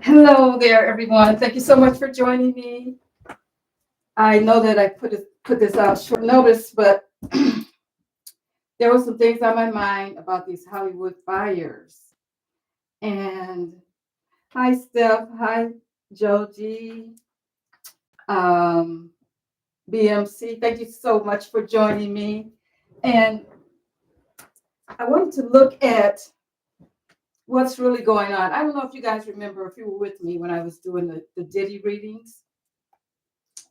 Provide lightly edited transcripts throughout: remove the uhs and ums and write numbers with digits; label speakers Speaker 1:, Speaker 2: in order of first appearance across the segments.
Speaker 1: Hello there, everyone. Thank you so much for joining me. I know that I put this out short notice, but there were some things on my mind about these Hollywood fires. And hi, Steph. Hi, Joji. Um, BMC. Thank you so much for joining me. And I wanted to look at what's really going on. I don't know if you guys remember, if you were with me when I was doing the Diddy readings.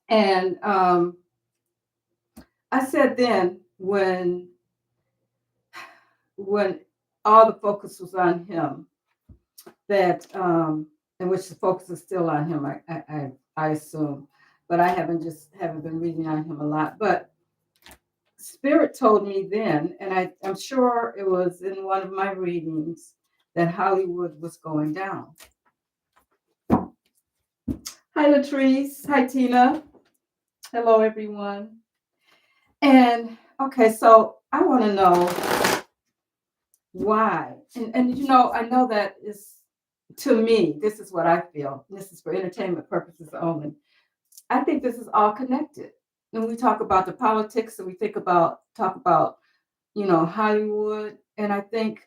Speaker 1: And I said then when all the focus was on him, that in which the focus is still on him, I assume, but I haven't been reading on him a lot. But Spirit told me then, and I'm sure it was in one of my readings, that Hollywood was going down. Hi, Latrice. Hi, Tina. Hello, everyone. And okay, so I want to know why. And I know that is, to me, this is what I feel. This is for entertainment purposes only. I think this is all connected. When we talk about the politics and we talk about, Hollywood, and I think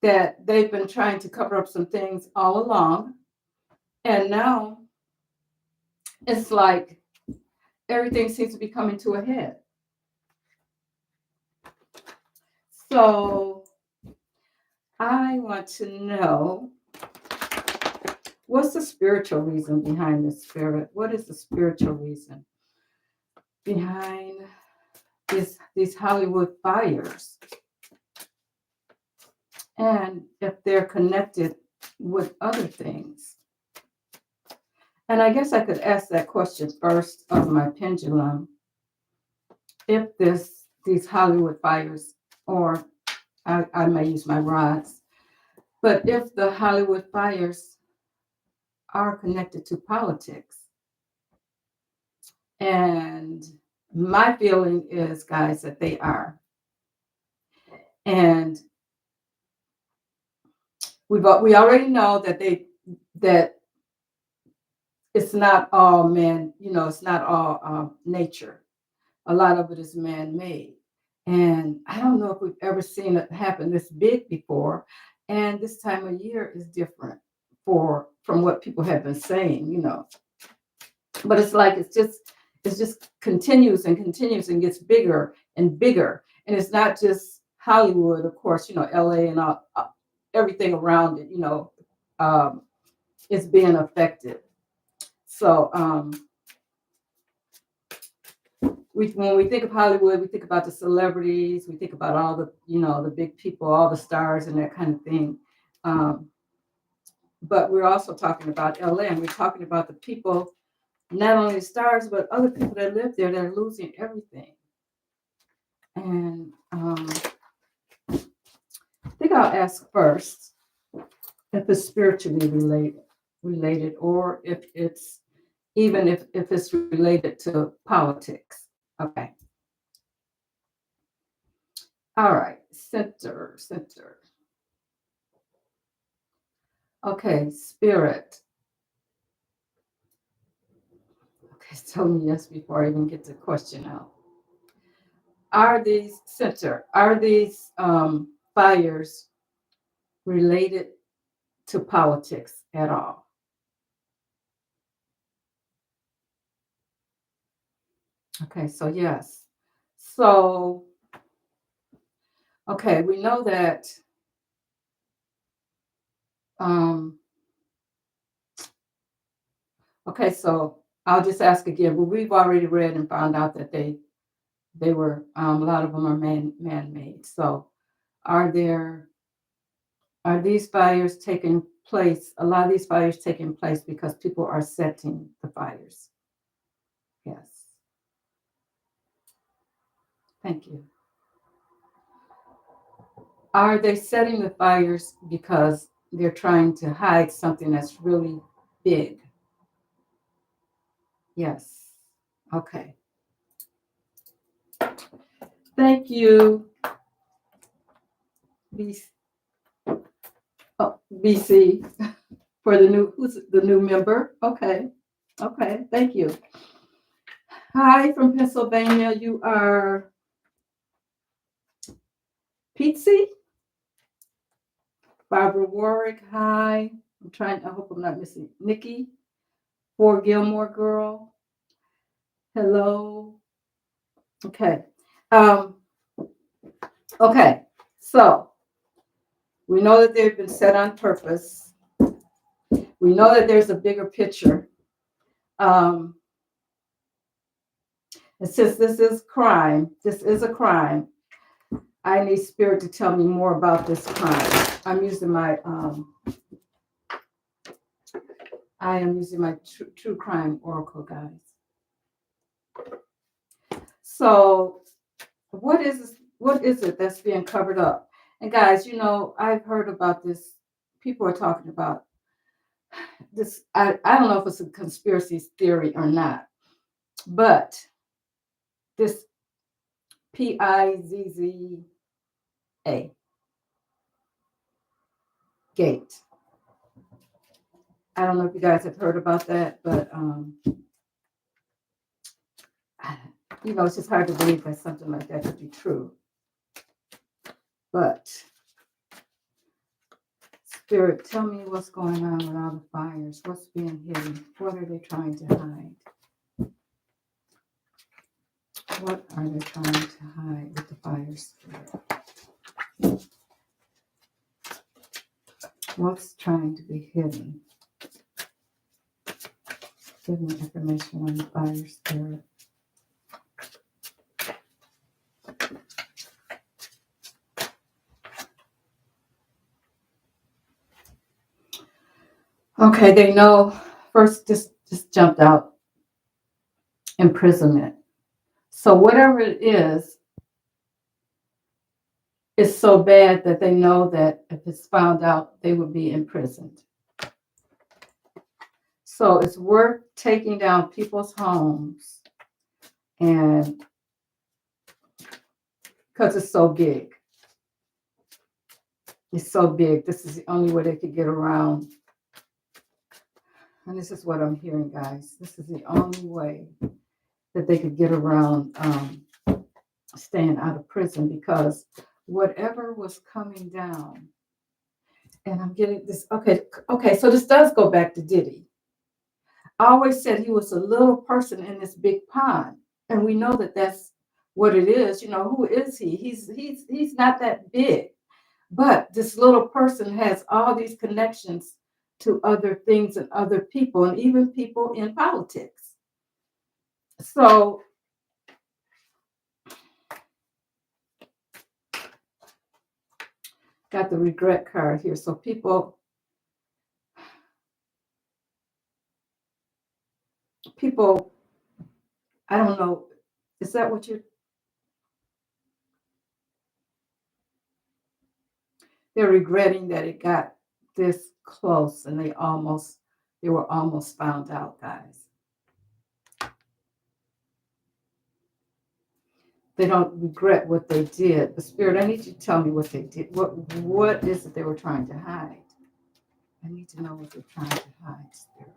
Speaker 1: that they've been trying to cover up some things all along. And now it's like everything seems to be coming to a head. So I want to know, what's the spiritual reason behind this, Spirit? What is the spiritual reason behind these Hollywood fires? And if they're connected with other things. And I guess I could ask that question first of my pendulum. If these Hollywood fires, or I may use my rods, but if the Hollywood fires are connected to politics, and my feeling is, guys, that they are. And we already know that it's not all man, it's not all nature. A lot of it is man-made. And I don't know if we've ever seen it happen this big before. And this time of year is different from what people have been saying, But it's like it's just continues and continues and gets bigger and bigger. And it's not just Hollywood, of course, LA and all, everything around it, is being affected. So when we think of Hollywood, we think about the celebrities, we think about all the big people, all the stars and that kind of thing. But we're also talking about LA, and we're talking about the people, not only stars, but other people that live there that are losing everything. And I think I'll ask first if it's spiritually related, or if it's related to politics. Okay. All right. Center. Okay. Spirit. Okay. Tell me yes before I even get the question out. Are these fires related to politics at all? Okay, so yes. So, okay, we know that okay, so I'll just ask again. Well, we've already read and found out that they were a lot of them are man-made. So are these fires taking place? A lot of these fires taking place because people are setting the fires. Yes. Thank you. Are they setting the fires because they're trying to hide something that's really big? Yes. Okay. Thank you, BC. Oh, BC. For the new, who's the new member? Okay. Okay. Thank you. Hi from Pennsylvania. You are Pizzi. Barbara Warwick. Hi. I hope I'm not missing. Nikki. For Gilmore Girl. Hello. Okay. Um, okay. So we know that they've been set on purpose. We know that there's a bigger picture. And since this is a crime, I need Spirit to tell me more about this crime. I am using my true crime oracle, guys. So what is it that's being covered up? And guys, I've heard about this. People are talking about this. I don't know if it's a conspiracy theory or not, but this PIZZA gate. I don't know if you guys have heard about that, but it's just hard to believe that something like that could be true. But Spirit, tell me what's going on with all the fires. What's being hidden? What are they trying to hide? What are they trying to hide with the fire, Spirit? What's trying to be hidden? Give me information on the fire, Spirit. Okay, they know. First, just jumped out. Imprisonment. So whatever it is so bad that they know that if it's found out, they would be imprisoned. So it's worth taking down people's homes, and because it's so big. It's so big. This is the only way they could get around. And this is what I'm hearing, guys. This is the only way that they could get around staying out of prison, because whatever was coming down, and I'm getting this. Okay. So this does go back to Diddy. I always said he was a little person in this big pond, and we know that that's what it is. Who is he? He's not that big, but this little person has all these connections to other things and other people, and even people in politics. So got the regret card here. So people, I don't know. Is that what they're regretting that it got this close and they were almost found out, guys. They don't regret what they did. But Spirit, I need you to tell me what they did. What is it they were trying to hide? I need to know what they're trying to hide, Spirit.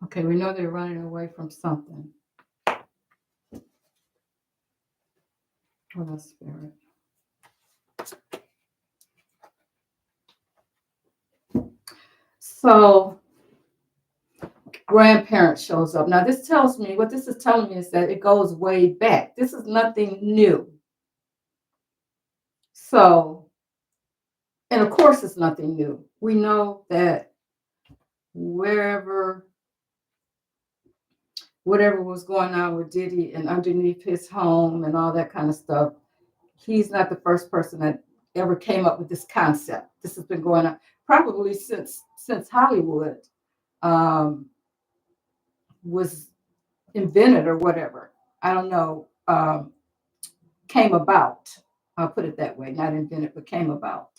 Speaker 1: Okay, we know they're running away from something. What else, Spirit? So, grandparent shows up. Now, what this is telling me is that it goes way back. This is nothing new. So, and of course, it's nothing new. We know that whatever was going on with Diddy and underneath his home and all that kind of stuff, he's not the first person that ever came up with this concept. This has been going on probably since Hollywood was invented or whatever. I don't know. Came about. I'll put it that way. Not invented, but came about.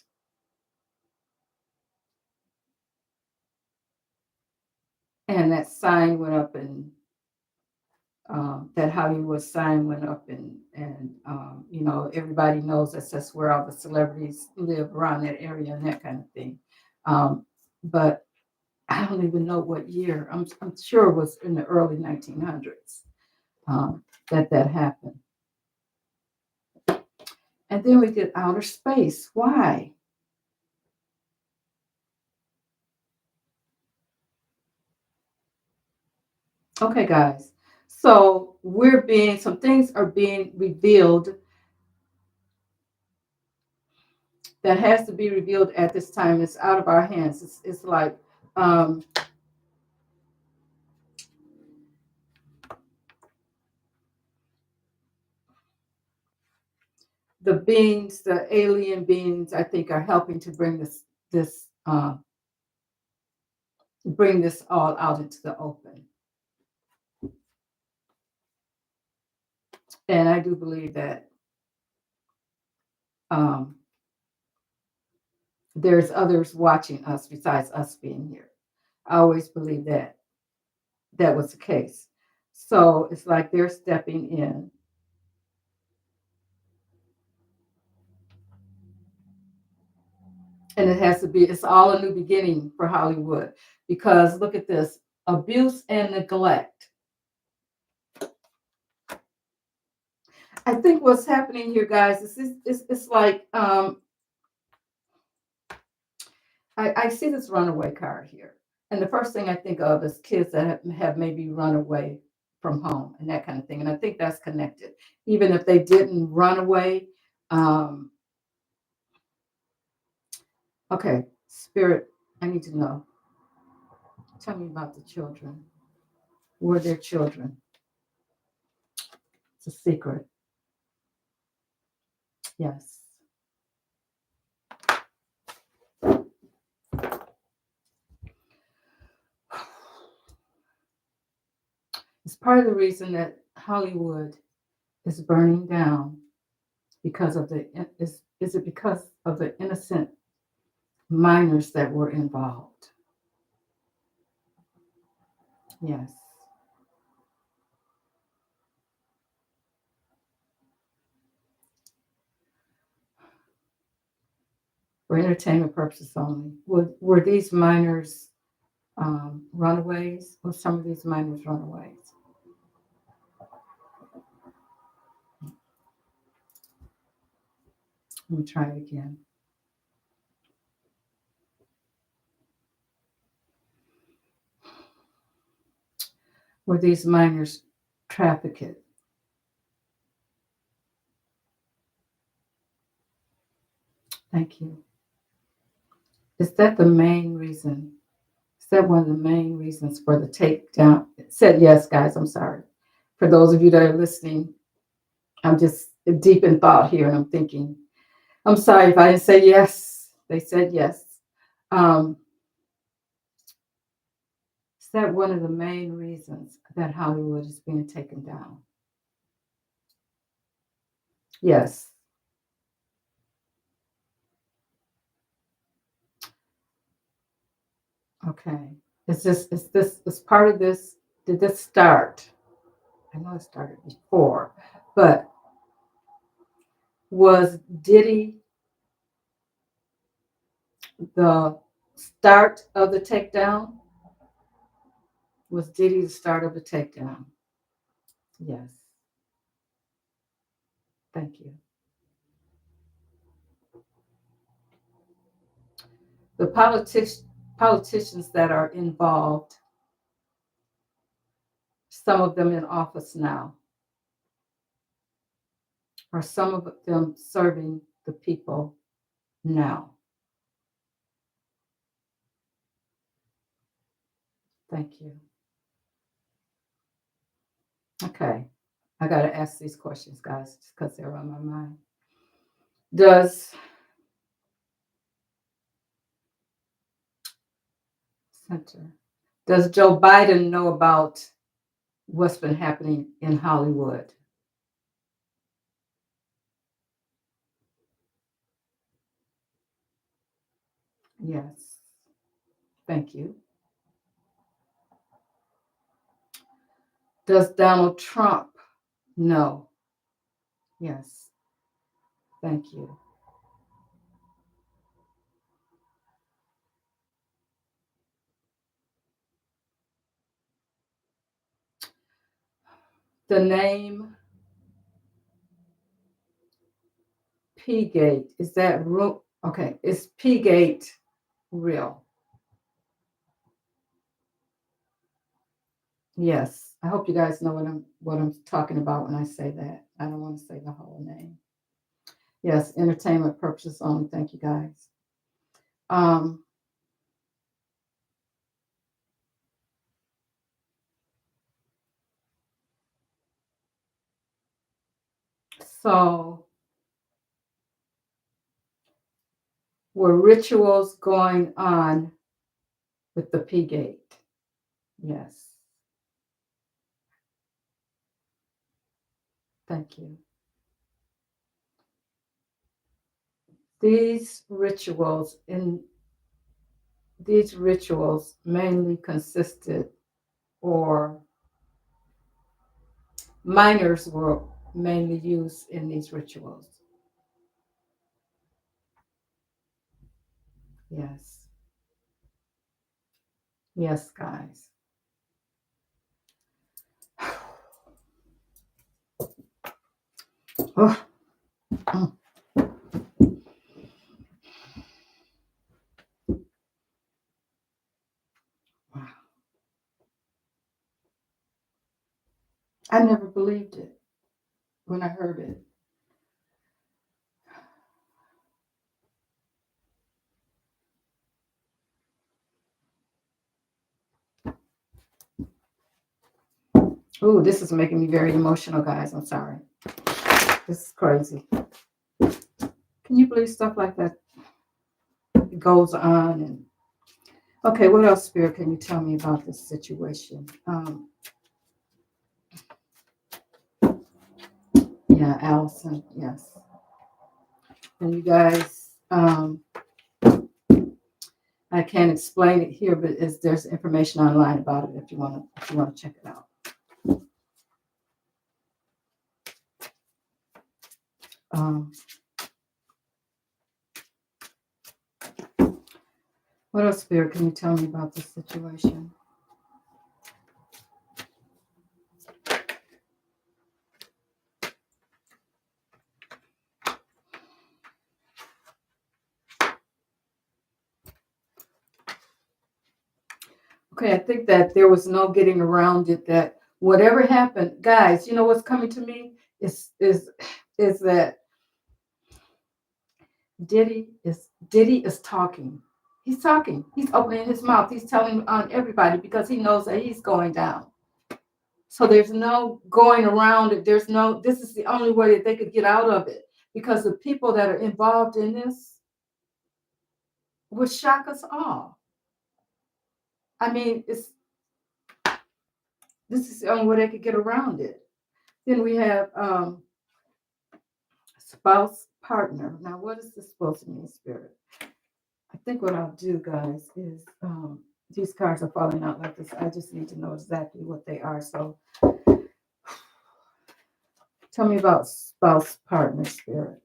Speaker 1: and that sign went up, and that Hollywood sign went up, and you know, everybody knows that's where all the celebrities live around that area and that kind of thing. But I don't even know what year. I'm sure it was in the early 1900s that happened. And then we get outer space. Why? Okay, guys. So some things are being revealed that has to be revealed at this time. It's out of our hands. It's like um, the beings, the alien beings, I think, are helping to bring this all out into the open. And I do believe that um, there's others watching us besides us being here. I always believe that was the case. So it's like they're stepping in. And it's all a new beginning for Hollywood. Because look at this, abuse and neglect. I think what's happening here, guys, it's like I see this runaway car here. And the first thing I think of is kids that have maybe run away from home and that kind of thing. And I think that's connected. Even if they didn't run away. Um, okay, Spirit, I need to know. Tell me about the children. Were there children? It's a secret. Yes. It's part of the reason that Hollywood is burning down because of is it because of the innocent minors that were involved? Yes. For entertainment purposes only. Were these minors runaways? Were some of these minors runaways? Let me try it again. Were these minors trafficked? Thank you. Is that the main reason? Is that one of the main reasons for the takedown? It said yes, guys. I'm sorry. For those of you that are listening, I'm just deep in thought here and I'm thinking, I'm sorry if I didn't say yes. They said yes. Um, is that one of the main reasons that Hollywood is being taken down? Yes. Okay. Is part of this, did this start? I know it started before, but was Diddy the start of the takedown? Was Diddy the start of the takedown? Yes. Thank you. The politicians that are involved, some of them in office now, are some of them serving the people now? Thank you. Okay. I got to ask these questions, guys, just because they're on my mind. Does Center, does Joe Biden know about what's been happening in Hollywood? Yes. Thank you. Does Donald Trump know? Yes. Thank you. The name P-Gate, is that real? Okay, is P-Gate real? Yes. I hope you guys know what I'm talking about when I say that. I don't want to say the whole name. Yes, entertainment purposes only. Thank you guys. Um, so were rituals going on with the P-Gate? Yes. Thank you. These rituals mainly consisted, or minors were mainly used in these rituals. Yes. Yes, guys. Oh, mm, wow. I never believed it when I heard it. Ooh, this is making me very emotional, guys. I'm sorry. This is crazy. Can you believe stuff like that goes on? And okay, what else, Spirit, can you tell me about this situation? Yeah, Allison. Yes. And you guys, I can't explain it here, but there's information online about it if you want to check it out. Um, what else, Spirit, can you tell me about this situation? Okay, I think that there was no getting around it. That whatever happened, guys, you know what's coming to me is that Diddy is talking. He's talking. He's opening his mouth. He's telling on everybody because he knows that he's going down. So there's no going around it. This is the only way that they could get out of it, because the people that are involved in this would shock us all. I mean, this is the only way they could get around it. Then we have spouse partner. Now, what is this supposed to mean, Spirit? I think what I'll do, guys, is these cards are falling out like this. I just need to know exactly what they are. So tell me about spouse partner, Spirit.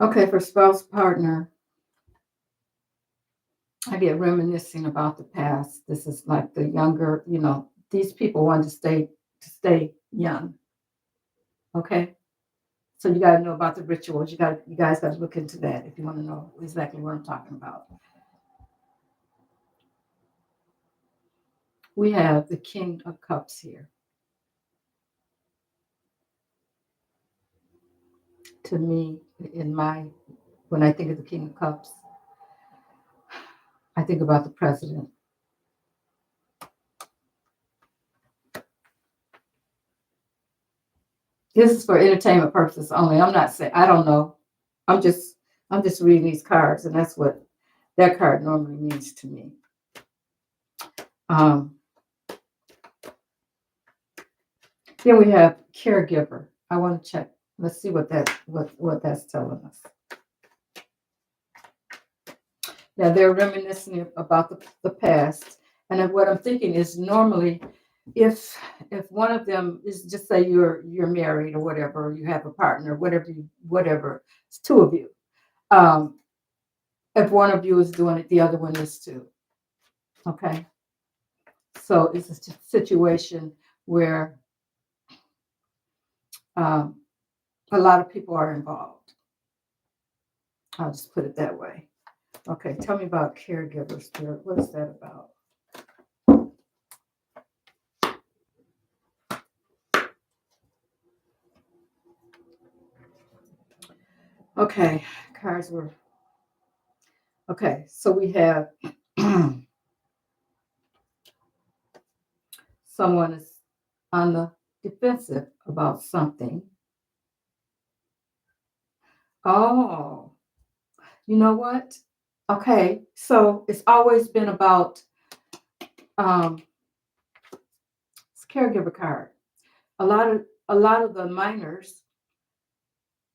Speaker 1: Okay, for spouse partner, I get reminiscing about the past. This is like the younger, these people want to stay young. Okay. So you got to know about the rituals. You guys got to look into that if you want to know exactly what I'm talking about. We have the King of Cups here. To me, when I think of the King of Cups, I think about the president. This is for entertainment purposes only. I'm not saying, I don't know. I'm just reading these cards, and that's what that card normally means to me. Um, then we have caregiver. I want to check. Let's see what that's telling us. Yeah, they're reminiscing about the past. And then what I'm thinking is normally if one of them is, just say you're married or whatever, or you have a partner, whatever, it's two of you. If one of you is doing it, the other one is too. Okay. So it's a situation where a lot of people are involved. I'll just put it that way. Okay, tell me about caregiver spirit. What is that about? Okay, cards were okay. So we have someone is on the defensive about something. Oh, you know what? Okay, so it's always been about it's caregiver card. A lot of the minors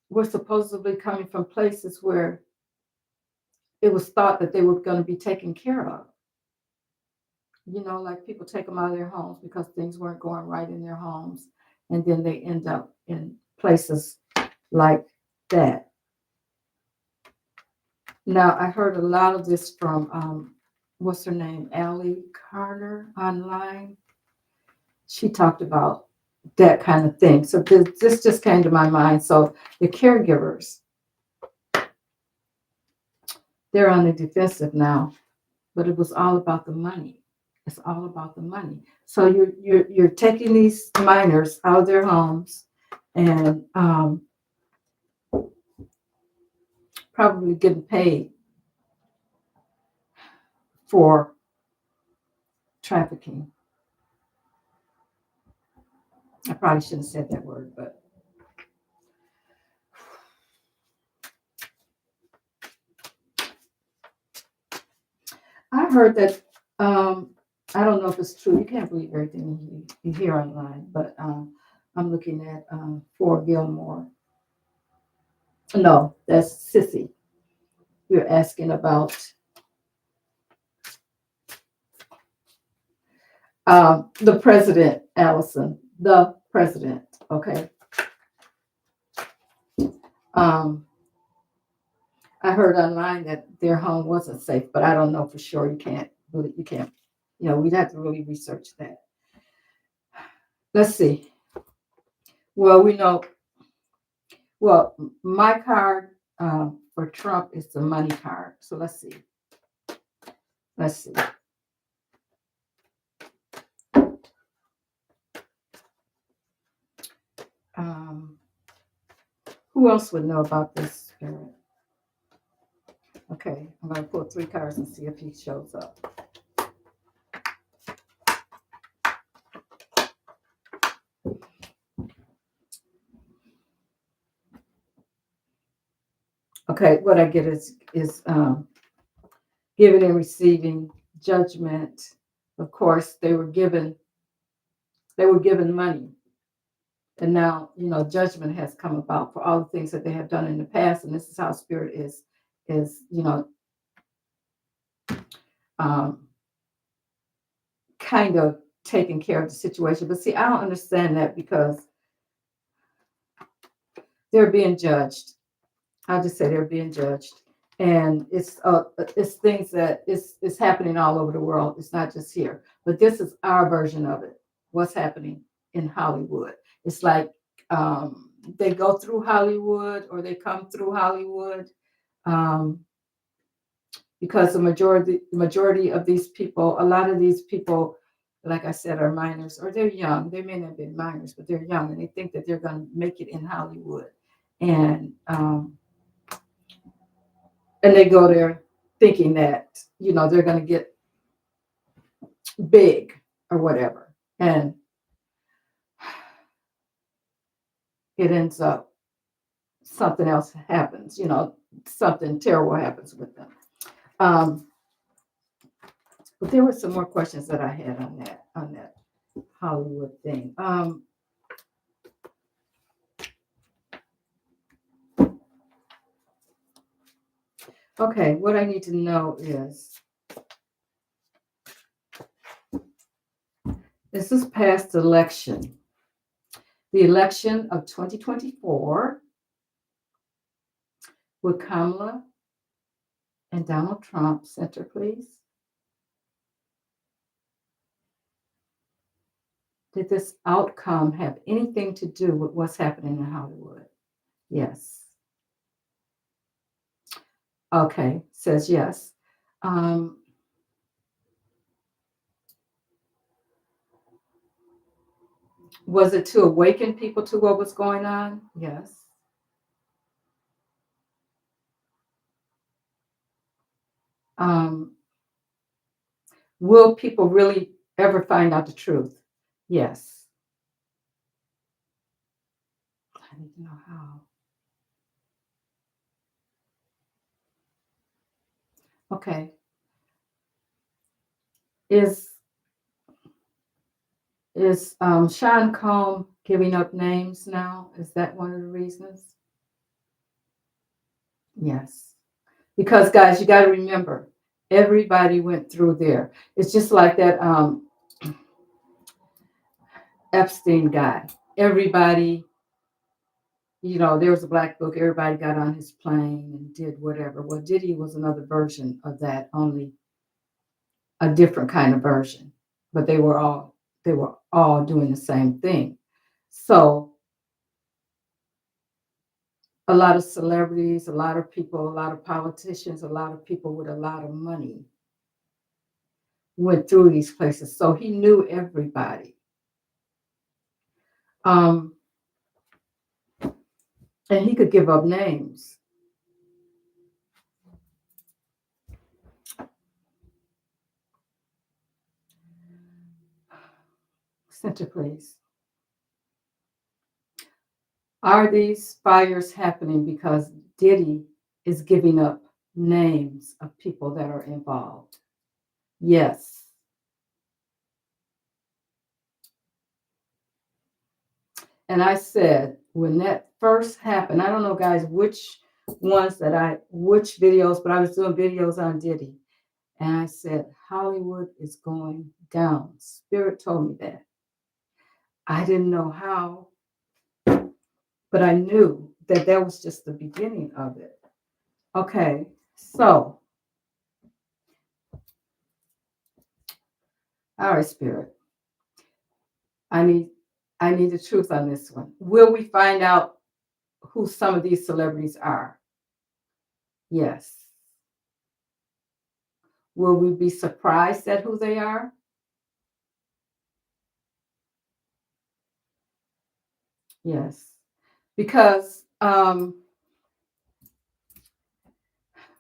Speaker 1: were supposedly coming from places where it was thought that they were going to be taken care of. Like people take them out of their homes because things weren't going right in their homes, and then they end up in places like that. Now, I heard a lot of this from, what's her name, Allie Carter online. She talked about that kind of thing. So this just came to my mind. So the caregivers, they're on the defensive now, but it was all about the money. It's all about the money. So you're taking these minors out of their homes and probably getting paid for trafficking. I probably shouldn't have said that word, but I heard that. I don't know if it's true. You can't believe everything you hear online, but I'm looking at for Gilmore. No, that's Sissy. You're asking about the president, Allison, the president. Okay. Um, I heard online that their home wasn't safe, but I don't know for sure. You can't. We'd have to really research that. Let's see. Well, we know. Well, my card for Trump is the money card. So let's see. Let's see. Who else would know about this spirit? Okay, I'm going to pull 3 cards and see if he shows up. Okay, what I get is giving and receiving, judgment. Of course, they were given money, and now judgment has come about for all the things that they have done in the past, and this is how spirit is kind of taking care of the situation. But see, I don't understand that because they're being judged. I'll just say they're being judged, and it's things that is happening all over the world. It's not just here, but this is our version of it. What's happening in Hollywood? It's like they go through Hollywood or they come through Hollywood because the majority of these people, a lot of these people, like I said, are minors or they're young. They may not have been minors, but they're young, and they think that they're going to make it in Hollywood, and they go there thinking that they're going to get big or whatever, and it ends up something else happens. Something terrible happens with them. But there were some more questions that I had on that Hollywood thing. Okay, what I need to know is this is past election. The election of 2024 with Kamala and Donald Trump. Center, please. Did this outcome have anything to do with what's happening in Hollywood? Yes. Okay, says yes. Was it to awaken people to what was going on? Yes. Will people really ever find out the truth? Yes. I need to know how. Okay. Is Sean Combs giving up names now? Is that one of the reasons? Yes. Because guys, you got to remember, everybody went through there. It's just like that Epstein guy. Everybody, there was a black book. Everybody got on his plane and did whatever. Well, Diddy was another version of that, only a different kind of version. But they were all doing the same thing. So a lot of celebrities, a lot of people, a lot of politicians, a lot of people with a lot of money went through these places. So he knew everybody. And he could give up names. Center, please. Are these fires happening because Diddy is giving up names of people that are involved? Yes. And I said, when that first happened, I don't know, guys, which videos, but I was doing videos on Diddy. And I said, Hollywood is going down. Spirit told me that. I didn't know how, but I knew that was just the beginning of it. Okay, so, all right, Spirit. I need the truth on this one. Will we find out who some of these celebrities are? Yes. Will we be surprised at who they are? Yes. Because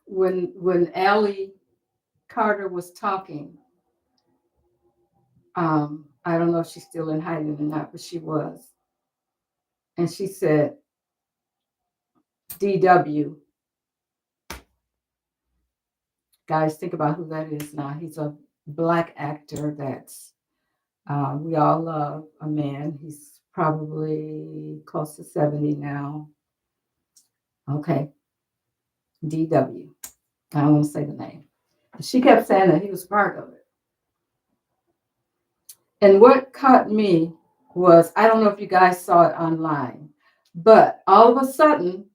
Speaker 1: when Allie Carter was talking, I don't know if she's still in hiding or not, but she was. And she said, DW. Guys, think about who that is now. He's a black actor that's, we all love, a man. He's probably close to 70 now. Okay. DW. I don't want to say the name. She kept saying that he was part of it. And what caught me was, I don't know if you guys saw it online, but all of a sudden,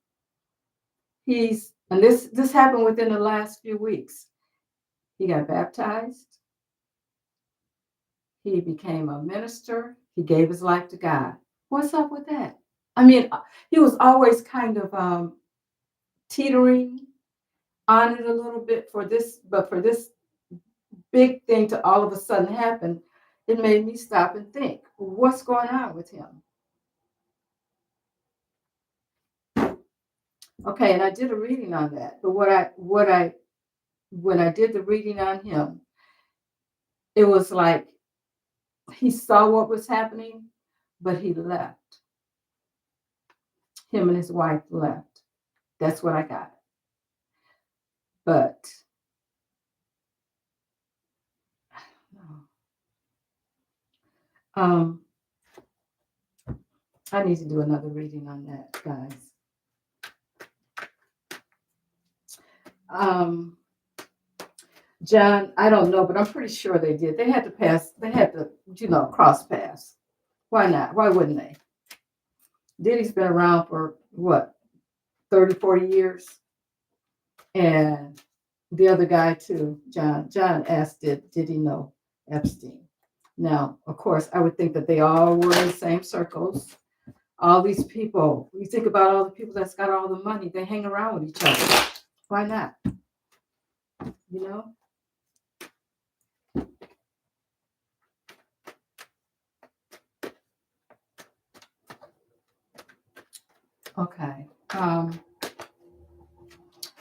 Speaker 1: and this happened within the last few weeks. He got baptized. He became a minister. He gave his life to God. What's up with that? I mean, he was always kind of teetering on it a little bit for this, but for this big thing to all of a sudden happen, it made me stop and think, what's going on with him? Okay, and I did a reading on that. But when I did the reading on him, it was like he saw what was happening, but he left. Him and his wife left. That's what I got. But I need to do another reading on that, guys. John, I don't know, but I'm pretty sure they did. They had to, cross paths. Why not? Why wouldn't they? Diddy's been around for what, 30, 40 years? And the other guy too, John asked, did he know Epstein? Now, of course, I would think that they all were in the same circles. All these people, you think about all the people that's got all the money, they hang around with each other. Why not? You know? Okay.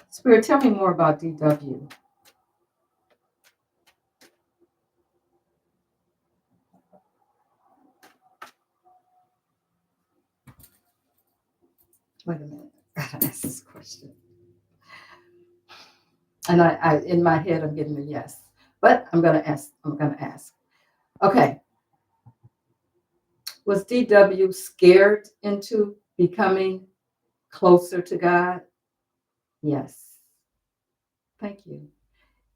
Speaker 1: Spirit, tell me more about DW. Wait a minute. I gotta ask this question. And I in my head I'm getting a yes. But I'm gonna ask. Okay. Was DW scared into becoming closer to God? Yes. Thank you.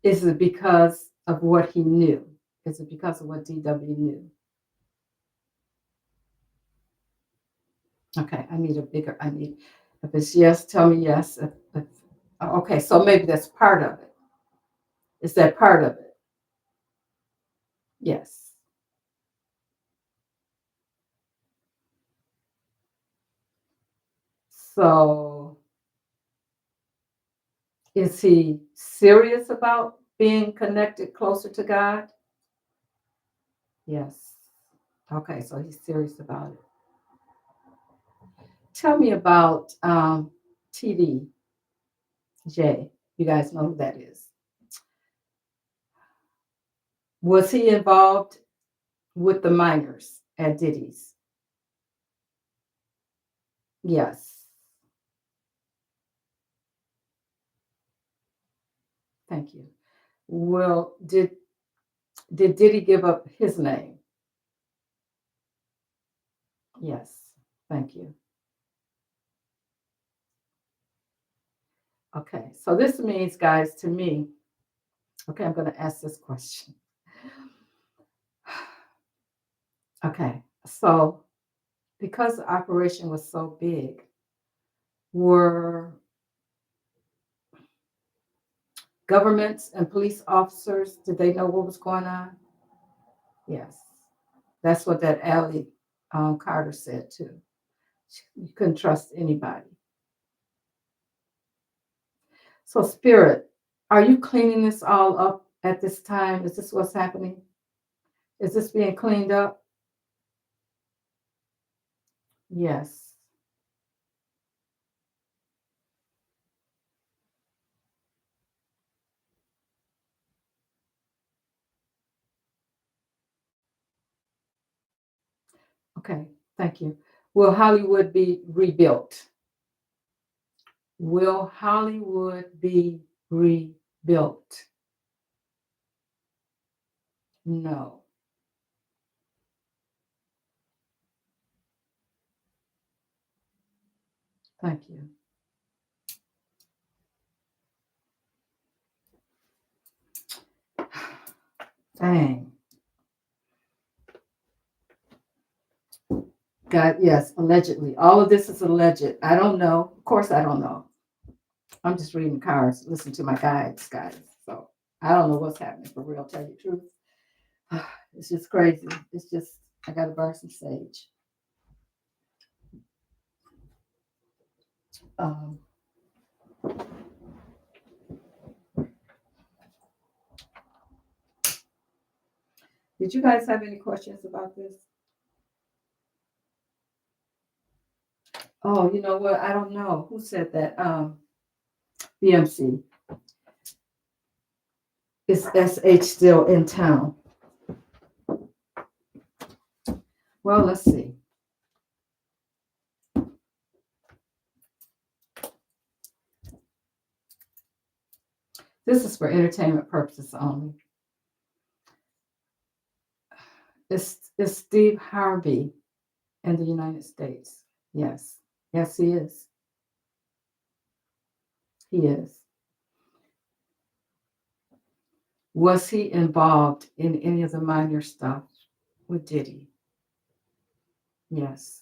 Speaker 1: Is it because of what he knew? Is it because of what DW knew? Okay, if it's yes, tell me yes. Okay, so maybe that's part of it. Is that part of it? Yes. So is he serious about being connected closer to God? Yes. Okay, so he's serious about it. Tell me about TD J. You guys know who that is. Was he involved with the minors at Diddy's? Yes. Thank you. Well, did Diddy give up his name? Yes. Thank you. Okay. So this means, guys, to me, okay, I'm going to ask this question. Okay. So because the operation was so big, were governments and police officers, did they know what was going on? Yes. That's what that Allie Carter said too. You couldn't trust anybody. So, Spirit, are you cleaning this all up at this time? Is this what's happening? Is this being cleaned up? Yes. Okay. Thank you. Will Hollywood be rebuilt? Will Hollywood be rebuilt? No. Thank you. Dang. God, yes, allegedly. All of this is alleged. I don't know. Of course, I don't know. I'm just reading cards, listen to my guides, guys. So I don't know what's happening for real, tell you the truth. It's just crazy. It's just, I got to burn some sage. Um, did you guys have any questions about this? Oh, you know what? I don't know. Who said that? BMC. Is SH still in town? Well, let's see. This is for entertainment purposes only. It's Steve Harvey in the United States. Yes. Yes, he is. He is. Was he involved in any of the minor stuff with Diddy? Yes.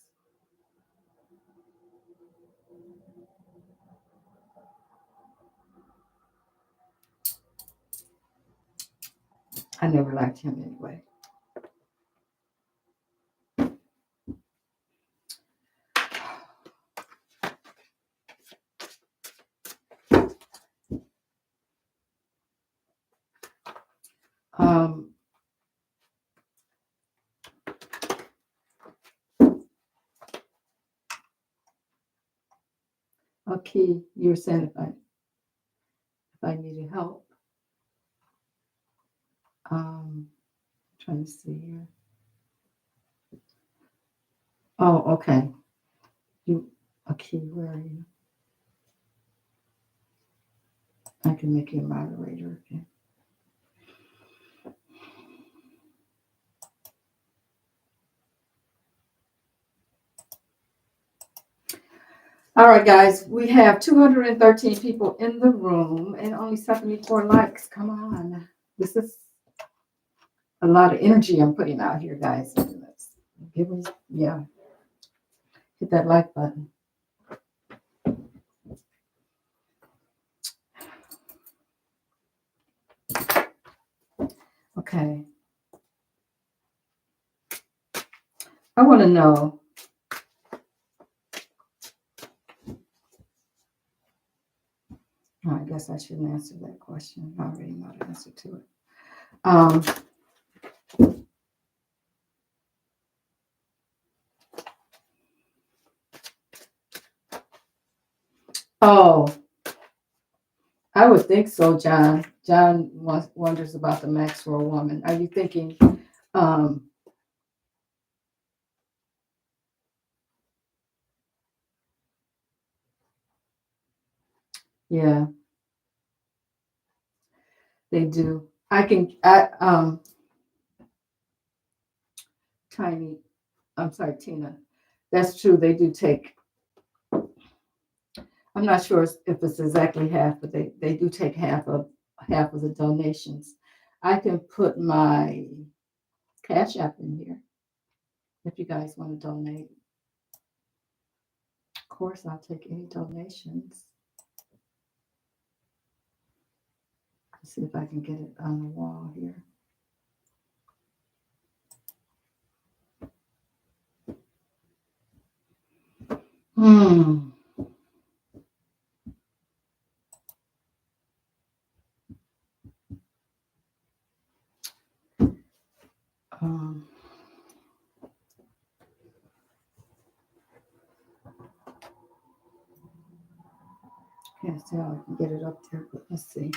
Speaker 1: I never liked him anyway. Um, okay, you were saying if I needed help. Trying to see here. Oh, okay. You okay, where are you? I can make you a moderator again. All right, guys, we have 213 people in the room and only 74 likes. Come on. This is a lot of energy I'm putting out here, guys. Give me, yeah, hit that like button. Okay. I want to know. Oh, I guess I shouldn't answer that question. I already know the answer to it. Oh, I would think so, John. John wonders about the Maxwell woman. Are you thinking, yeah, they do. Tiny, I'm sorry, Tina. That's true. They do take, I'm not sure if it's exactly half, but they do take half of the donations. I can put my Cash App in here if you guys want to donate. Of course, I'll take any donations. Let's see if I can get it on the wall here. Hmm. Um, can't see how I can get it up there, but let's see.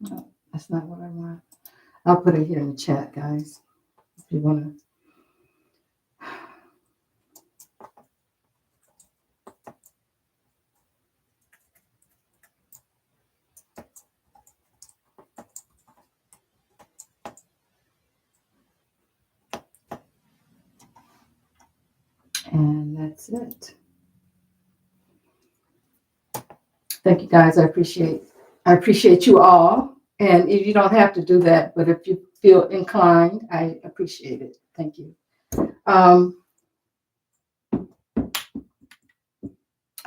Speaker 1: No, that's not what I want. I'll put it here in the chat, guys, if you want to. And that's it. Thank you, guys. I appreciate you all. And if you don't have to do that, but if you feel inclined, I appreciate it. Thank you. I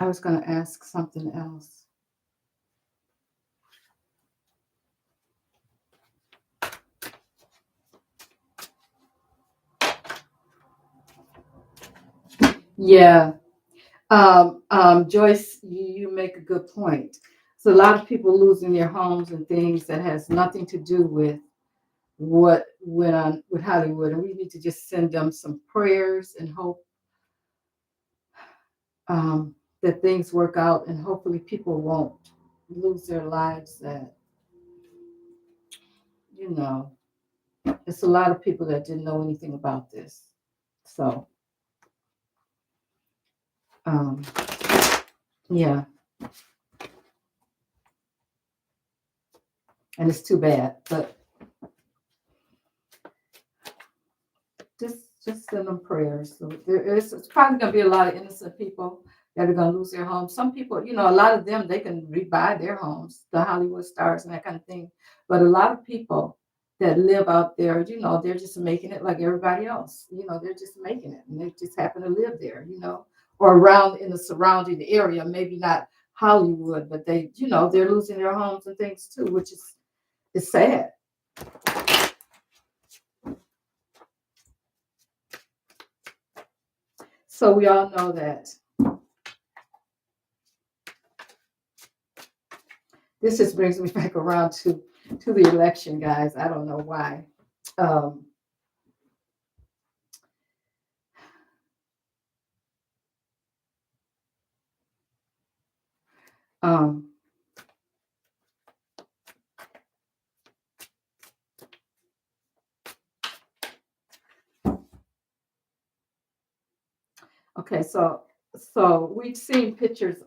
Speaker 1: was going to ask something else. Yeah. Joyce, you make a good point. So a lot of people losing their homes and things that has nothing to do with what went on with Hollywood, and we need to just send them some prayers and hope that things work out, and hopefully people won't lose their lives, that, you know, it's a lot of people that didn't know anything about this. So, um, yeah, and it's too bad, but just send them prayers. So it's probably going to be a lot of innocent people that are going to lose their homes. Some people, you know, a lot of them, they can rebuy their homes, the Hollywood stars and that kind of thing. But a lot of people that live out there, you know, they're just making it like everybody else. You know, they're just making it, and they just happen to live there, you know, or around in the surrounding area, maybe not Hollywood, but they, you know, they're losing their homes and things too, which is it's sad. So we all know that this just brings me back around to the election, guys. I don't know why. Um, um, okay, so we've seen pictures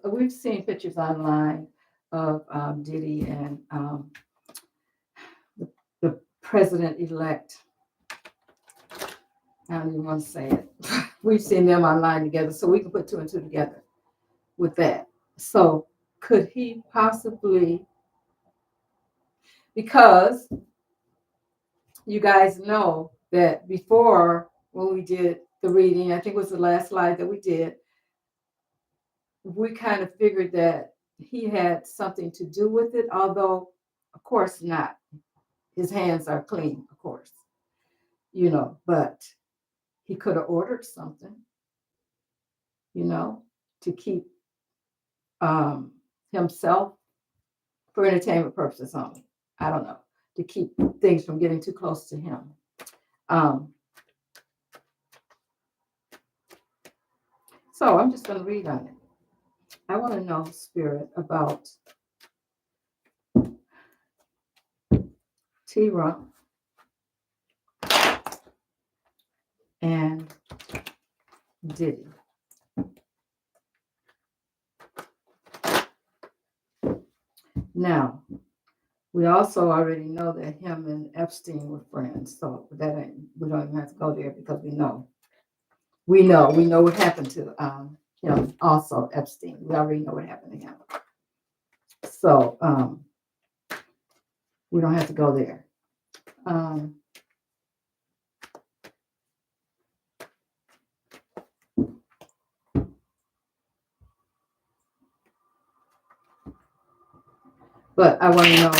Speaker 1: online of Diddy and the president-elect. I don't even want to say it. We've seen them online together, so we can put two and two together with that. So could he possibly, because you guys know that before when we did the reading, I think it was the last slide that we did, we kind of figured that he had something to do with it, although, of course, not. His hands are clean, of course, you know, but he could have ordered something, you know, to keep himself for entertainment purposes only. I don't know, to keep things from getting too close to him. Um, so I'm just going to read on it. I want to know, Spirit, about T-Rump and Diddy. Now, we also already know that him and Epstein were friends, so that ain't, we don't even have to go there because we know what happened to him. Also, Epstein. We already know what happened to him. So we don't have to go there. But I want to know,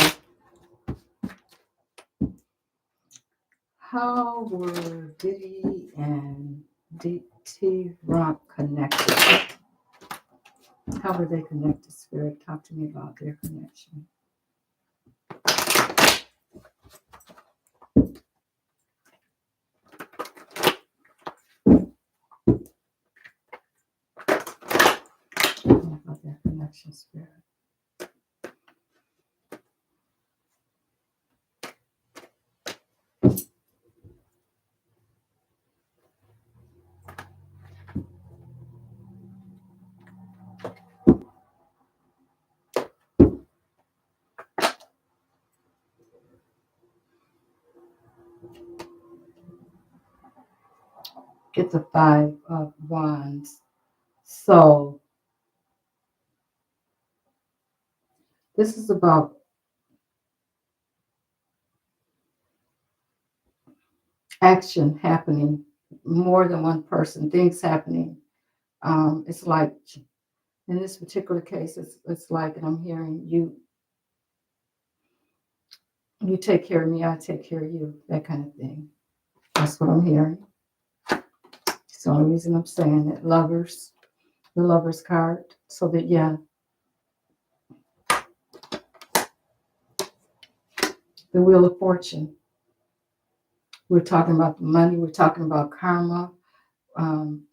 Speaker 1: how were Diddy and T-Rump connected? How were they connected, Spirit? Talk to me about their connection. About their connection, Spirit. Get the 5 of Wands. So this is about action happening, more than one person, things happening. It's like in this particular case, it's like, and I'm hearing you take care of me, I take care of you, that kind of thing. That's what I'm hearing. It's the only reason I'm saying it. The lovers card. So that, yeah, the Wheel of Fortune. We're talking about the money. We're talking about karma.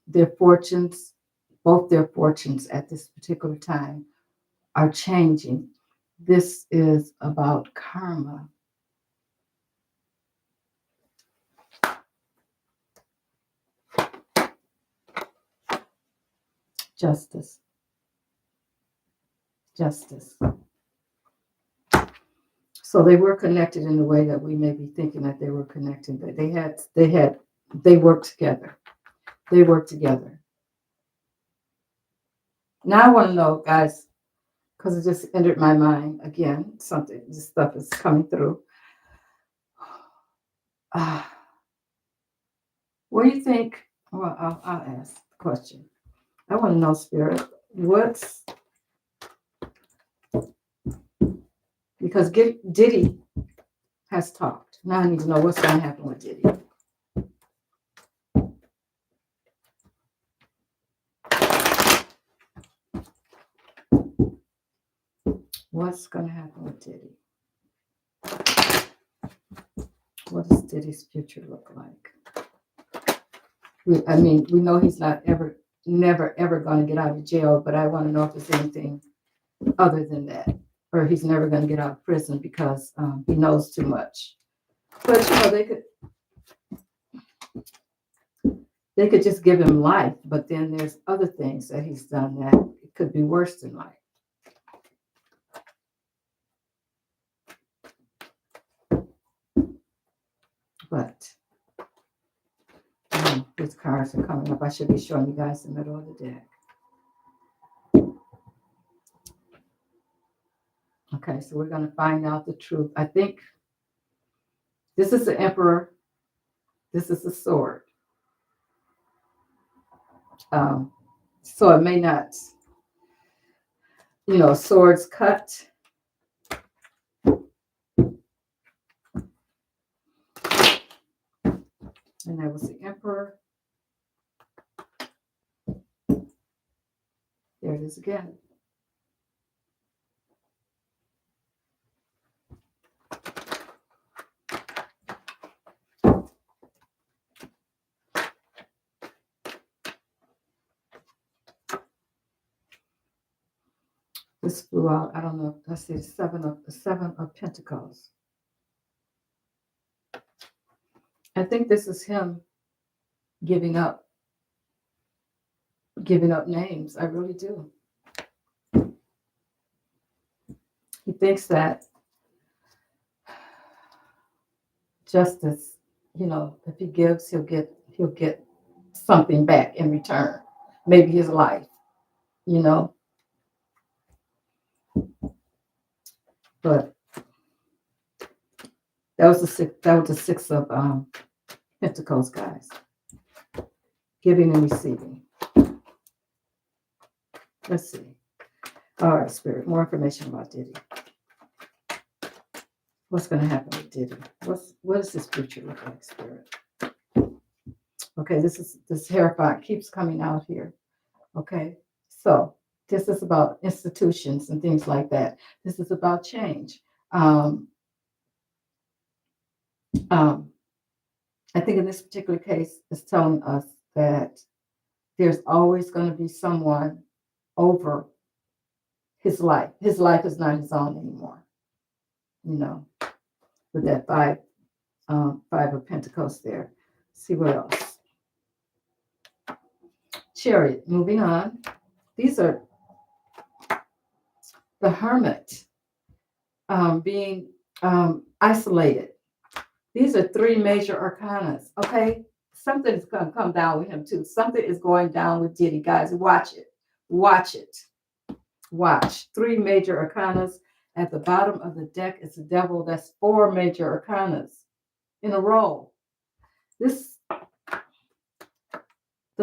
Speaker 1: Their fortunes, both their fortunes at this particular time are changing. This is about karma. Justice. Justice. So they were connected in the way that we may be thinking that they were connected. But they worked together. They worked together. Now I want to know, guys, because it just entered my mind again. This stuff is coming through. What do you think? Well, I'll ask the question. I want to know, Spirit, because Diddy has talked. Now I need to know what's going to happen with Diddy. What's going to happen with Diddy? What does Diddy's future look like? We know he's never, ever going to get out of jail, but I want to know if there's anything other than that, or he's never going to get out of prison because he knows too much. But they could just give him life, but then there's other things that he's done that it could be worse than life. But these cards are coming up. I should be showing you guys the middle of the deck. Okay, so we're going to find out the truth. I think this is the Emperor. This is the sword. So it may not, swords cut. And that was the Emperor. There it is again. This flew out. I don't know. Let's see, seven of Pentacles. I think this is him giving up names. I really do. He thinks that justice, if he gives, he'll get something back in return. Maybe his life, But that was the six of Pentacles, guys. Giving and receiving. Let's see. All right, Spirit. More information about Diddy. What's going to happen with Diddy? What does his future look like, Spirit? Okay, this hierophant keeps coming out here. Okay, so this is about institutions and things like that. This is about change. I think in this particular case, it's telling us that there's always going to be someone over his life. His life is not his own anymore. With that five of Pentacles there. See what else. Chariot. Moving on. These are the Hermit, being isolated. These are three major arcanas. Okay, something is going to come down with him too. Something is going down with Diddy, guys. Watch it. Watch it. Watch. Three major arcanas. At the bottom of the deck is the Devil. That's four major arcanas in a row. The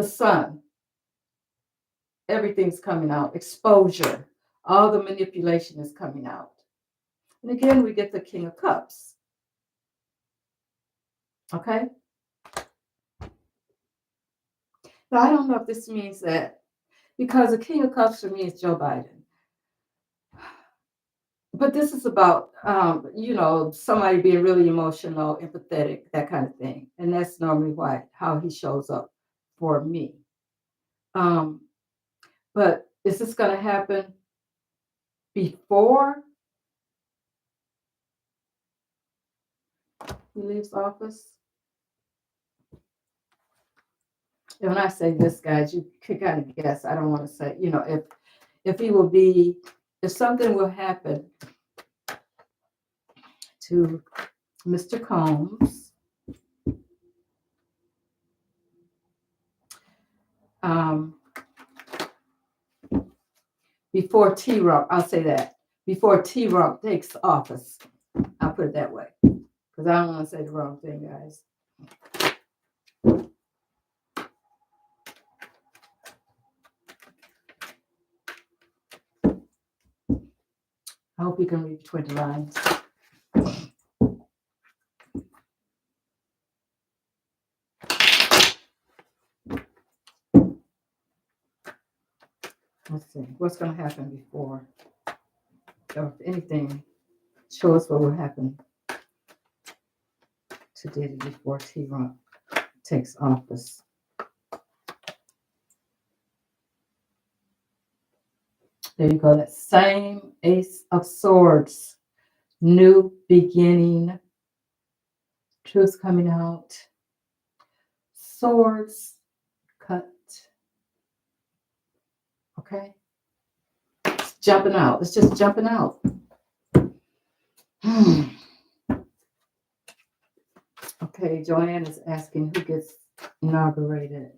Speaker 1: Sun. Everything's coming out. Exposure. All the manipulation is coming out. And again, we get the King of Cups. Okay? Now, I don't know if this means that, because the King of Cups for me is Joe Biden. But this is about, somebody being really emotional, empathetic, that kind of thing. And that's normally how he shows up for me. But is this going to happen before he leaves office? And when I say this, guys, you can kind of guess. I don't want to say, if he will be, if something will happen to Mr. Combs, before T-Rump, I'll say that, before T-Rump takes office. I'll put it that way, because I don't want to say the wrong thing, guys. I hope you can read between the lines. Let's see, what's going to happen before, or if anything, show us what will happen to Diddy before T-Rump takes office. There you go, that same Ace of Swords. New beginning. Truth coming out. Swords cut. Okay? It's jumping out. It's just jumping out. Okay, Joanne is asking who gets inaugurated.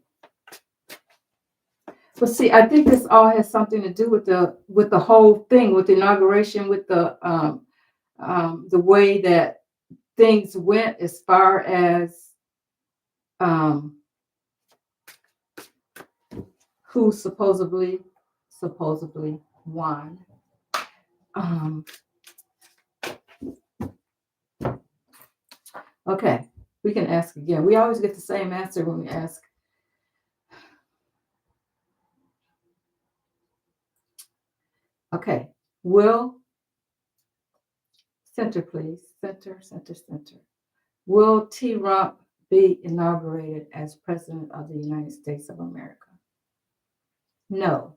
Speaker 1: Well, see, I think this all has something to do with the whole thing, with the inauguration, with the way that things went as far as who supposedly won. Okay, we can ask again. We always get the same answer when we ask. Okay, will, center please, center. Will T-Rump be inaugurated as President of the United States of America? No.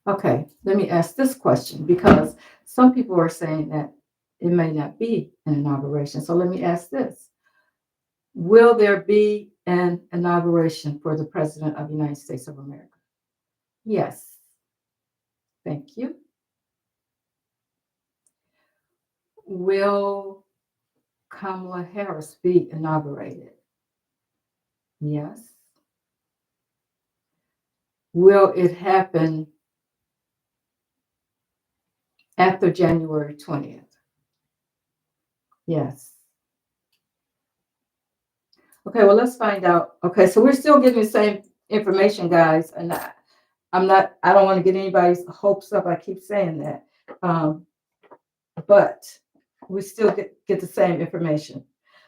Speaker 1: Okay, let me ask this question, because some people are saying that it may not be an inauguration. So let me ask this. Will there be an inauguration for the President of the United States of America? Yes. Thank you. Will Kamala Harris be inaugurated? Yes. Will it happen after January 20th? Yes. Okay, well, let's find out. Okay, so we're still getting the same information, guys, and I don't want to get anybody's hopes up. I keep saying that. But we still get the same information.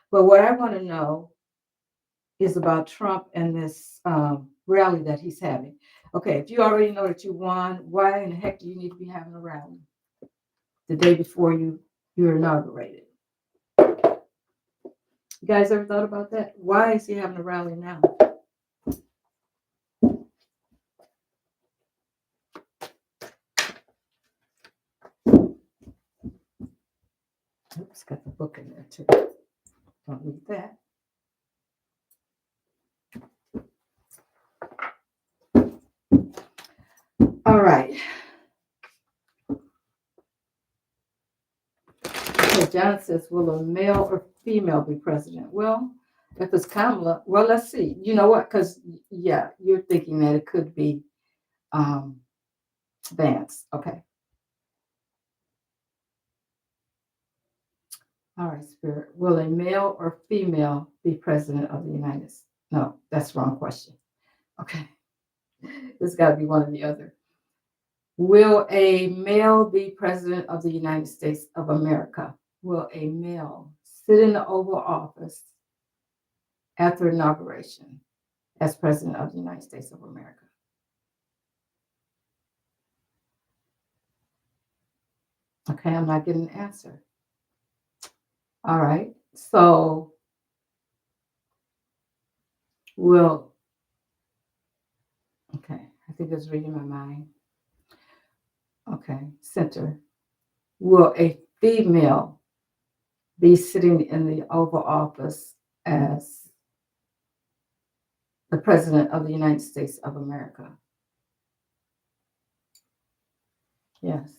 Speaker 1: But what I want to know is about Trump and this rally that he's having. Okay, if you already know that you won, why in the heck do you need to be having a rally the day before you're inaugurated? You guys ever thought about that? Why is he having a rally now? Oops, got the book in there too. Don't need that. All right. Okay, John says, will a male or female be president? Well, if it's Kamala, well, let's see. You know what? Because, yeah, you're thinking that it could be Vance. Okay. All right, Spirit. Will a male or female be president of the United States? No, that's the wrong question. Okay. This got to be one or the other. Will a male be president of the United States of America? Will a male sit in the Oval Office after inauguration as president of the United States of America? Okay, I'm not getting an answer. All right, so okay, I think it's reading my mind. Okay, center. Will a female be sitting in the Oval Office as the President of the United States of America? Yes.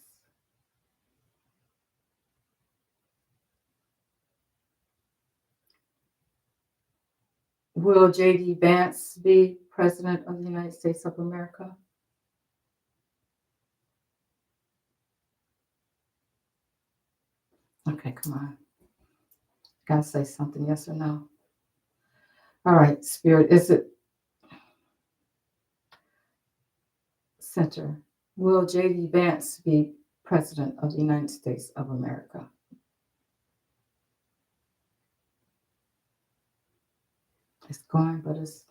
Speaker 1: Will J.D. Vance be President of the United States of America? Okay, come on. Gotta say something, yes or no? All right, Spirit, is it center? Will J.D. Vance be President of the United States of America? It's going, but it's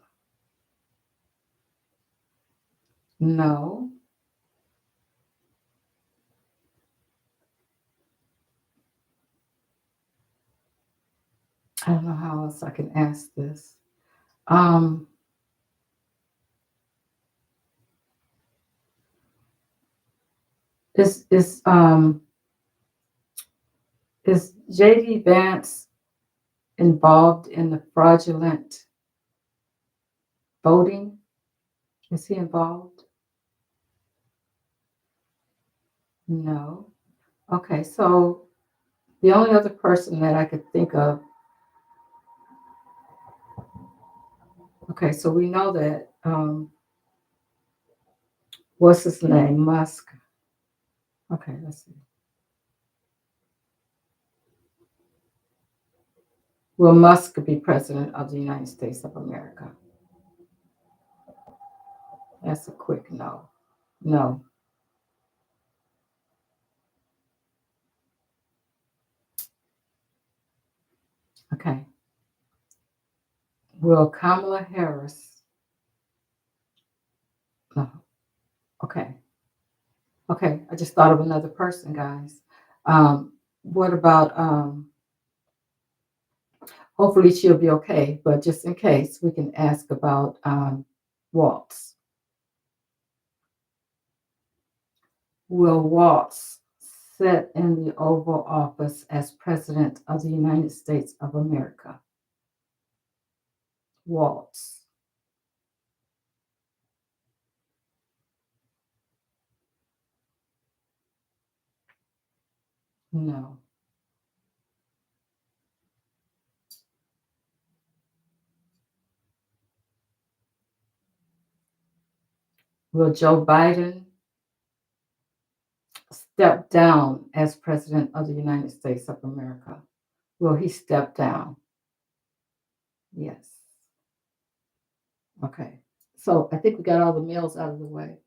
Speaker 1: no. I don't know how else I can ask this. Um, is is J.D. Vance involved in the fraudulent voting? Is he involved? No. Okay, so the only other person that I could think of. Okay, so we know that what's his name? Musk. Okay, let's see. Will Musk be president of the United States of America? That's a quick no. No. Okay. Will Kamala Harris? No. Okay. Okay. I just thought of another person, guys. What about hopefully she'll be okay, but just in case we can ask about Waltz. Will Waltz sit in the Oval Office as President of the United States of America? Waltz. No. Will Joe Biden step down as President of the United States of America? Will he step down? Yes. Okay. So I think we got all the males out of the way.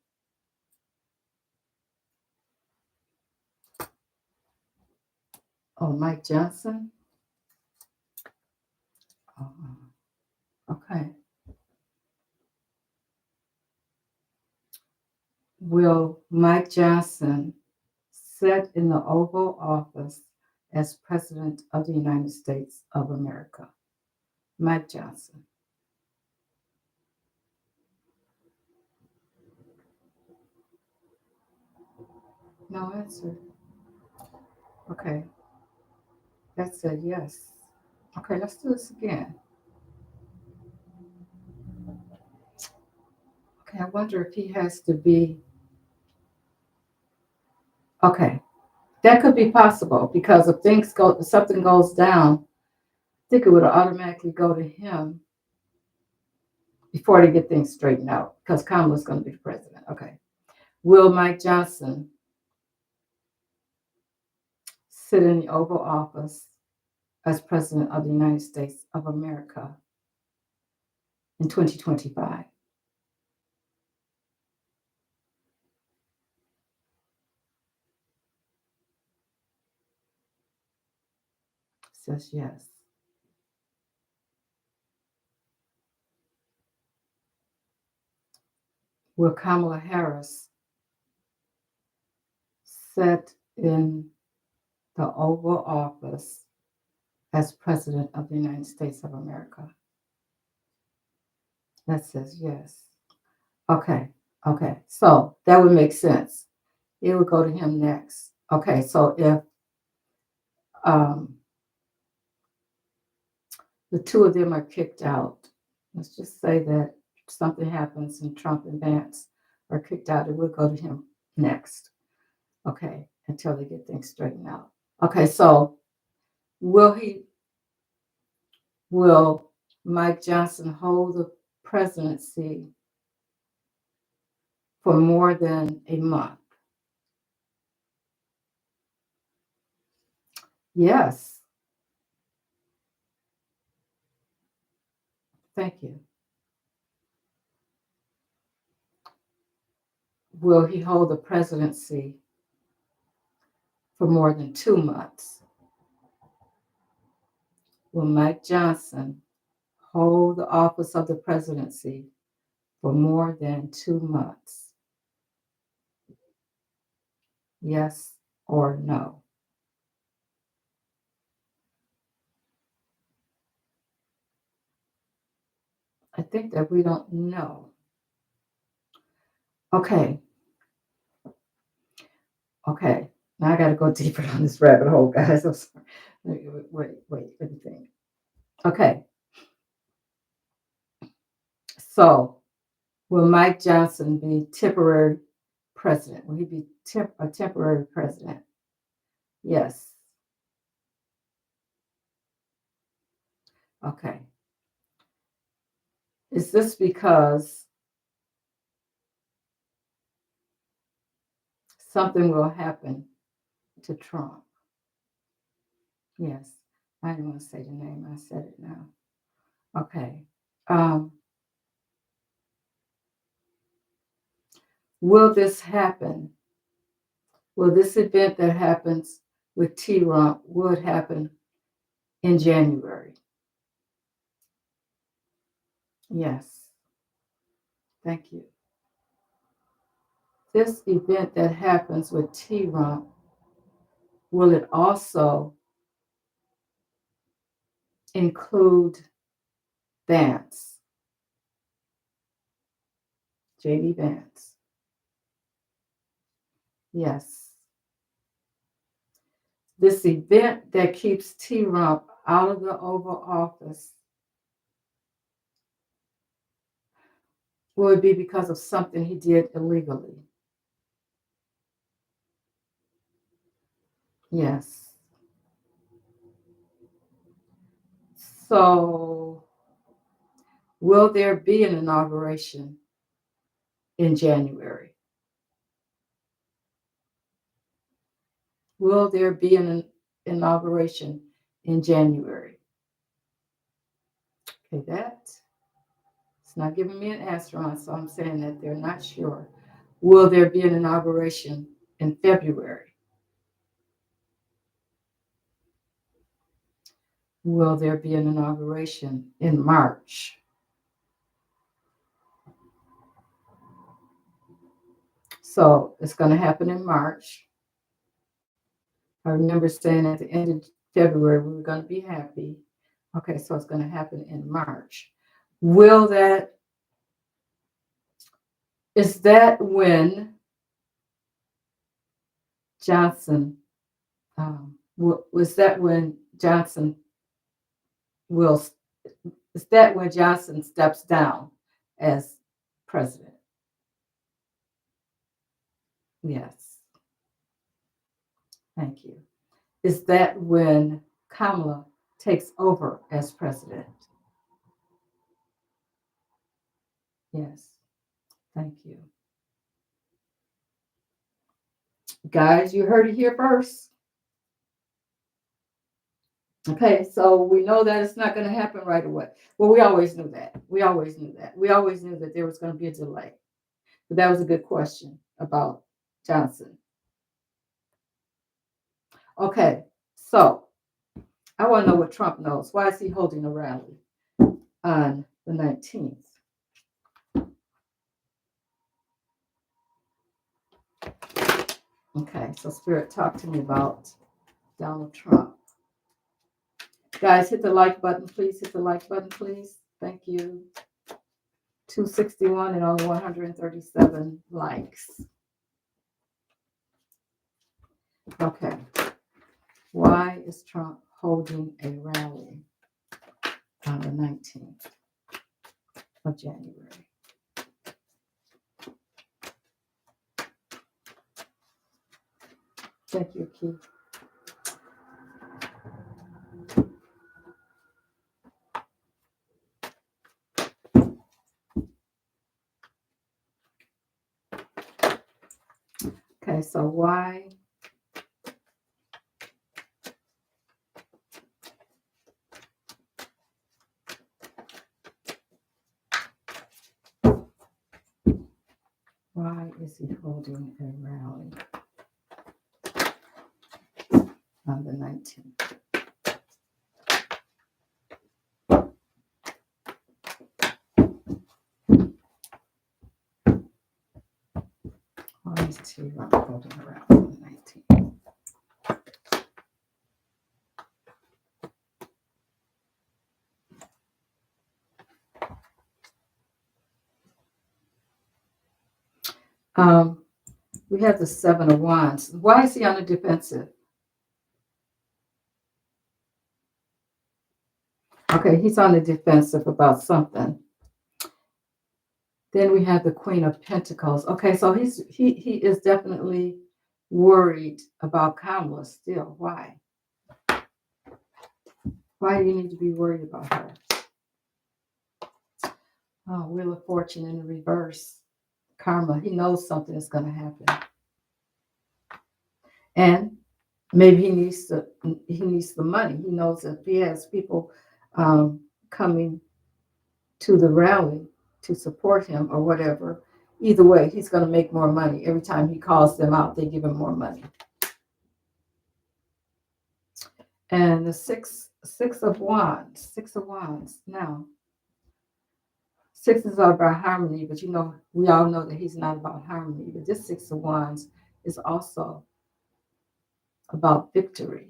Speaker 1: Oh, Mike Johnson? Oh, okay. Will Mike Johnson sit in the Oval Office as President of the United States of America? Mike Johnson. No answer. Okay. That said yes. Okay, let's do this again. Okay, I wonder if he has to be. Okay, that could be possible because if something goes down, I think it would automatically go to him before they get things straightened out because Kamala's going to be the president. Okay. Will Mike Johnson sit in the Oval Office as President of the United States of America in 2025? Says yes. Will Kamala Harris sit in the Oval Office as President of the United States of America? That says yes. Okay. Okay. So that would make sense. It would go to him next. Okay. So if um, the two of them are kicked out. Let's just say that something happens and Trump and Vance are kicked out. It will go to him next. Okay, until they get things straightened out. Okay, so will Mike Johnson hold the presidency for more than a month? Yes. Thank you. Will he hold the presidency for more than 2 months? Will Mike Johnson hold the office of the presidency for more than 2 months? Yes or no? I think that we don't know. Okay. Okay. Now I got to go deeper on this rabbit hole, guys. I'm sorry. Wait. Let me think. Okay. So, will Mike Johnson be temporary president? Will he be a temporary president? Yes. Okay. Is this because something will happen to Trump? Yes. I didn't want to say the name. I said it now. Okay. Will this happen? Will this event that happens with T-Rump would happen in January? Yes. Thank you. This event that happens with T-Rump, will it also include Vance, J.D. Vance? Yes. This event that keeps T-Rump out of the Oval Office, will it be because of something he did illegally? Yes. So, will there be an inauguration in January? Will there be an inauguration in January? Okay, it's not giving me an answer on, so I'm saying that they're not sure. Will there be an inauguration in February? Will there be an inauguration in March? So it's going to happen in March. I remember saying at the end of February we were going to be happy. Okay, so it's going to happen in March. Is that when Johnson, was that when Johnson will, is that when Johnson steps down as president? Yes. Thank you. Is that when Kamala takes over as president? Yes. Thank you. Guys, you heard it here first. Okay, so we know that it's not going to happen right away. Well, we always knew that. We always knew that there was going to be a delay. But that was a good question about Johnson. Okay, so I want to know what Trump knows. Why is he holding a rally on the 19th? Okay, so Spirit, talk to me about Donald Trump. Guys, hit the like button, please. Hit the like button, please. Thank you. 261 and only 137 likes. Okay. Why is Trump holding a rally? on the 19th of January. Thank you, Keith. Okay, so why? Why is he holding a rally on the 19th? Why is he holding a rally on the 19th? We have the Seven of Wands. Why is he on the defensive? Okay, he's on the defensive about something. Then we have the Queen of Pentacles. Okay, so he is definitely worried about Kamala still. Why? Why do you need to be worried about her? Oh, Wheel of Fortune in the reverse. Karma. He knows something is going to happen. And maybe he needs the money. He knows that if he has people coming to the rally to support him or whatever, either way, he's going to make more money. Every time he calls them out, they give him more money. And the six of wands. Now, sixes are about harmony, but we all know that he's not about harmony. But this Six of Wands is also about victory.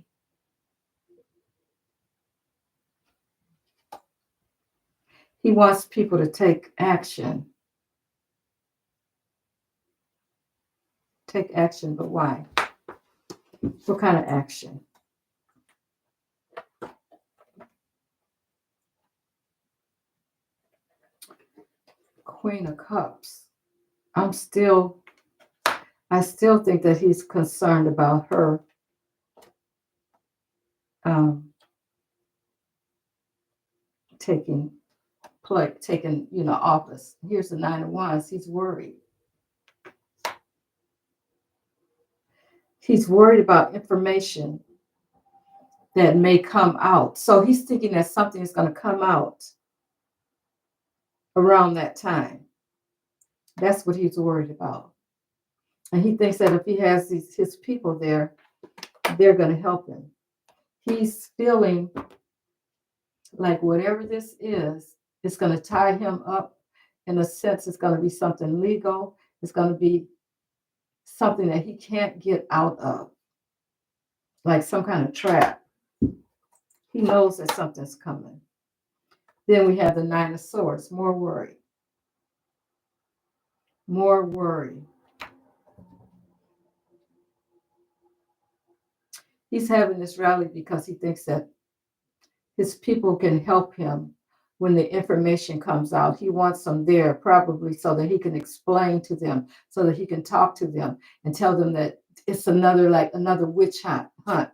Speaker 1: He wants people to take action. Take action, but why? What kind of action? Queen of Cups. I still think that he's concerned about her taking office. Here's the Nine of Wands. He's worried. He's worried about information that may come out. So he's thinking that something is going to come out around that time. That's what he's worried about. And he thinks that if he has his people there, they're going to help him. He's feeling like whatever this is, it's going to tie him up. In a sense, it's going to be something legal. It's going to be something that he can't get out of, like some kind of trap. He knows that something's coming. Then we have the Nine of Swords, more worry. More worry. He's having this rally because he thinks that his people can help him when the information comes out. He wants them there probably so that he can explain to them, so that he can talk to them and tell them that it's another witch hunt,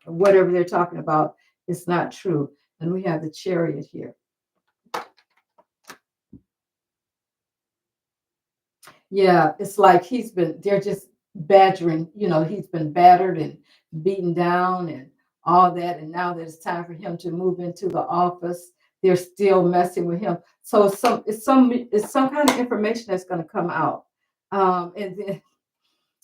Speaker 1: whatever they're talking about is not true. And we have the Chariot here. Yeah, it's like they're just badgering, he's been battered and beaten down and all that. And now that it's time for him to move into the office, they're still messing with him. So it's some kind of information that's going to come out. And then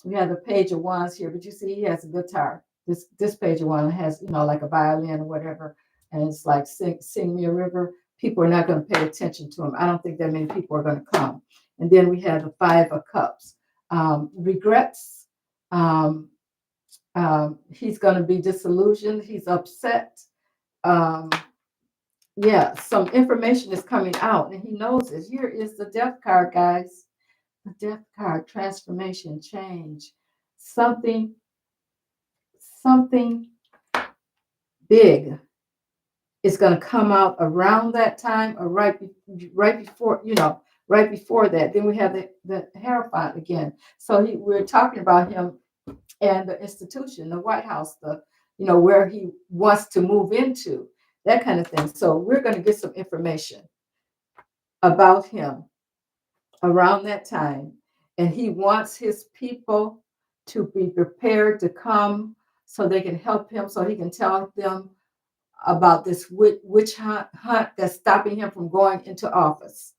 Speaker 1: we have the Page of Wands here, but you see he has a guitar. This Page of Wands has, like a violin or whatever. And it's like, sing me a river. People are not going to pay attention to him. I don't think that many people are going to come. And then we have the Five of Cups. Regrets. He's going to be disillusioned. He's upset. Some information is coming out, and he knows it. Here is the Death card, guys. The Death card, transformation, change. Something big it's going to come out around that time or right before, right before that. Then we have the Hierophant again. So we're talking about him and the institution, the White House, where he wants to move into, that kind of thing. So we're going to get some information about him around that time. And he wants his people to be prepared to come so they can help him, so he can tell them about this witch hunt that's stopping him from going into office.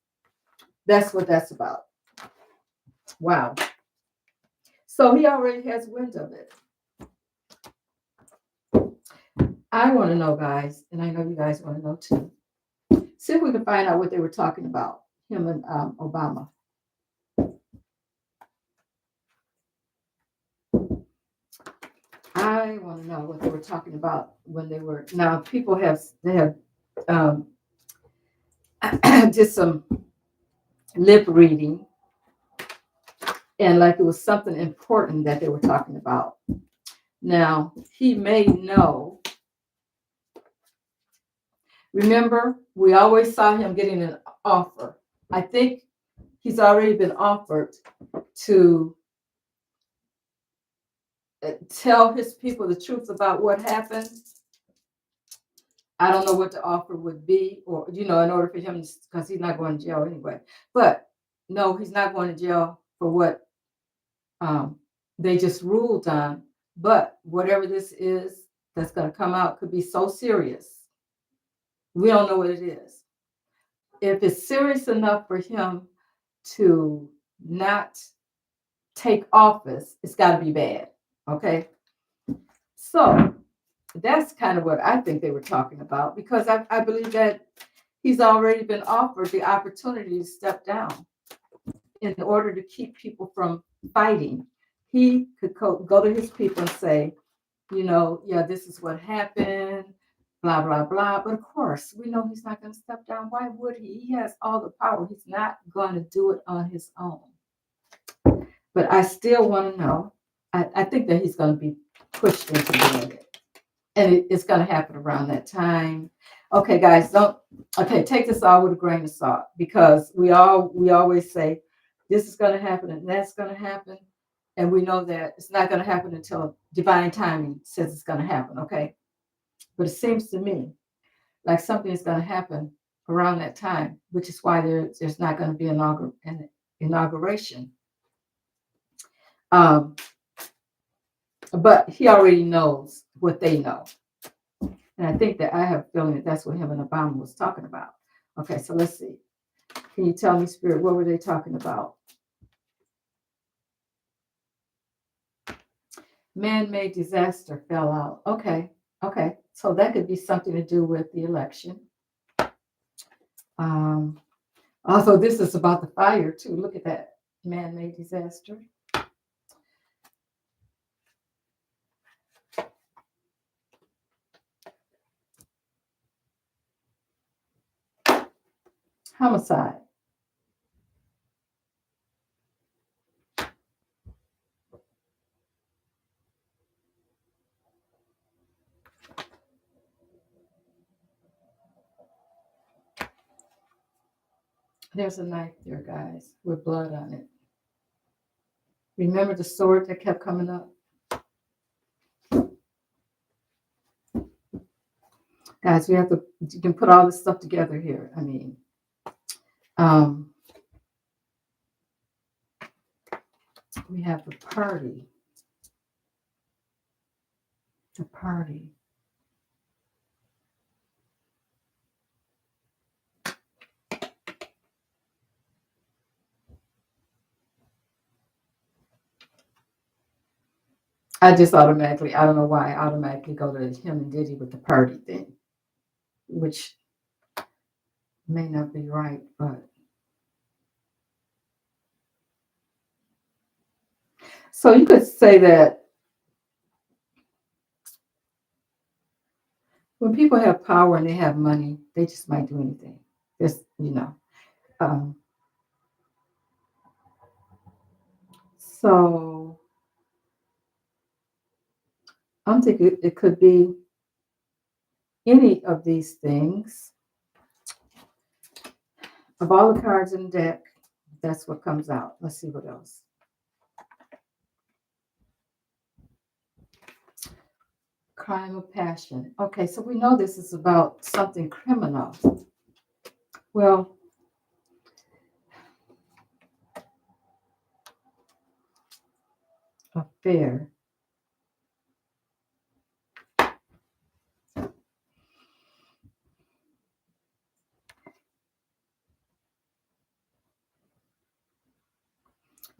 Speaker 1: That's what that's about. Wow. So he already has wind of it. I want to know, guys, and I know you guys want to know too. See if we can find out what they were talking about, him and Obama. I want to know what they were talking about when they were. Now, people have did some lip reading, and like it was something important that they were talking about. Now, he may know. Remember, we always saw him getting an offer. I think he's already been offered to tell his people the truth about what happened. I don't know what the offer would be, or, in order for him, because he's not going to jail anyway. But no, he's not going to jail for what they just ruled on. But whatever this is that's going to come out could be so serious. We don't know what it is. If it's serious enough for him to not take office, it's got to be bad. Okay. So that's kind of what I think they were talking about, because I believe that he's already been offered the opportunity to step down in order to keep people from fighting. He could go to his people and say, yeah, this is what happened, blah, blah, blah. But of course, we know he's not going to step down. Why would he? He has all the power. He's not going to do it on his own. But I still want to know. I think that he's going to be pushed into doing it. And it's going to happen around that time. Okay, guys, take this all with a grain of salt, because we always say this is going to happen and that's going to happen. And we know that it's not going to happen until divine timing says it's going to happen, okay? But it seems to me like something is going to happen around that time, which is why there's not going to be an inauguration. But he already knows what they know. And I think that I have a feeling that that's what him and Obama was talking about. Okay, so let's see. Can you tell me, Spirit, what were they talking about? Man-made disaster fell out. Okay. So that could be something to do with the election. Also, this is about the fire, too. Look at that. Man-made disaster. Homicide. There's a knife there, guys, with blood on it. Remember the sword that kept coming up? Guys, you can put all this stuff together here. I mean, we have the party. The party. I don't know why I automatically go to him and Diddy with the party thing, which may not be right, but. So you could say that when people have power and they have money, they just might do anything. So I'm thinking it could be any of these things, of all the cards in the deck, that's what comes out. Let's see what else. Crime of passion. Okay, so we know this is about something criminal. Well, affair.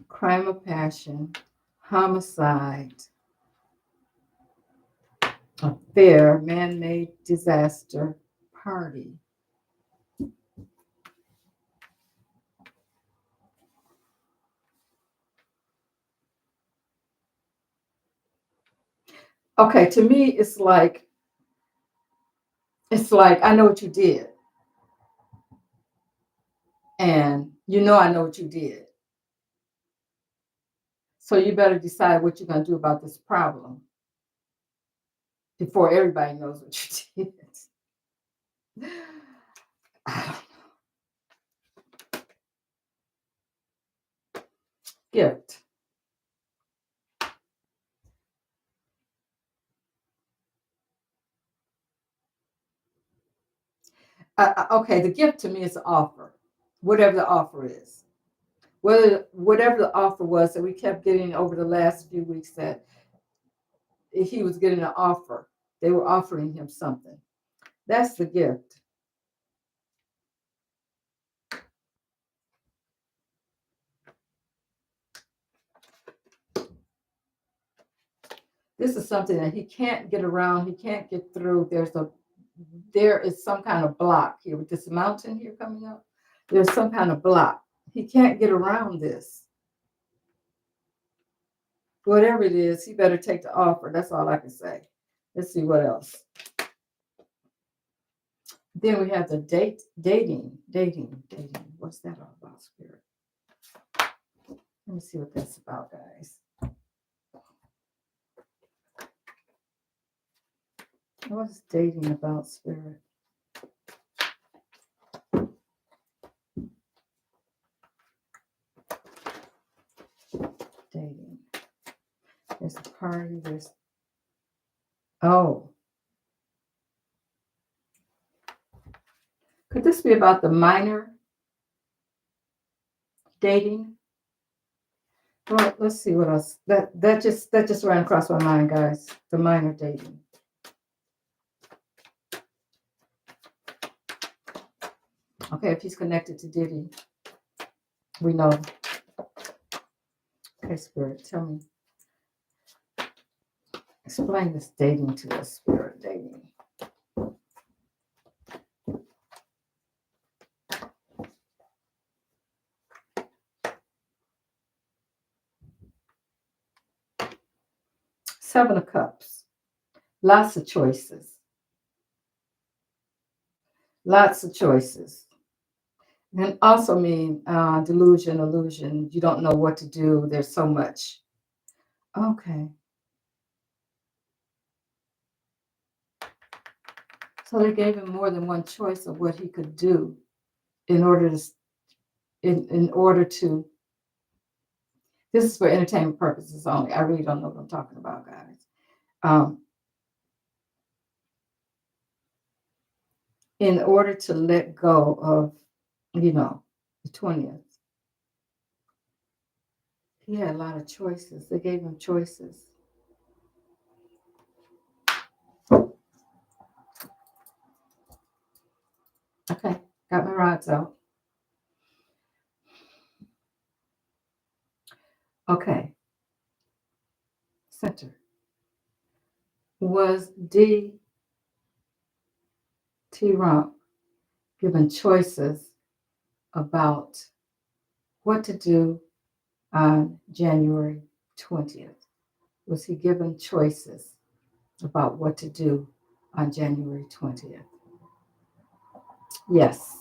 Speaker 1: Crime of passion. Homicide. Affair. Man-made disaster. Party. Okay, to me, it's like I know what you did. And you know I know what you did. So you better decide what you're going to do about this problem before everybody knows what you did. Gift. Okay, the gift to me is the offer, whatever the offer is. Whatever the offer was that we kept getting over the last few weeks, that he was getting an offer. They were offering him something. That's the gift. This is something that he can't get around. He can't get through. There is some kind of block here with this mountain here coming up. There's some kind of block. He can't get around this. Whatever it is, he better take the offer. That's all I can say. Let's see what else. Then we have the dating. What's that all about, Spirit? Let me see what that's about, guys. What's dating about, Spirit? Dating. There's a party. Oh. Could this be about the minor dating? Well, let's see what else. That just ran across my mind, guys. The minor dating. Okay, if he's connected to Diddy, we know. Okay, Spirit, tell me. Explain this dating to us, Spirit, dating. Seven of Cups. Lots of choices. Lots of choices. And also mean delusion, illusion. You don't know what to do. There's so much. Okay. So they gave him more than one choice of what he could do in order to this is for entertainment purposes only. I really don't know what I'm talking about, guys. In order to let go of, the 20th, he had a lot of choices. They gave him choices. Okay, got my rods out. Okay. Center. Was D.T. Rump given choices about what to do on January 20th? Was he given choices about what to do on January 20th? Yes.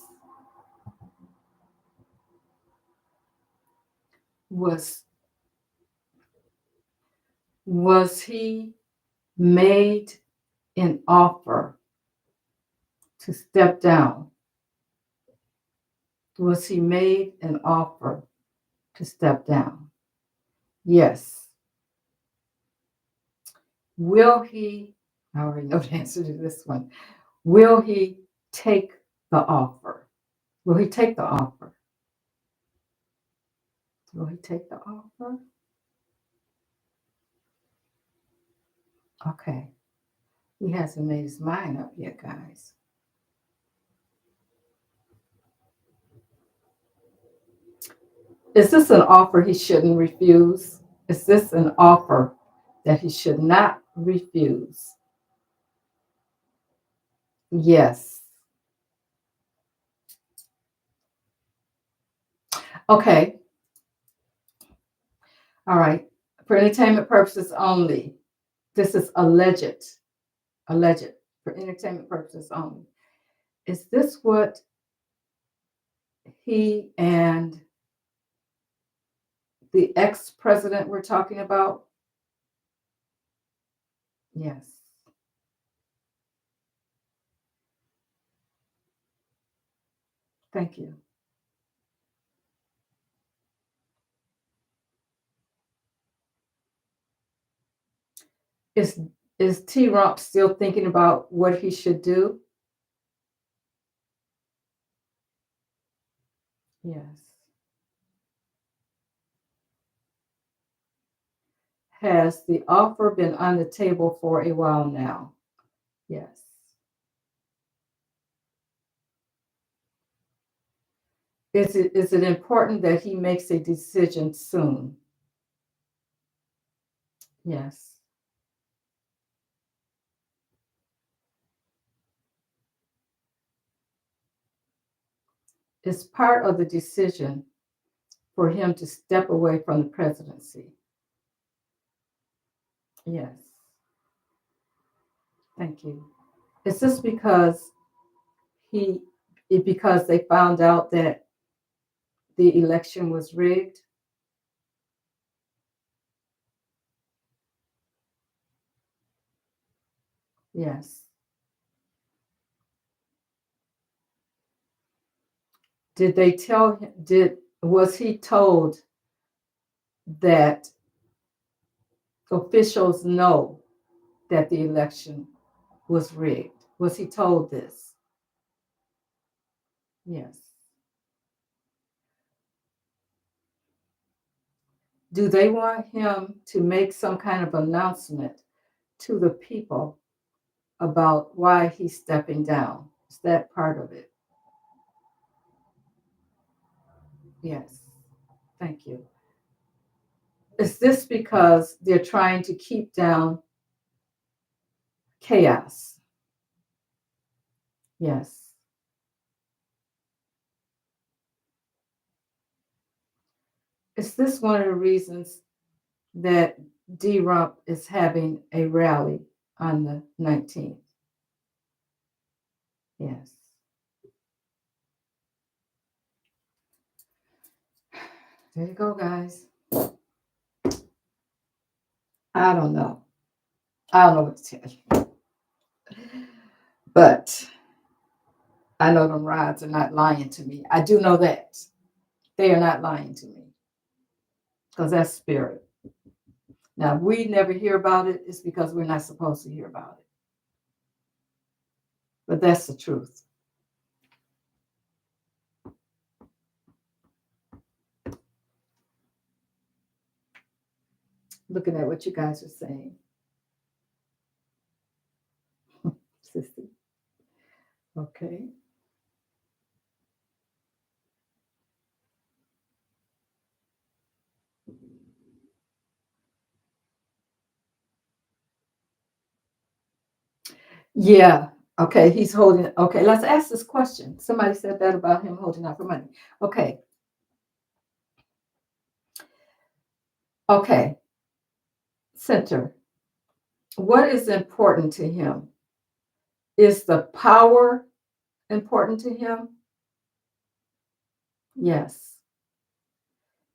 Speaker 1: Was he made an offer to step down? Was he made an offer to step down? Yes. Will he, I already know the answer to this one. Will he take the offer? Will he take the offer? Will he take the offer? Okay. He hasn't made his mind up yet, guys. Is this an offer he shouldn't refuse? Is this an offer that he should not refuse? Yes. Okay. All right. For entertainment purposes only. This is alleged. Alleged. For entertainment purposes only. Is this what he and the ex-president were talking about? Yes. Thank you. Is T. Rump still thinking about what he should do? Yes. Has the offer been on the table for a while now? Yes. Is it important that he makes a decision soon? Yes. It's part of the decision for him to step away from the presidency. Yes. Thank you. Is this because because they found out that the election was rigged? Yes. Did they tell him, was he told that officials know that the election was rigged? Was he told this? Yes. Do they want him to make some kind of announcement to the people about why he's stepping down? Is that part of it? Yes. Thank you. Is this because they're trying to keep down chaos? Yes. Is this one of the reasons that D. Rump is having a rally on the 19th? Yes. There you go, guys. I don't know. I don't know what to tell you. But I know them rods are not lying to me. I do know that. They are not lying to me. Because that's spirit. Now, if we never hear about it, it's because we're not supposed to hear about it. But that's the truth. Looking at what you guys are saying. Sissy. Okay. Yeah. Okay. He's holding. Okay. Let's ask this question. Somebody said that about him holding out for money. Okay. Okay. Center. What is important to him? Is the power important to him? Yes.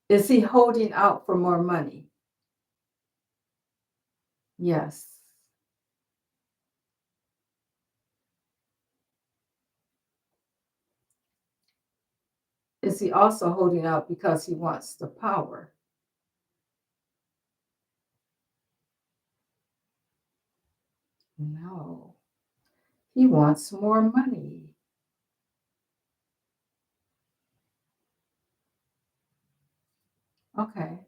Speaker 1: Is he holding out for more money? Yes. Is he also holding out because he wants the power? No. He wants more money. Okay.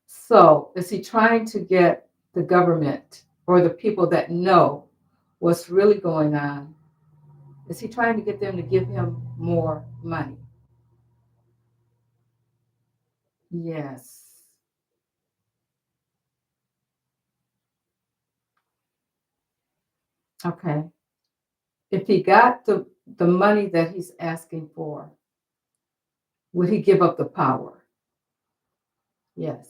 Speaker 1: So is he trying to get the government or the people that know what's really going on? Is he trying to get them to give him more money? Yes. Okay. If he got the money that he's asking for, would he give up the power? Yes.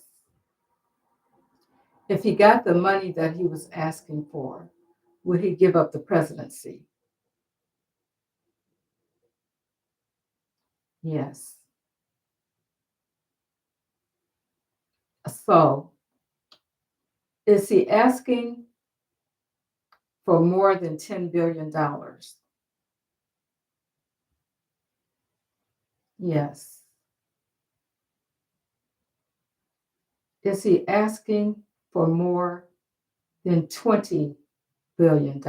Speaker 1: If he got the money that he was asking for, would he give up the presidency? Yes. So is he asking for more than $10 billion? Yes. Is he asking for more than $20 billion?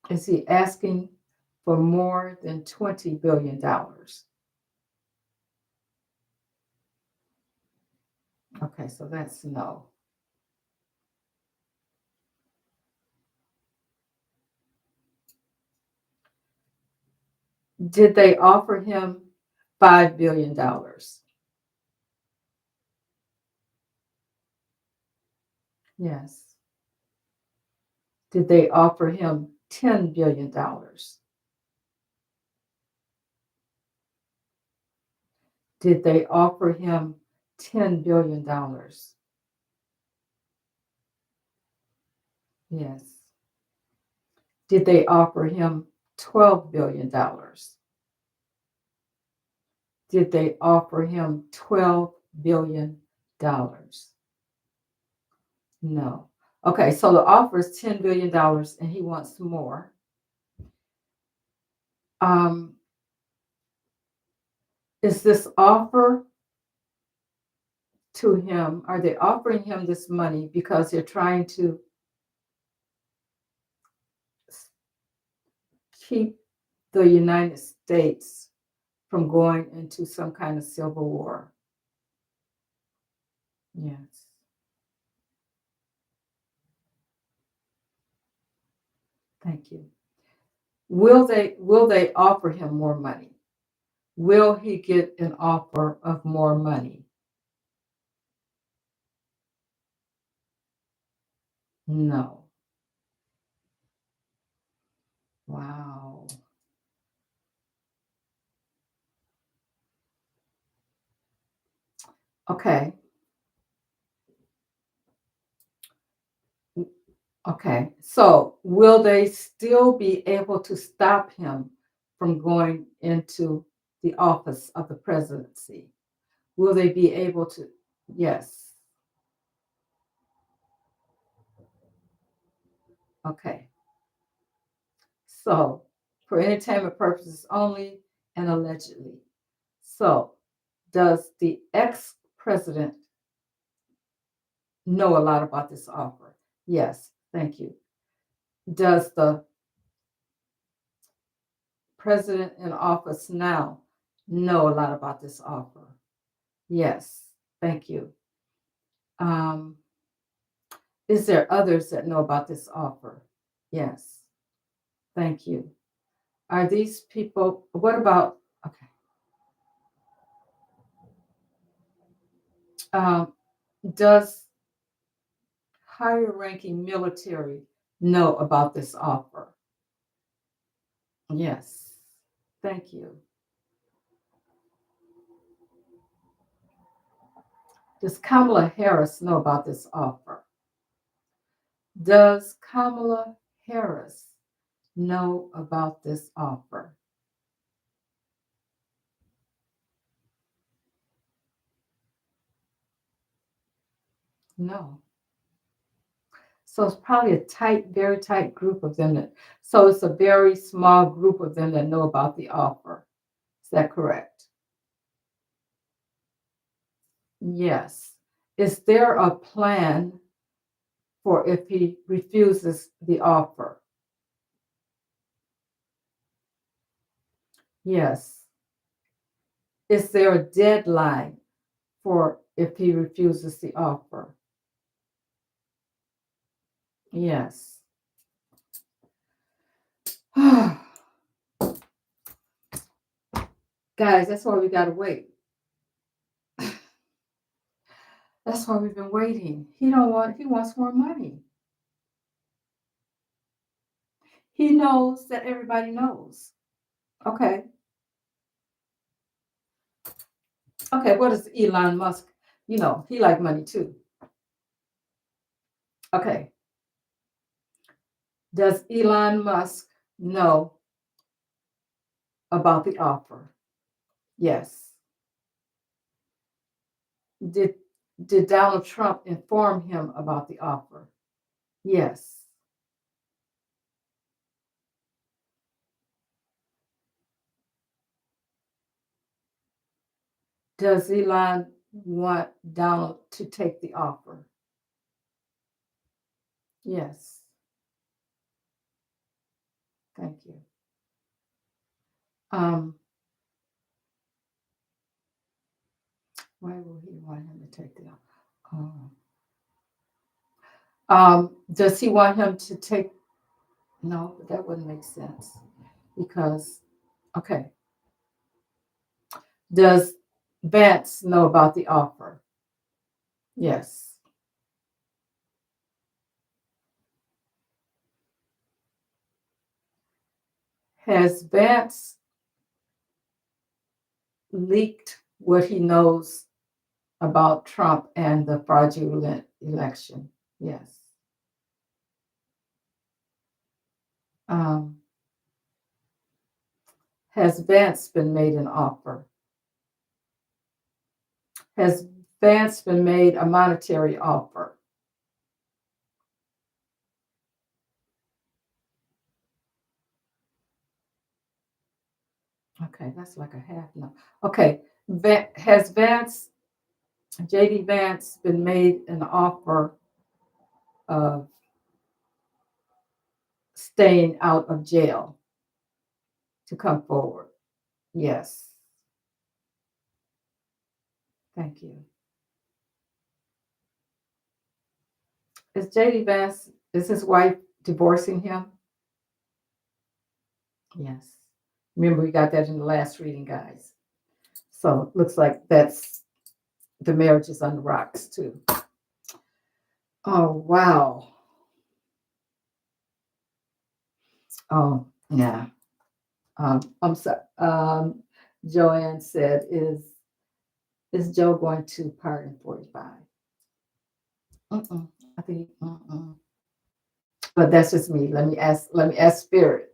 Speaker 1: Is he asking for more than $20 billion? Okay, so that's no. Did they offer him $5 billion? Yes. Did they offer him $10 billion? Did they offer him $10 billion? Yes. Did they offer him $12 billion? Did they offer him $12 billion? No. Okay, so the offer is $10 billion and he wants more. Um, is this offer to him, are they offering him this money because they're trying to keep the United States from going into some kind of civil war? Yes. Thank you. Will they offer him more money? Will he get an offer of more money? No. Wow. Okay. Okay. So will they still be able to stop him from going into the office of the presidency? Will they be able to? Yes. Okay. So for entertainment purposes only and allegedly. So does the ex-president know a lot about this offer? Yes. Thank you. Does the president in office now know a lot about this offer? Yes. Thank you. Um, is there others that know about this offer? Yes. Thank you. Are these people, what about, okay. Um, does higher ranking military know about this offer? Yes. Thank you. Does Kamala Harris know about this offer? Does Kamala Harris know about this offer? No. So it's probably a tight, very tight group of them so it's a very small group of them that know about the offer. Is that correct? Yes. Is there a plan for if he refuses the offer? Yes. Is there a deadline for if he refuses the offer? Yes. Guys, that's why we got to wait. That's why we've been waiting. He wants more money. He knows that everybody knows. Okay. Okay, what is Elon Musk? He like money too. Okay. Does Elon Musk know about the offer? Yes. Did did Donald Trump inform him about the offer? Yes. Does Elon want Donald to take the offer? Yes. Thank you. Um, why will he want him to take the offer? Does he want him to take? No, that wouldn't make sense because, okay. Does Vance know about the offer? Yes. Has Vance leaked what he knows about Trump and the fraudulent election? Yes. Um, has Vance been made an offer? Has Vance been made a monetary offer? Okay, that's like a half no. Okay, has JD Vance, been made an offer of staying out of jail to come forward? Yes. Thank you. Is JD Vance, is his wife divorcing him? Yes. Remember, we got that in the last reading, guys. So it looks like the marriage is on the rocks too. Oh, wow. Oh, yeah. I'm sorry. Joanne said, is Joe going to pardon 45? I think, but that's just me. Let me ask Spirit.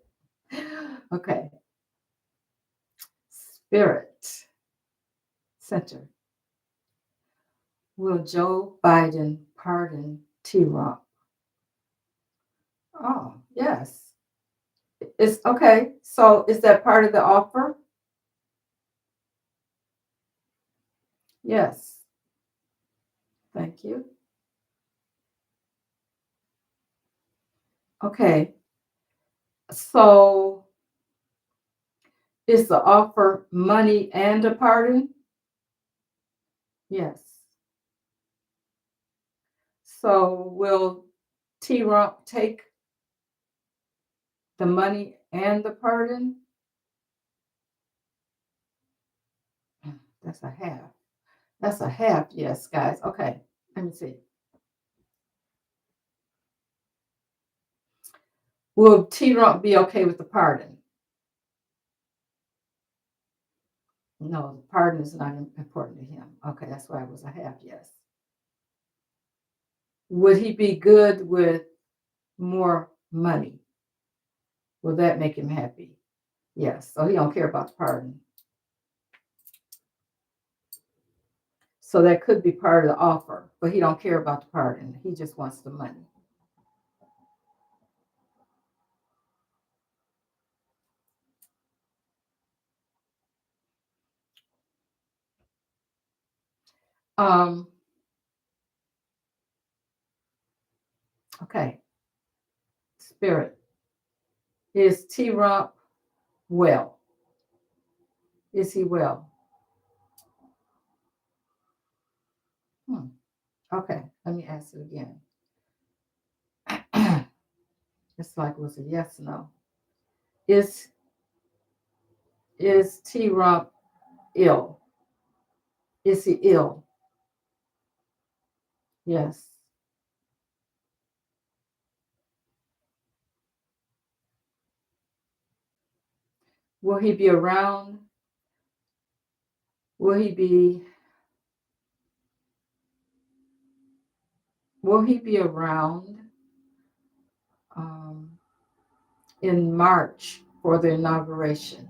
Speaker 1: Okay. Spirit Center. Will Joe Biden pardon T-Rump? Oh, yes. It's okay. So is that part of the offer? Yes. Thank you. Okay. So is the offer money and a pardon? Yes. So will T-Rump take the money and the pardon? That's a half. That's a half, yes, guys. Okay, let me see. Will T-Rump be okay with the pardon? No, the pardon is not important to him. Okay, that's why it was a half, yes. Would he be good with more money? Will that make him happy? Yes, so he don't care about the pardon. So that could be part of the offer, but he don't care about the pardon. He just wants the money. Okay. Spirit. Is T-Rump well? Is he well? Okay, let me ask it again. It's like it was a yes, no. Is T-Rump ill? Is he ill? Yes. Will he be around? Will he be around um, in March for the inauguration?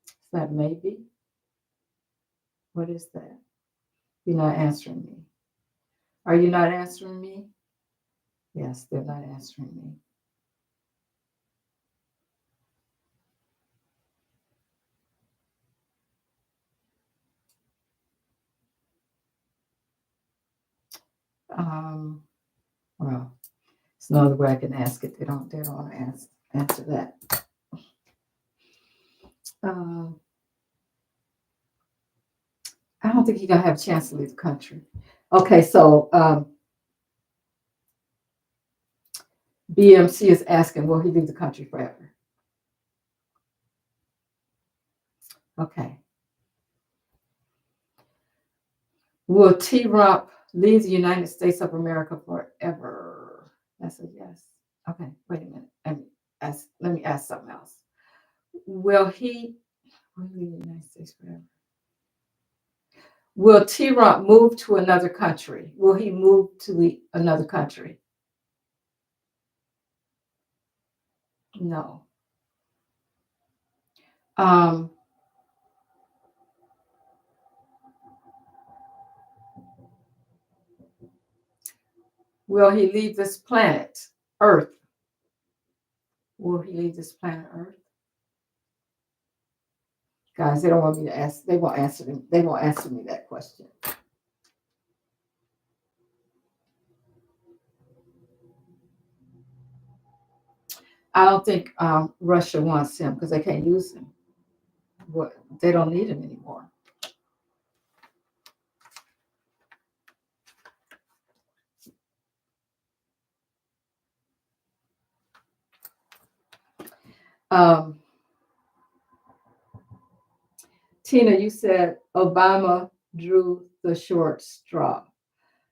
Speaker 1: Is that maybe? What is that? You're not answering me. Are you not answering me? Yes, they're not answering me. Well, there's no other way I can ask it. They don't want to answer that. I don't think you're gonna have a chance to leave the country. Okay, so BMC is asking, will he leave the country forever? Okay. Will T-Rump leave the United States of America forever? That's a yes. Okay, wait a minute. Let me ask something else. Will he leave the United States forever? Will T-Rump move to another country? Will he move to another country? No. Will he leave this planet, Earth? Will he leave this planet Earth? Guys, they don't want me to ask. They won't answer them. They won't answer me that question. I don't think Russia wants him because they can't use him. They don't need him anymore. Tina, you said Obama drew the short straw.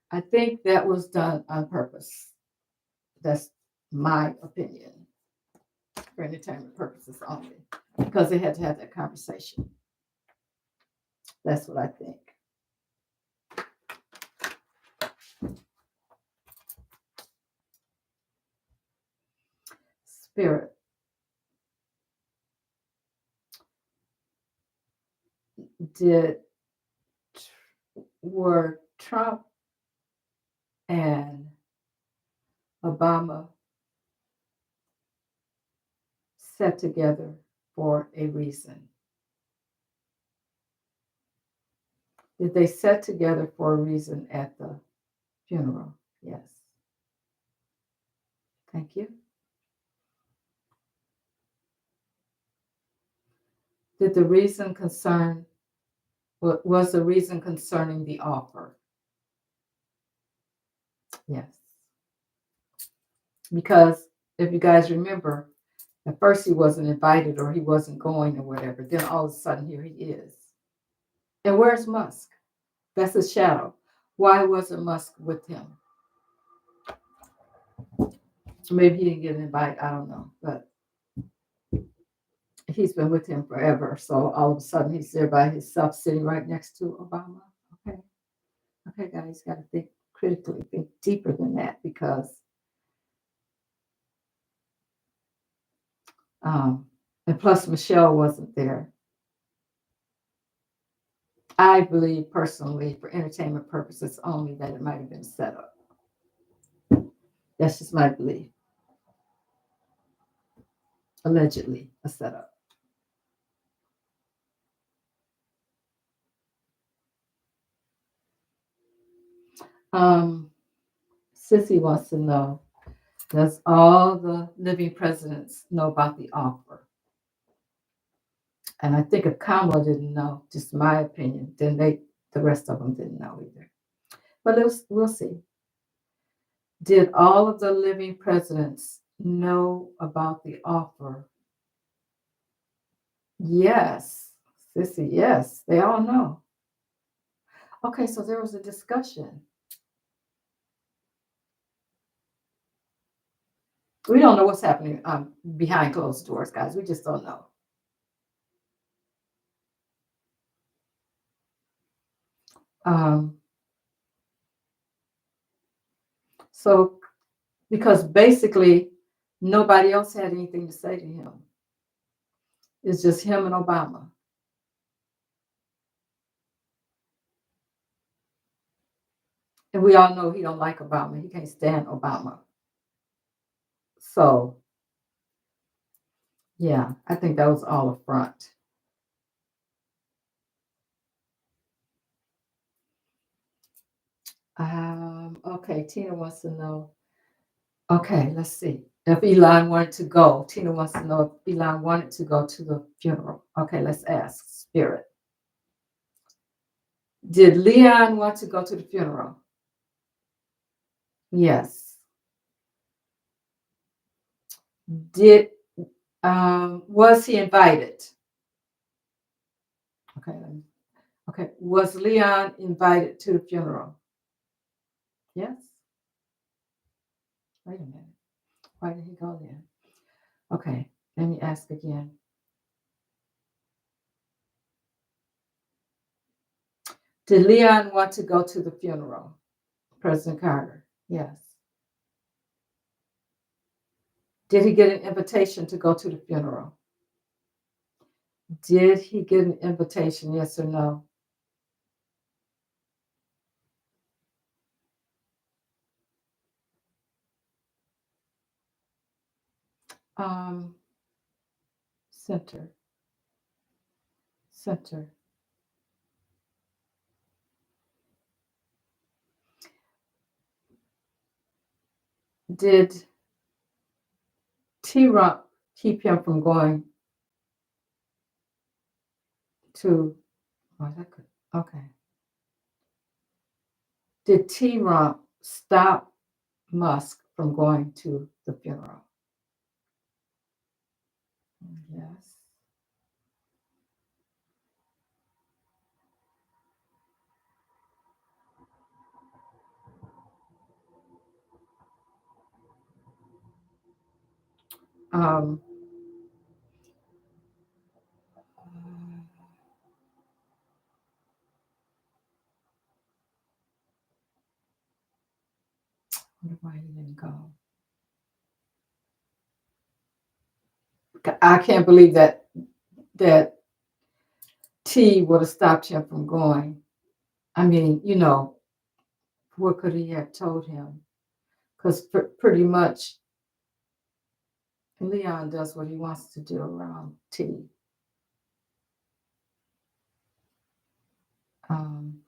Speaker 1: I think that was done on purpose. That's my opinion, for entertainment purposes only, because they had to have that conversation. That's what I think. Spirit. Were Trump and Obama set together for a reason? Did they set together for a reason at the funeral? Yes. Thank you. Did the reason was the reason concerning the offer? Yes. Because if you guys remember, at first he wasn't invited or he wasn't going or whatever. Then all of a sudden here he is. And where's Musk? That's his shadow. Why wasn't Musk with him? Maybe he didn't get an invite. I don't know. But he's been with him forever. So all of a sudden he's there by himself sitting right next to Obama. Okay. Okay, guys, got to think critically, think deeper than that because and plus Michelle wasn't there. I believe personally, for entertainment purposes only, that it might have been set up. That's just my belief. Allegedly a setup. Sissy wants to know, does all the living presidents know about the offer? And I think if Kamala didn't know, just my opinion, then the rest of them didn't know either. But we'll see. Did all of the living presidents know about the offer? Yes, Sissy, yes, they all know. Okay, so there was a discussion. We don't know what's happening behind closed doors, guys. We just don't know. So, because basically nobody else had anything to say to him. It's just him and Obama. And we all know he don't like Obama. He can't stand Obama. So, yeah, I think that was all a front. Okay, Tina wants to know. Okay, let's see. If Elon wanted to go, Tina wants to know if Elon wanted to go to the funeral. Okay, let's ask Spirit. Did Leon want to go to the funeral? Yes. Did was he invited? Okay. Okay. Was Leon invited to the funeral? Yes. Wait a minute. Why did he go there? Okay. Let me ask again. Did Leon want to go to the funeral? President Carter. Yes. Did he get an invitation to go to the funeral? Did he get an invitation? Yes or no? Center. Center. Did T-Rump keep him from going to? Oh, that could. Okay. Did T-Rump stop Musk from going to the funeral? Yes. Um, I wonder why he didn't go. I can't believe that T would have stopped him from going. I mean, what could he have told him? Because pretty much Leon does what he wants to do around T. Um,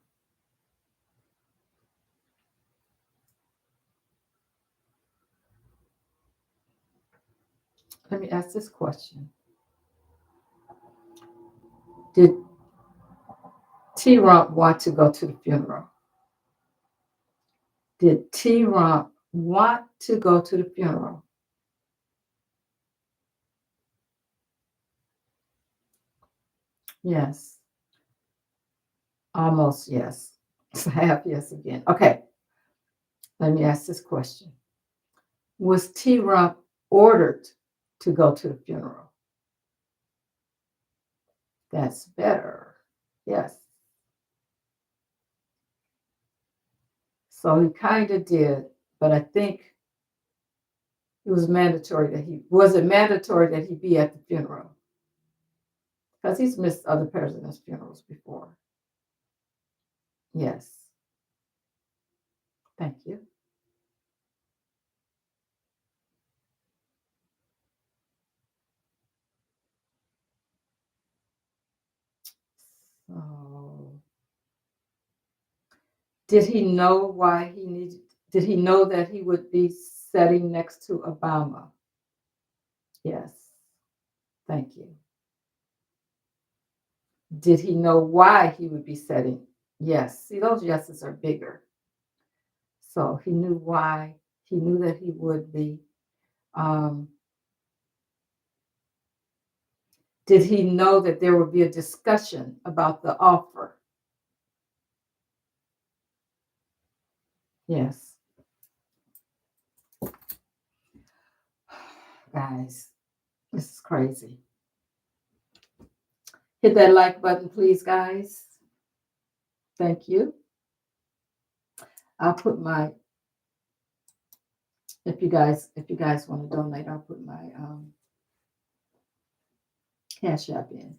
Speaker 1: let me ask this question. Did T-Rump want to go to the funeral? Did T-Rump want to go to the funeral? Yes. Almost yes. Half yes again. Okay. Let me ask this question. Was T-Rump ordered to go to the funeral? That's better. Yes. So he kind of did, but I think it was mandatory that he be at the funeral? Because he's missed other presidents' funerals before. Yes. Thank you. So, Did he know why he needed? Did he know that he would be sitting next to Obama? Yes. Thank you. Did he know why he would be sitting? Yes. See, those yeses are bigger. So he knew why. He knew that he would be. Did he know that there would be a discussion about the offer? Yes. Guys, this is crazy. Hit that like button, please, guys. Thank you. I'll put my, if you guys want to donate, I'll put my Cash App in.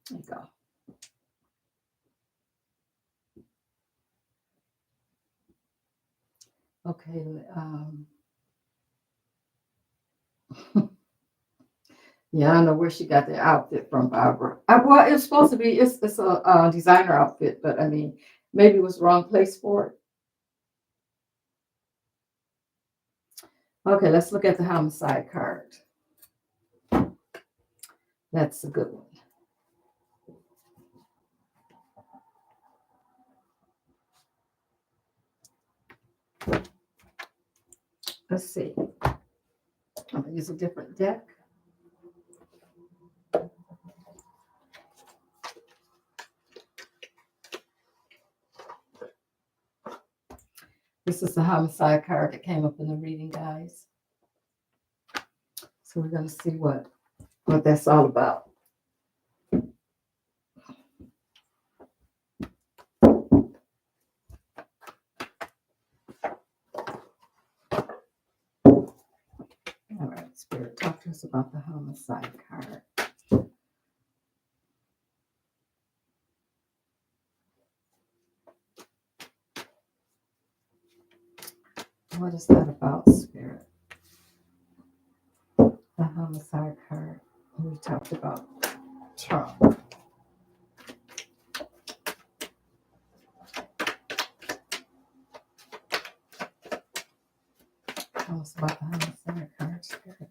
Speaker 1: There you go. Okay. Yeah, I don't know where she got the outfit from, Barbara. Well, it's supposed to be, it's a designer outfit, but I mean, maybe it was the wrong place for it. Okay, let's look at the homicide card. That's a good one. Let's see. I'm gonna use a different deck. This is the homicide card that came up in the reading, guys. So we're gonna see what that's all about. All right, Spirit, talk to us about the homicide card. What is that about, Spirit? The homicide card. We talked about Trump. Tell us about the homicide card, Spirit.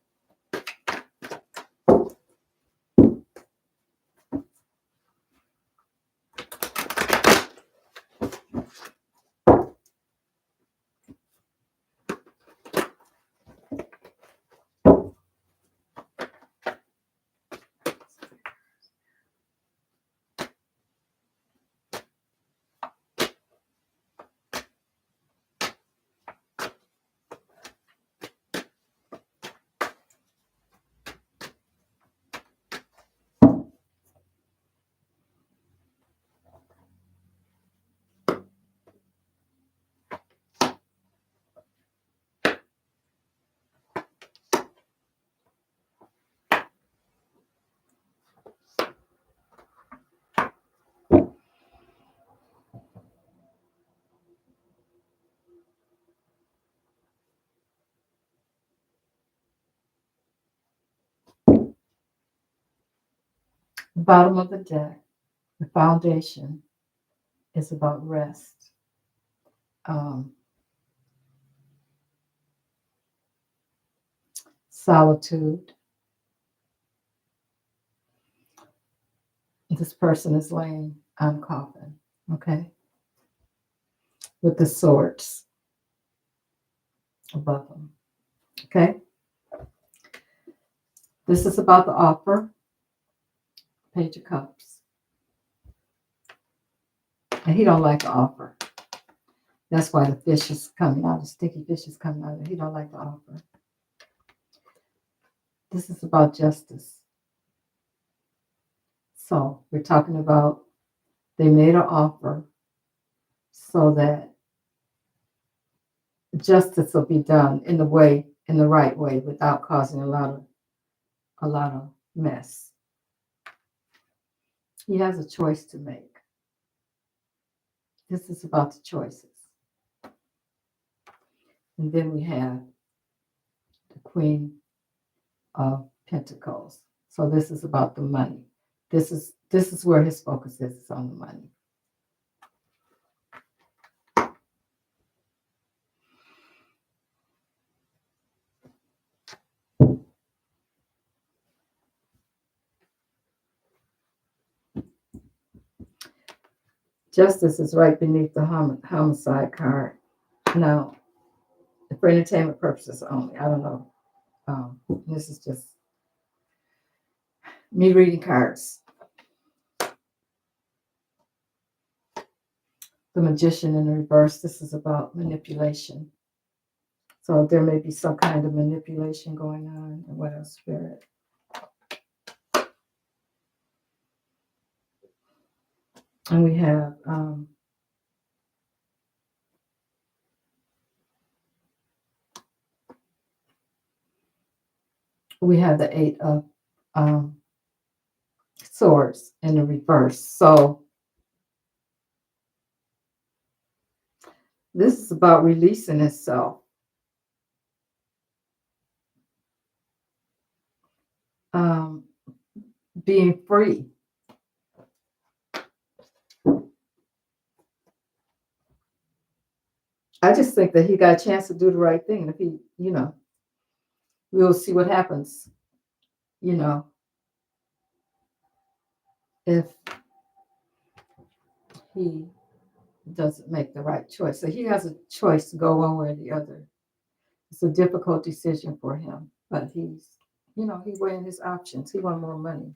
Speaker 1: The bottom of the deck, the foundation, is about rest. Solitude. This person is laying on a coffin, okay, with the swords above them, okay. This is about the offer, Page of Cups, and he don't like the offer. That's why the fish is coming out, the sticky fish is coming out. He don't like the offer. This is about justice. So we're talking about they made an offer so that justice will be done in the right way, without causing a lot of mess. He has a choice to make. This is about the choices. And then we have the Queen of Pentacles. So this is about the money. This is where his focus is on the money. Justice is right beneath the homicide card. Now, for entertainment purposes only. I don't know. This is just me reading cards. The Magician in reverse. This is about manipulation. So there may be some kind of manipulation going on. And what else, Spirit? And we have the Eight of Swords in the reverse. So this is about releasing itself. Being free. I just think that he got a chance to do the right thing. And if he, we'll see what happens, if he doesn't make the right choice. So he has a choice to go one way or the other. It's a difficult decision for him, but he's weighing his options. He wants more money.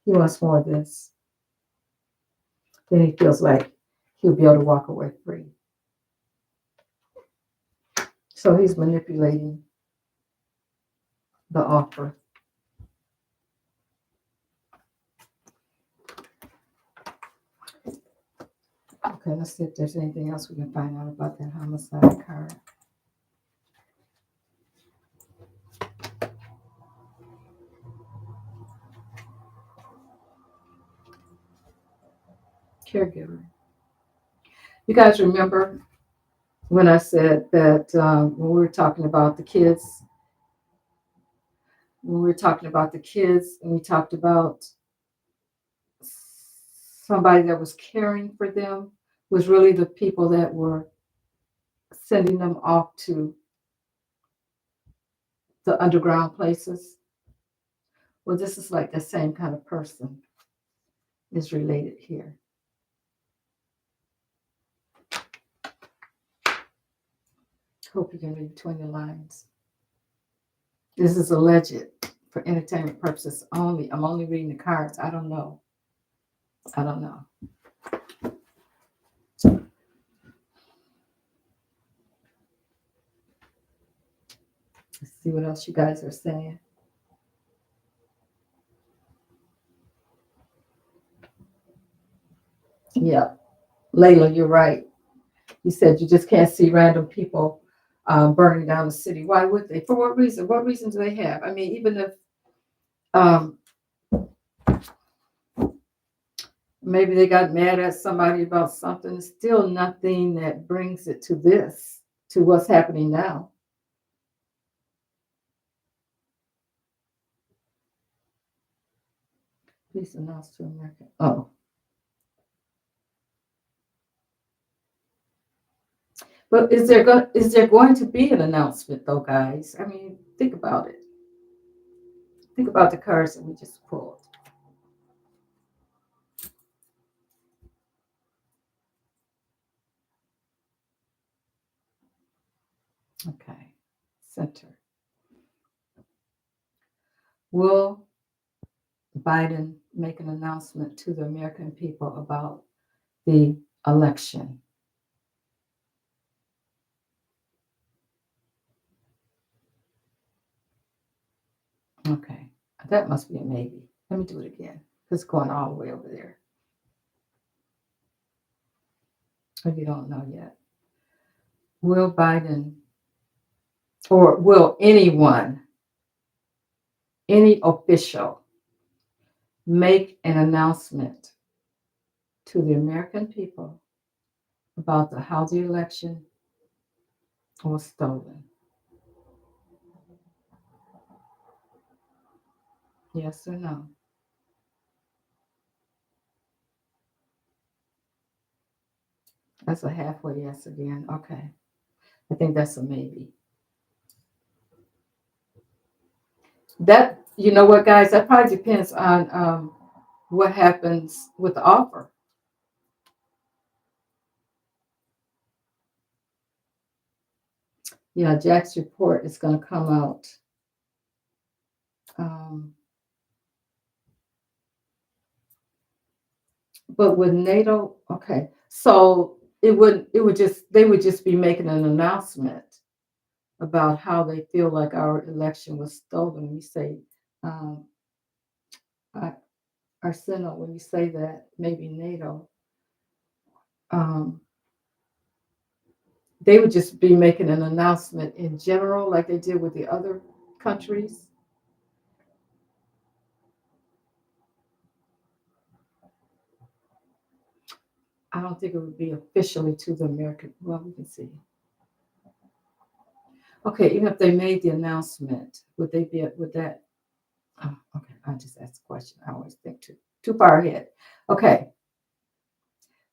Speaker 1: He wants more of this. Then he feels like he'll be able to walk away free. So he's manipulating the offer. Okay, let's see if there's anything else we can find out about that homicide card. Caregiver. You guys remember when I said that when we were talking about the kids, and we talked about somebody that was caring for them was really the people that were sending them off to the underground places. Well, this is like the same kind of person is related here. Hope you can read between the lines. This is alleged for entertainment purposes only. I'm only reading the cards. I don't know. Let's see what else you guys are saying. Yeah, Layla, you're right. You said you just can't see random people burning down the city. Why would they? For what reason? What reason do they have? I mean, even if maybe they got mad at somebody about something, it's still nothing that brings it to this, to what's happening now. Please announce to America. Oh. But is there going to be an announcement though, guys? I mean, think about it. Think about the cards that we just pulled. Okay, center. Will Biden make an announcement to the American people about the election? Okay, that must be a maybe. Let me do it again. It's going all the way over there. If you don't know yet. Will Biden, or will anyone, any official, make an announcement to the American people about how the election was stolen? Yes or no? That's a halfway yes again. Okay. I think that's a maybe. That, you know what, guys, that probably depends on what happens with the offer. Yeah, Jack's report is going to come out. Um, but with NATO, okay, so they would just be making an announcement about how they feel like our election was stolen. You say, um, I, Arsenal, when you say that, maybe NATO, um, they would just be making an announcement in general, like they did with the other countries. I don't think it would be officially to the American. Well, we can see. Okay, even if they made the announcement, would they be? Would that? Oh, okay, I just asked a question. I always think too far ahead. Okay,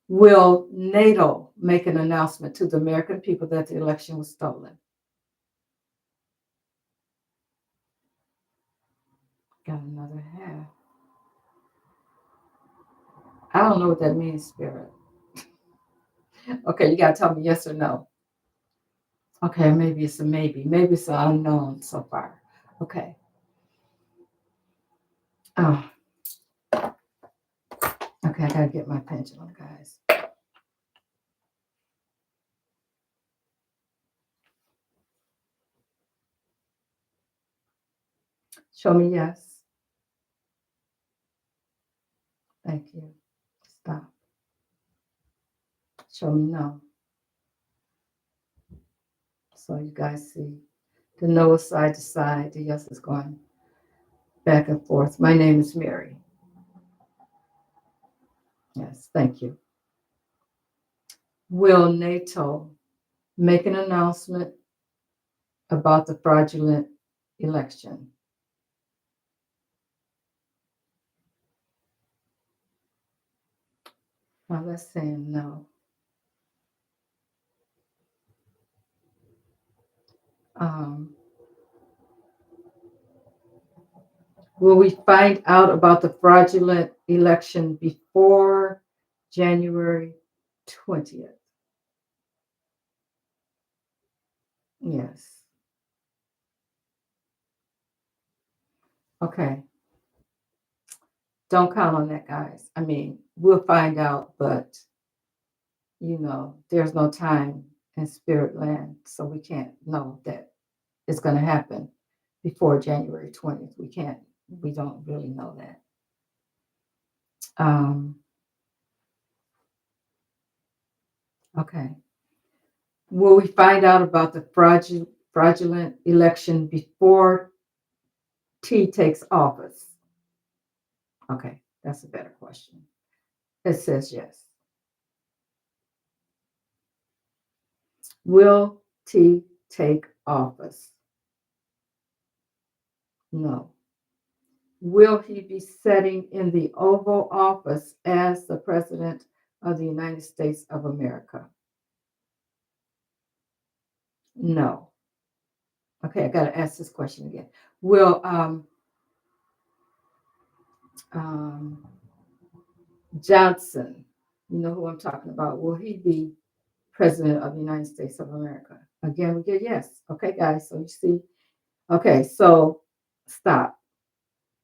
Speaker 1: will NATO make an announcement to the American people that the election was stolen? Got another half. I don't know what that means, Spirit. Okay, you gotta tell me yes or no. Okay, maybe it's a maybe. Maybe it's an unknown so far. Okay. Oh, okay, I gotta get my pendulum, guys. Show me yes. Thank you. Stop. Show me no. So you guys see the no is side to side, the yes is going back and forth. My name is Mary. Yes, thank you. Will NATO make an announcement about the fraudulent election? Well, that's saying no. Um, will we find out about the fraudulent election before January 20th? Yes. Okay. Don't count on that, guys. I mean, we'll find out, but there's no time in spirit land, so we can't know that it's going to happen before January 20th. We don't really know that. Um, okay. Will we find out about the fraudulent election before T takes office? Okay, that's a better question. It says yes. Will T take office? No. Will he be sitting in the Oval Office as the President of the United States of America? No. Okay, I got to ask this question again. Will um, Johnson, you know who I'm talking about, will he be President of the United States of America? Again, we get yes. Okay, guys, so you see. Okay, so stop.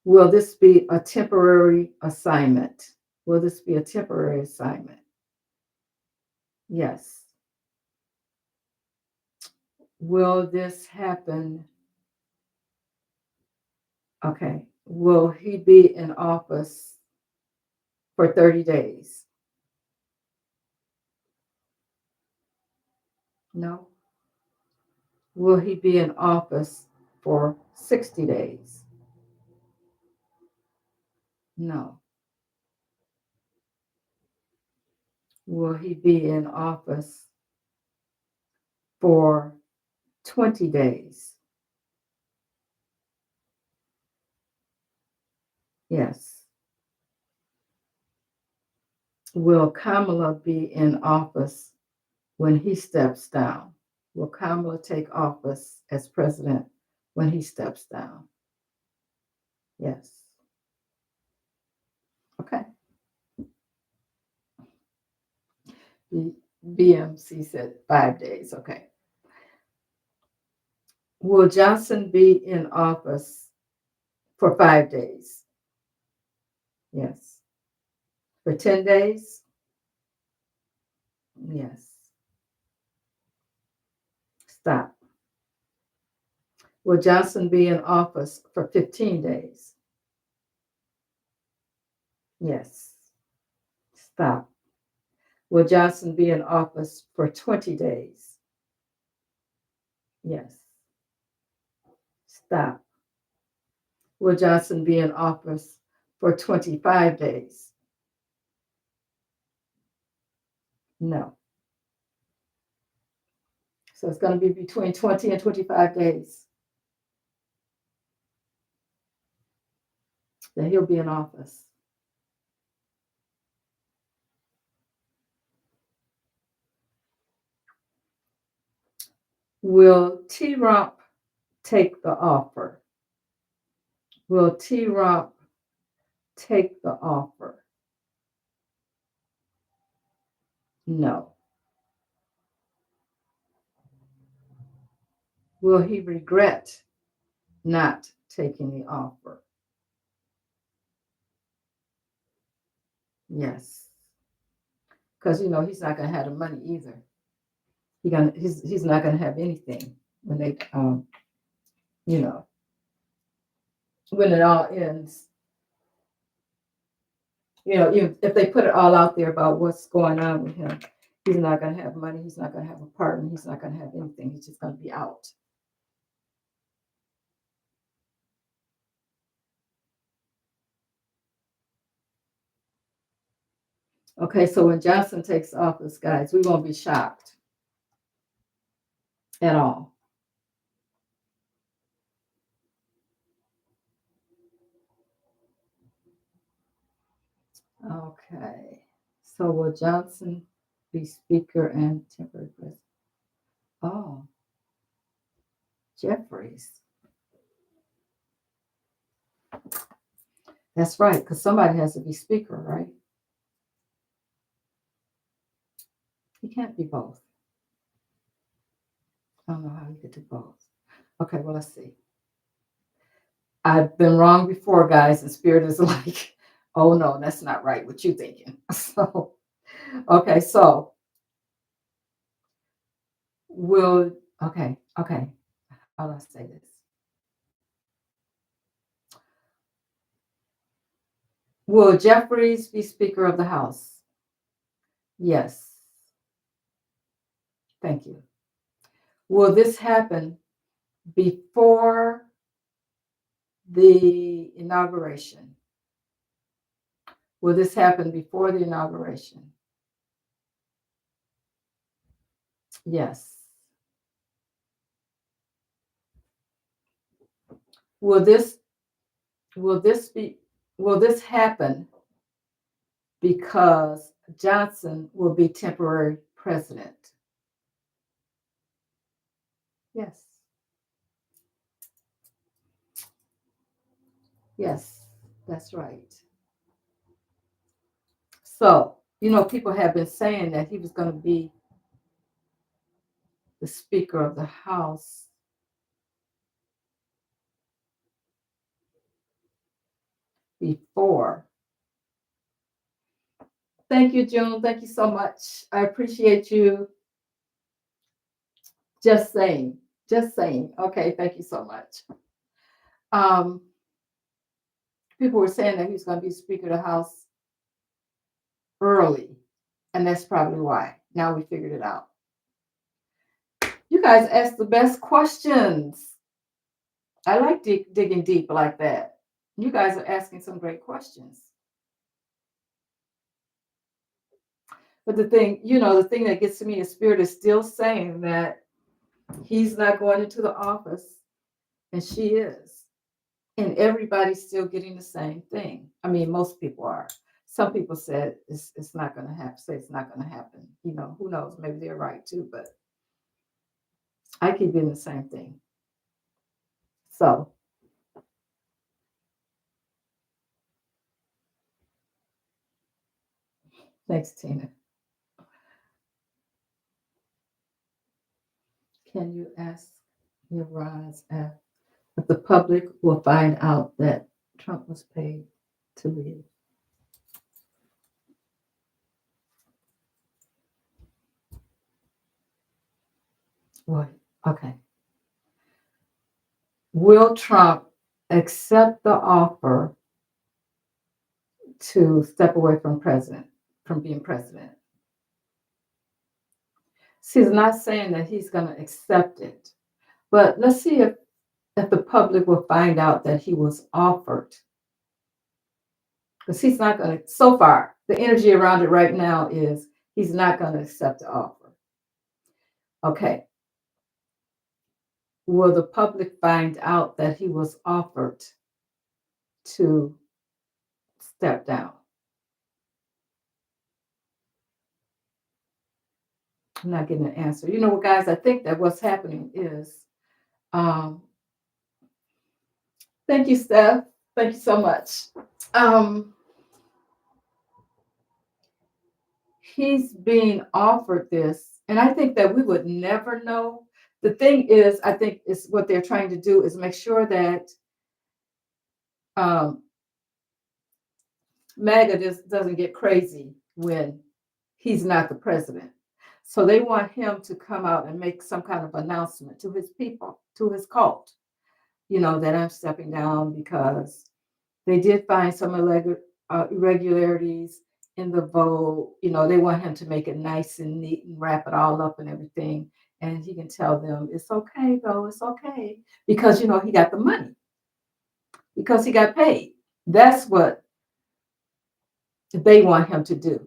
Speaker 1: Will this be a temporary assignment? Will this be a temporary assignment? Yes. Will this happen? Okay. Will he be in office for 30 days? No. Will he be in office for 60 days? No. Will he be in office for 20 days? Yes. Will Kamala be in office when he steps down? Will Kamala take office as president when he steps down? Yes. Okay. BMC said 5 days. Okay. Will Johnson be in office for 5 days? Yes. For 10 days? Yes. Stop. Will Johnson be in office for 15 days? Yes. Stop. Will Johnson be in office for 20 days? Yes. Stop. Will Johnson be in office for 25 days? No. So it's going to be between 20 and 25 days that he'll be in office. Will T-Rump take the offer? Will T-Rump take the offer? No. Will he regret not taking the offer? Yes. Because, he's not going to have the money either. He's not going to have anything when they, when it all ends. If they put it all out there about what's going on with him, he's not going to have money. He's not going to have a partner. He's not going to have anything. He's just going to be out. Okay, so when Johnson takes office, guys, we won't be shocked at all. Okay, so will Johnson be speaker and temporary president? Oh, Jeffries. That's right, because somebody has to be speaker, right? He can't be both. I don't know how he could do both. Okay, well, let's see. I've been wrong before, guys, and Spirit is like, oh no, that's not right. What you thinking? So, okay, so okay. How do I say this? Will Jeffries be Speaker of the House? Yes. Thank you. Will this happen before the inauguration? Will this happen before the inauguration? Yes. Will this happen because Johnson will be temporary president? Yes. Yes, that's right. So, people have been saying that he was going to be the Speaker of the House before. Thank you, June. Thank you so much. I appreciate you. Just saying. Okay, thank you so much. People were saying that he was going to be Speaker of the House early, and that's probably why. Now we figured it out. You guys ask the best questions. I like digging deep like that. You guys are asking some great questions. But the thing that gets to me is Spirit is still saying that he's not going into the office, and she is. And everybody's still getting the same thing. I mean, most people are. Some people said it's not going to happen. Say it's not going to happen. You know, who knows? Maybe they're right too. But I keep getting the same thing. So thanks, Tina. Can you ask your rise if the public will find out that Trump was paid to leave? What? Okay. Will Trump accept the offer to step away from being president? See, he's not saying that he's going to accept it, but let's see if the public will find out that he was offered, because he's not going to. So far, the energy around it right now is he's not going to accept the offer. Okay. Will the public find out that he was offered to step down? I'm not getting an answer. You know what, guys? I think that what's happening is, um, thank you, Steph. Thank you so much. Um, he's being offered this, and I think that we would never know. The thing is, I think is what they're trying to do is make sure that um, MAGA just doesn't get crazy when he's not the president. So they want him to come out and make some kind of announcement to his people, to his cult, you know, that I'm stepping down because they did find some irregularities in the vote. You know, they want him to make it nice and neat and wrap it all up and everything. And he can tell them, it's okay, though, it's okay. Because, you know, he got the money, because he got paid. That's what they want him to do.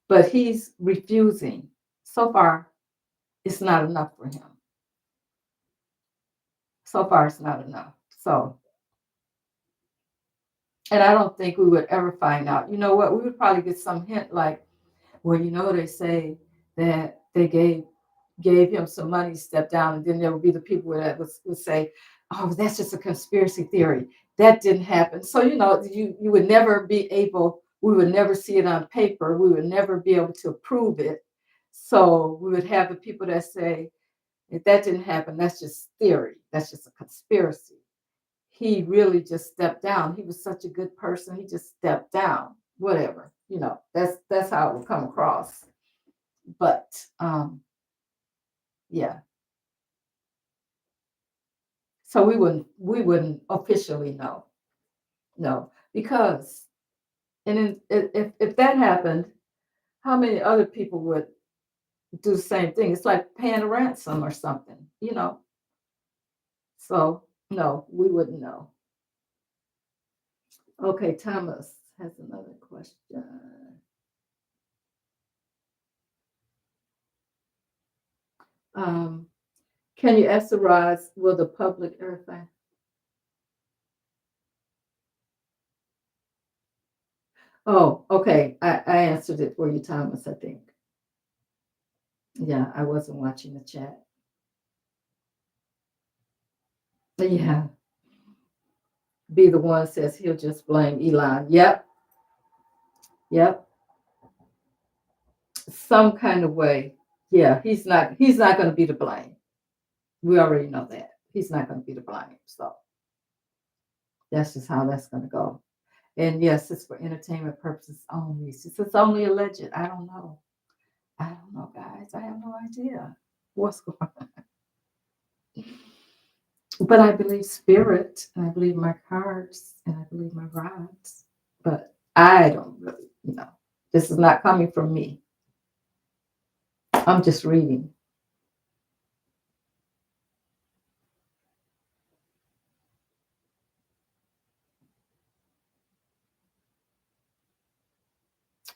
Speaker 1: But he's refusing. So far, it's not enough for him. So far, it's not enough. So, and I don't think we would ever find out. You know what? We would probably get some hint like, well, you know, they say that they gave him some money to step down, and then there would be the people that would say, oh, that's just a conspiracy theory. That didn't happen. So, you know, you would never be able, we would never see it on paper. We would never be able to prove it. So we would have the people that say, if that didn't happen, that's just theory. That's just a conspiracy. He really just stepped down. He was such a good person. He just stepped down. Whatever, you know. That's how it would come across. But yeah. So we wouldn't officially know. No, because and if that happened, how many other people would do the same thing? It's like paying a ransom or something, you know. So no, we wouldn't know. Okay, Thomas has another question. Um, can you ask the rise, will the public verify? Oh, okay. I answered it for you, Thomas, I think. Yeah, I wasn't watching the chat. Yeah, be the one says he'll just blame Elon. Yep, yep. Some kind of way. Yeah, he's not going to be to blame. We already know that. He's not going to be to blame. So that's just how that's going to go. And yes, it's for entertainment purposes only. Since it's only alleged, I don't know. I don't know, guys. I have no idea what's going on. But I believe spirit, and I believe my cards, and I believe my rods. But I don't really, this is not coming from me. I'm just reading.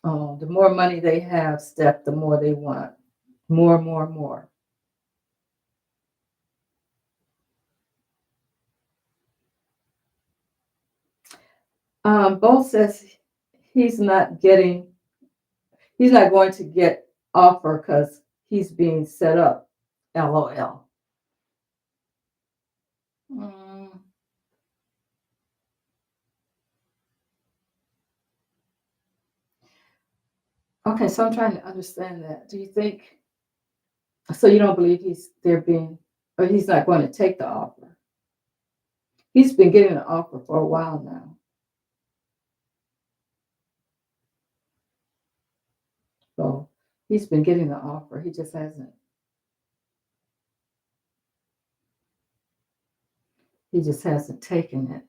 Speaker 1: Oh, the more money they have, Steph, the more they want. More, more, more. Bo says he's not getting, he's not going to get offer because he's being set up. LOL. Mm, okay, so I'm trying to understand that. Do you think so? You don't believe he's there being, or he's not going to take the offer? He's been getting an offer for a while now. So he's been getting the offer. He just hasn't taken it.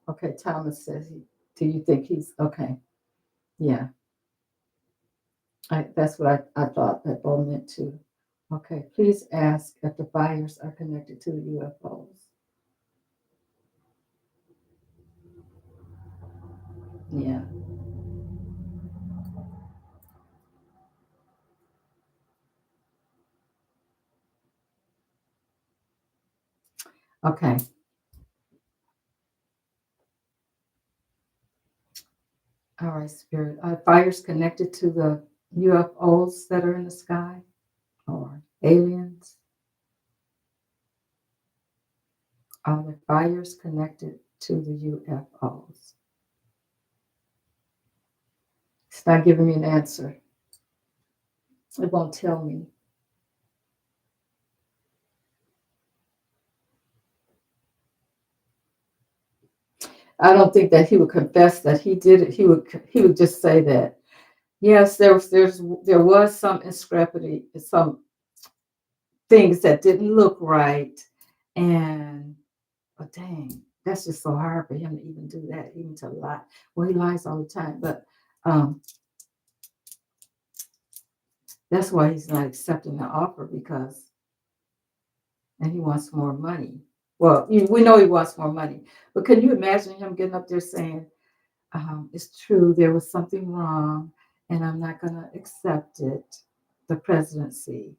Speaker 1: Okay, Thomas says, do you think he's okay? Yeah, that's what I thought that Bo meant too. Okay, please ask if the fires are connected to the UFOs. Yeah, okay. All right, Spirit. Are fires connected to the UFOs that are in the sky or aliens? Are the fires connected to the UFOs? It's not giving me an answer. It won't tell me. I don't think that he would confess that he did it. He would just say that yes, there was some discrepancy, some things that didn't look right, and but dang, that's just so hard for him to even do that, even to lie. Well, he lies all the time, but um, that's why he's not accepting the offer because and he wants more money. Well, we know he wants more money, but can you imagine him getting up there saying, "It's true, there was something wrong, and I'm not going to accept it, the presidency,"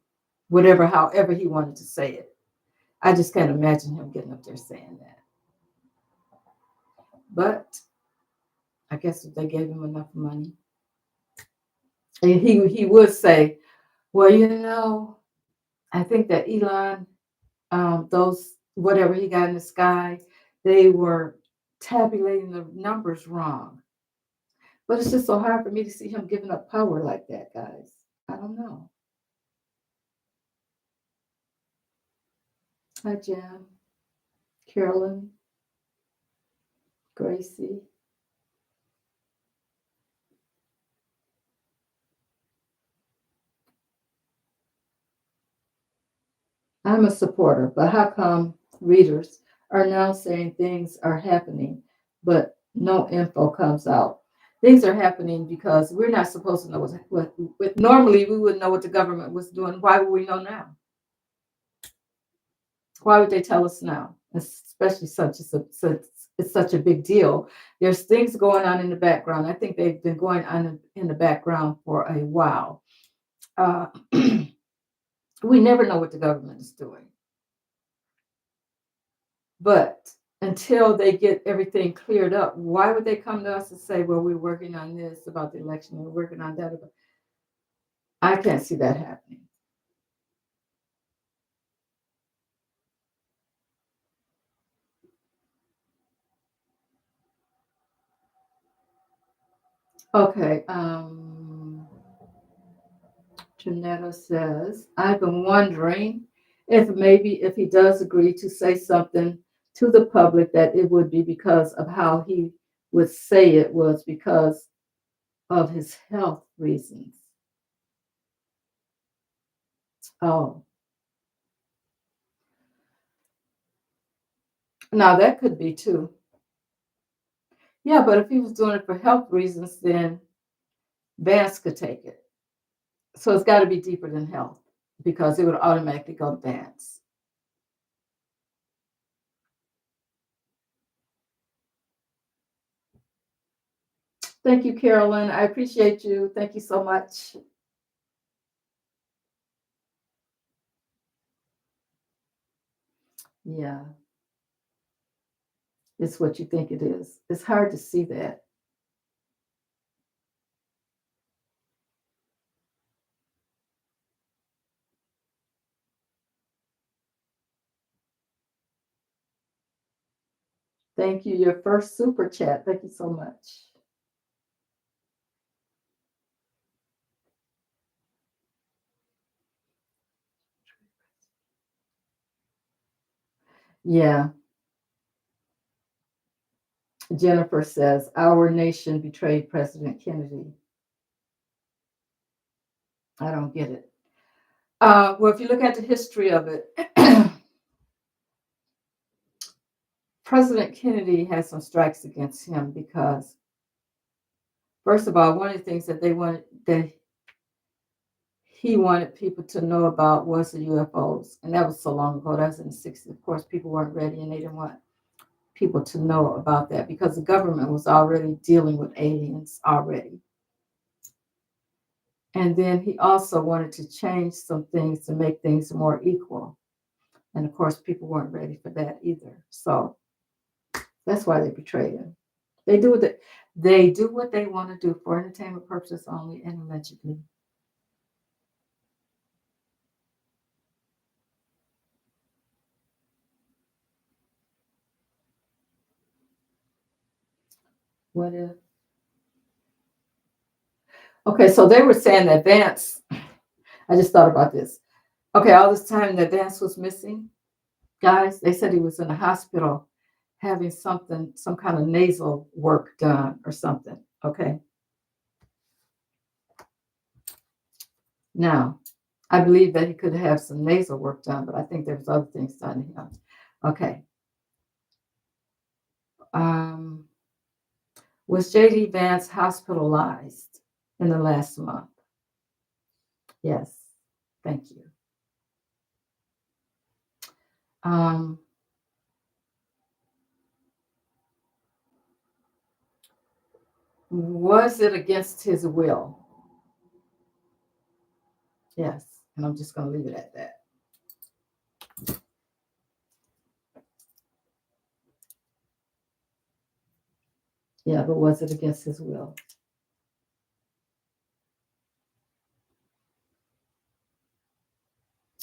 Speaker 1: whatever, however he wanted to say it. I just can't imagine him getting up there saying that. But I guess if they gave him enough money, and he would say, "Well, I think that Elon, those whatever he got in the sky, they were tabulating the numbers wrong." But it's just so hard for me to see him giving up power like that, guys. I don't know. Hi, Jam, Carolyn, Gracie. I'm a supporter, but how come readers are now saying things are happening, but no info comes out? Things are happening because we're not supposed to know what normally we would know what the government was doing. Why would we know now? Why would they tell us now? Especially such it's such a big deal. There's things going on in the background. I think they've been going on in the background for a while. Uh, we never know what the government is doing. But until they get everything cleared up, why would they come to us and say, well, we're working on this about the election, we're working on that? I can't see that happening. Okay. Janetta says, I've been wondering if maybe if he does agree to say something to the public that it would be because of how he would say it was because of his health reasons. Oh, now that could be too. Yeah, but if he was doing it for health reasons, then Vance could take it. So it's got to be deeper than health because it would automatically go to Vance. Thank you, Carolyn. I appreciate you. Thank you so much. Yeah, it's what you think it is. It's hard to see that. Thank you. Your first super chat. Thank you so much. Yeah. Jennifer says, our nation betrayed President Kennedy. I don't get it. Well, if you look at the history of it, President Kennedy had some strikes against him because, first of all, one of the things that he wanted people to know about was the UFOs, and that was so long ago. That was in the 60s. Of course, people weren't ready, and they didn't want people to know about that because the government was already dealing with aliens already. And then he also wanted to change some things to make things more equal. And of course, people weren't ready for that either. So that's why they betrayed him. They do what they want to do for entertainment purposes only and allegedly. What if? Okay, so they were saying that Vance, I just thought about this. Okay, all this time that Vance was missing, guys, they said he was in the hospital having something, some kind of nasal work done or something. Okay. Now, I believe that he could have some nasal work done, but I think there's other things done to him. Okay. Um, was J.D. Vance hospitalized in the last month? Yes. Thank you. Um, was it against his will? Yes. And I'm just going to leave it at that. Yeah, but was it against his will?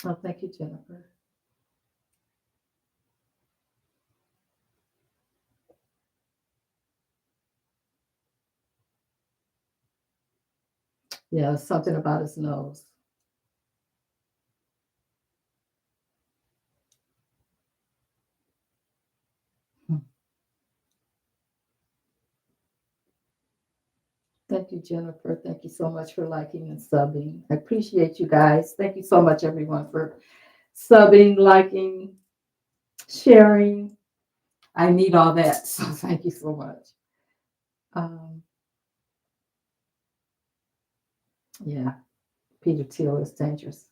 Speaker 1: Oh, thank you, Jennifer. Yeah, something about his nose. Hmm. Thank you, Jennifer. Thank you so much for liking and subbing. I appreciate you guys. Thank you so much, everyone, for subbing, liking, sharing. I need all that. So thank you so much. Um, yeah, Peter Thiel is dangerous.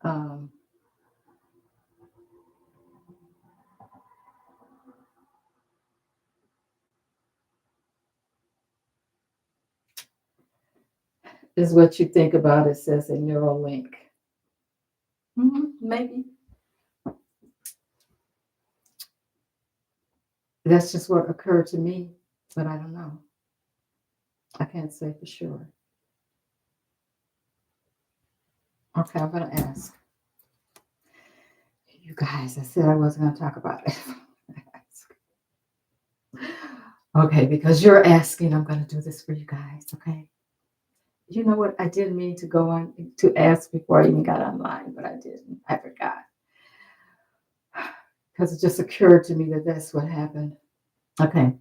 Speaker 1: Um, is what you think about it, says a neural link. Maybe. That's just what occurred to me, but I don't know. I can't say for sure. Okay, I'm going to ask. You guys, I said I wasn't going to talk about it. Okay, because you're asking, I'm going to do this for you guys, okay? You know what? I didn't mean to go on to ask before I even got online, but I didn't. I forgot. Because it just occurred to me that that's what happened. Okay.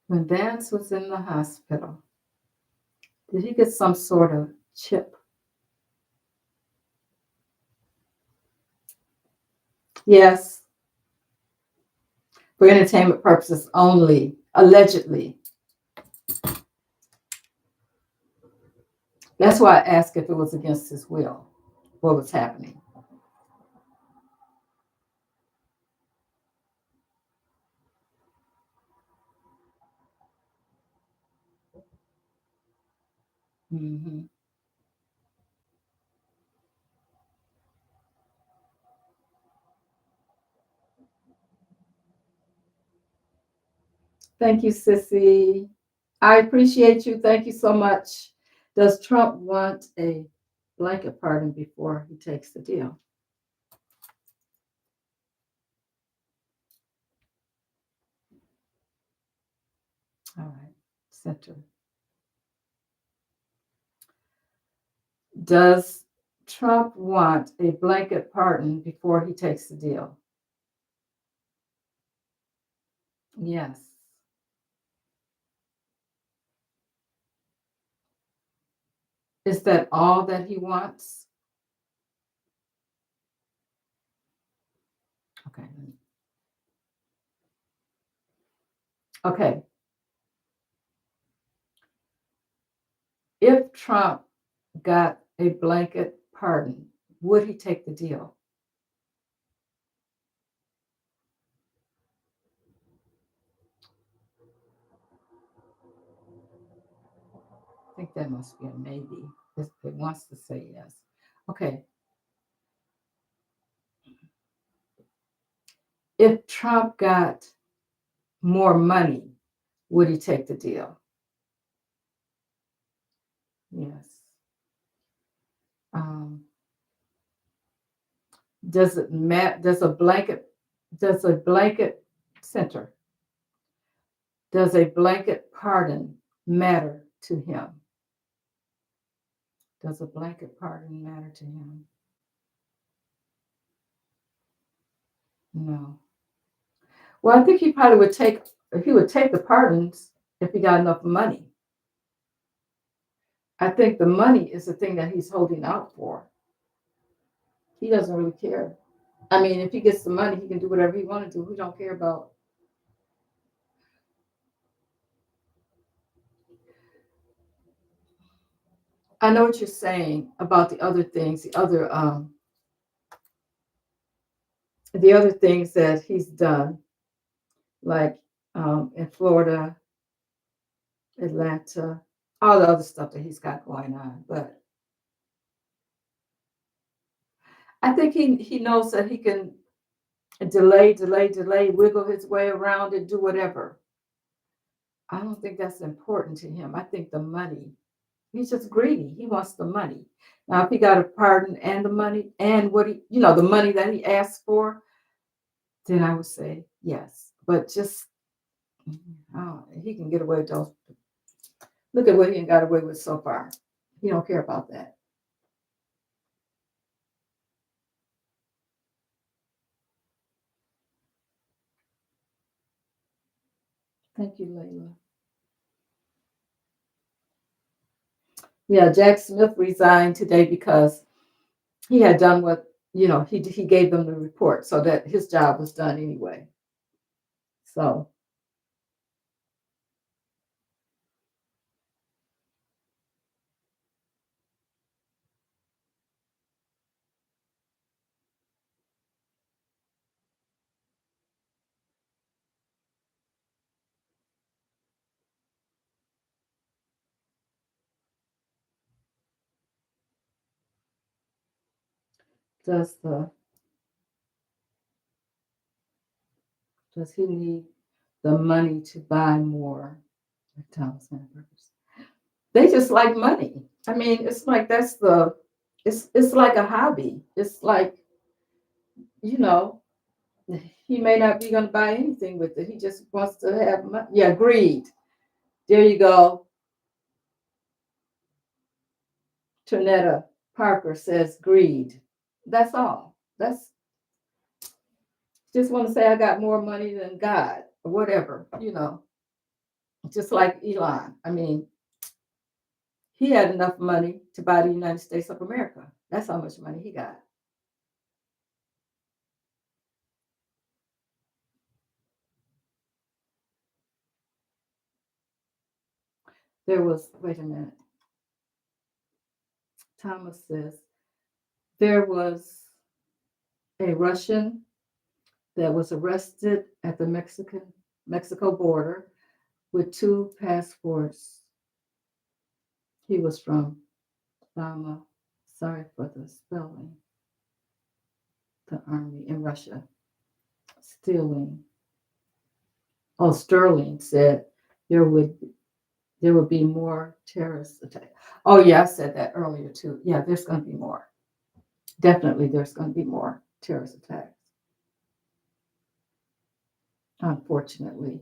Speaker 1: When Vance was in the hospital, did he get some sort of chip? Yes, for entertainment purposes only, allegedly. That's why I asked if it was against his will, what was happening. Hmm. Thank you, Sissy. I appreciate you. Thank you so much. Does Trump want a blanket pardon before he takes the deal? All right, center. Does Trump want a blanket pardon before he takes the deal? Yes. Is that all that he wants? Okay. Okay. If Trump got a blanket pardon, would he take the deal? I think that must be a maybe. It wants to say yes. Okay. If Trump got more money, would he take the deal? Yes. Um, does it matter? Does a blanket center, does a blanket pardon matter to him? Does a blanket pardon matter to him? No. Well, I think he would take the pardons if he got enough money. I think the money is the thing that he's holding out for. He doesn't really care. I mean, if he gets the money, he can do whatever he wants to do. He don't care about. I know what you're saying about the other things, the other things that he's done, like in Florida, Atlanta, all the other stuff that he's got going on. But I think he knows that he can delay, wiggle his way around and do whatever. I don't think that's important to him. I think the money, he's just greedy. He wants the money. Now, if he got a pardon and the money and the money that he asked for, then I would say yes. But just, he can get away with those. Look at what he got away with so far. He don't care about that. Thank you, Layla. Yeah, Jack Smith resigned today because he had done what, he gave them the report so that his job was done anyway. So does the does he need the money to buy more McDonald's hamburgers? They just like money. I mean, it's like it's like a hobby. It's like, you know, he may not be going to buy anything with it. He just wants to have money. Yeah, greed. There you go. Trinetta Parker says greed. That's all. That's just want to say I got more money than God or whatever. Just like Elon. I mean, he had enough money to buy the United States of America. That's how much money he got. Wait a minute. Thomas says there was a Russian that was arrested at the Mexico border with 2 passports. He was from Burma. Sorry for the spelling. The army in Russia. Stealing. Oh, Sterling said there would be more terrorist attacks. Oh yeah, I said that earlier too. Yeah, there's going to be more. Definitely, there's going to be more terrorist attacks. Unfortunately.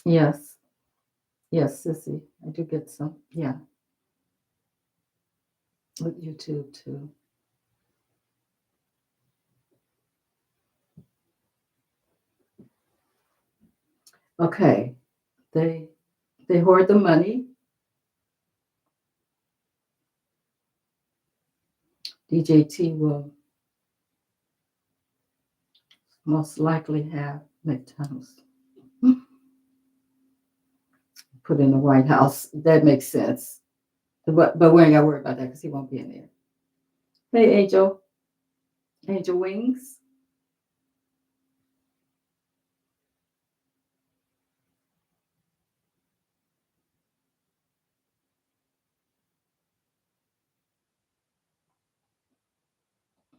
Speaker 1: Yes. Yes, Sissy. I do get some. Yeah. With YouTube too. Okay. They hoard the money. DJT will most likely have McDonald's put in the White House. That makes sense. But we ain't got to worry about that because he won't be in there. Hey, Angel. Angel Wings.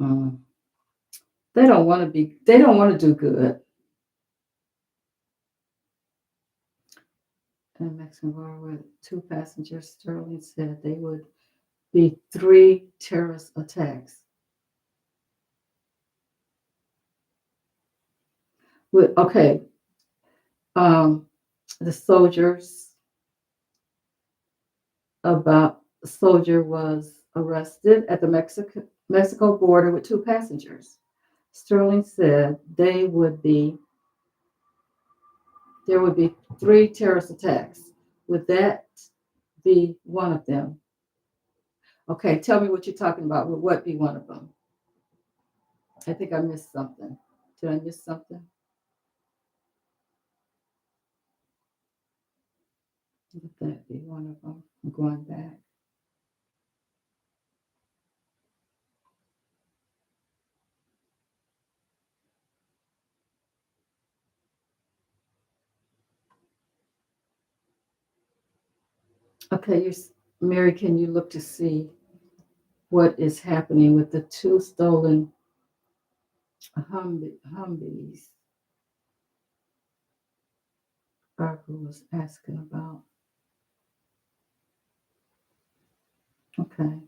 Speaker 1: Mm. They don't want to do good. In Mexican war with 2 passengers, Sterling said they would be 3 terrorist attacks. Okay. The soldier was arrested at the Mexico border with 2 passengers. Sterling said there would be 3 terrorist attacks. Would that be one of them? Okay, tell me what you're talking about. Would what be one of them? I think I missed something. Did I miss something? Would that be one of them? I'm going back. Okay, Mary, can you look to see what is happening with the 2 stolen Humvees? Barbara was asking about. Okay.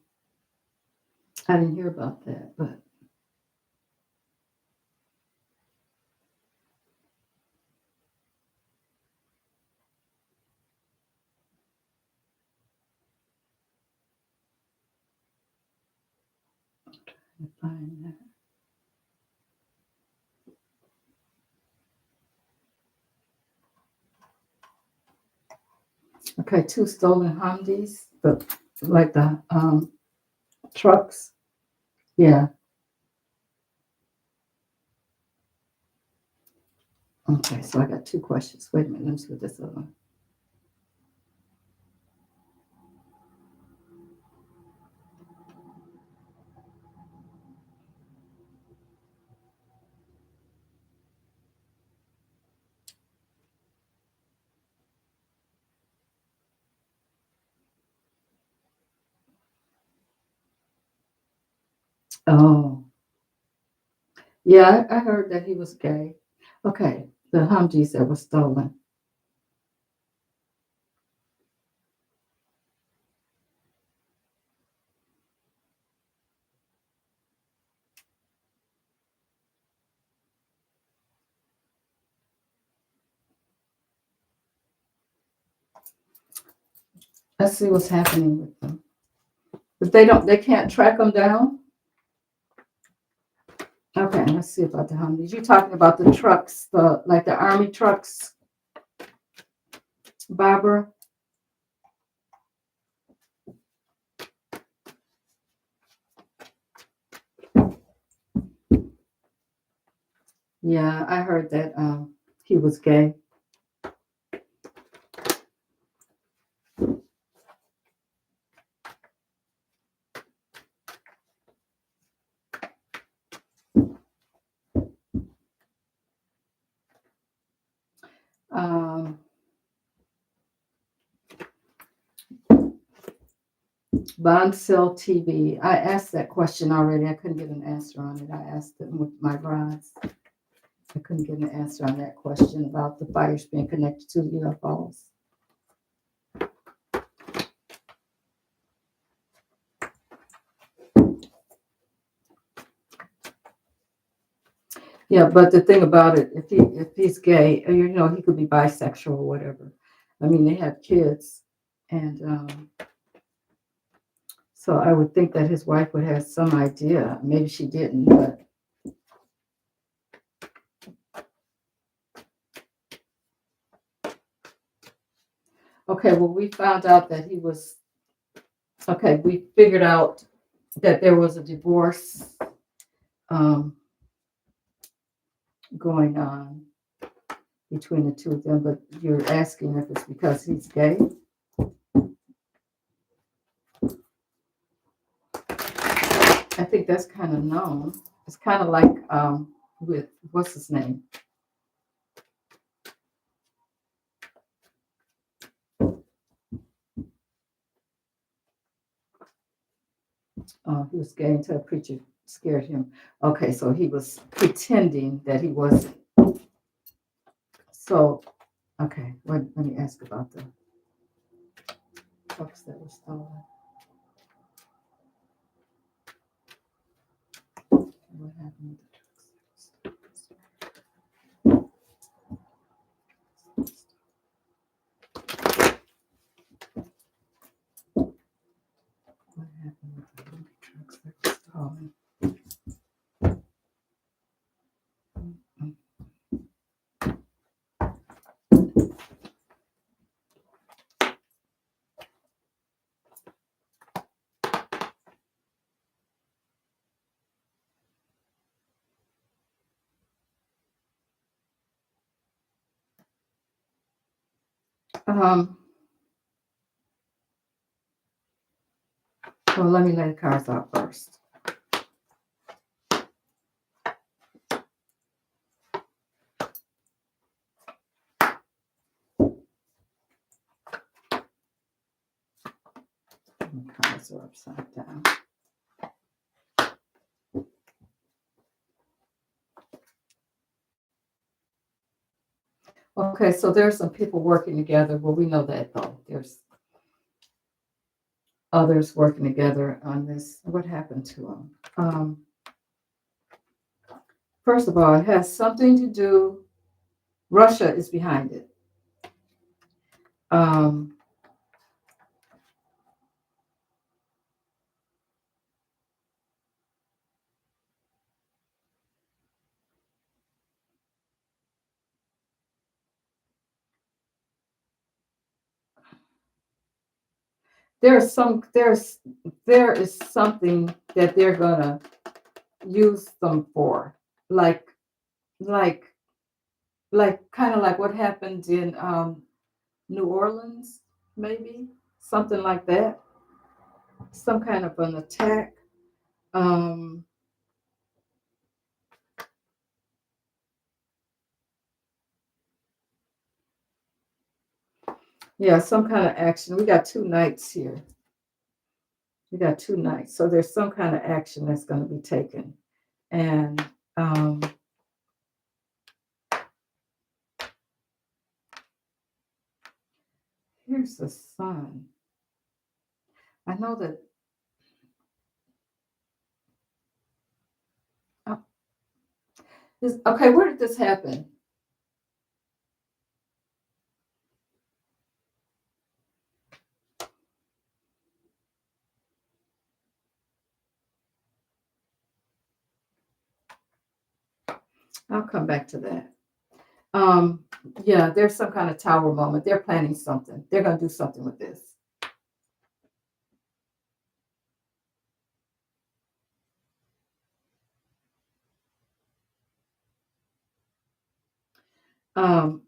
Speaker 1: I didn't hear about that, but I'm trying to find that. Okay, 2 stolen Humvees, like the trucks. Yeah. Okay, so I got 2 questions. Wait a minute, let me see what this other one. Oh, yeah, I heard that he was gay. Okay, the Humvees that were stolen. Let's see what's happening with them. But they can't track them down. Okay, let's see about the Humvees. You're talking about the trucks, like the army trucks, Barbara? Yeah, I heard that he was gay. Um, Bond Sell TV. I asked that question already. I couldn't get an answer on it. I asked it with my rods. I couldn't get an answer on that question about the fires being connected to the UFOs. Yeah, but the thing about it, if he's gay, he could be bisexual or whatever. I mean, they have kids, and so I would think that his wife would have some idea. Maybe she didn't, but okay. Well, we found out that he was okay. We figured out that there was a divorce um, going on between the two of them, but you're asking if it's because he's gay. I think that's kind of known. It's kind of like with what's his name? He was gay until a preacher scared him. Okay, so he was pretending that he wasn't. So, okay, let me ask about the trucks that were stolen. What happened with the trucks? What happened with the trucks that were stolen? Well, let me lay the cards out first. The cards are upside down. Okay, so there's some people working together. Well, we know that though. There's others working together on this. What happened to them? First of all, it has something to do. Russia is behind it. Um, there is something that they're gonna use them for, like like kind of like what happened in New Orleans, maybe something like that, some kind of an attack. Um, yeah, some kind of action. We got 2 nights here. We got 2 nights, so there's some kind of action that's going to be taken, and here's the sun. I know that. Oh, okay, where did this happen? I'll come back to that. Um, yeah, there's some kind of tower moment. They're planning something. They're going to do something with this.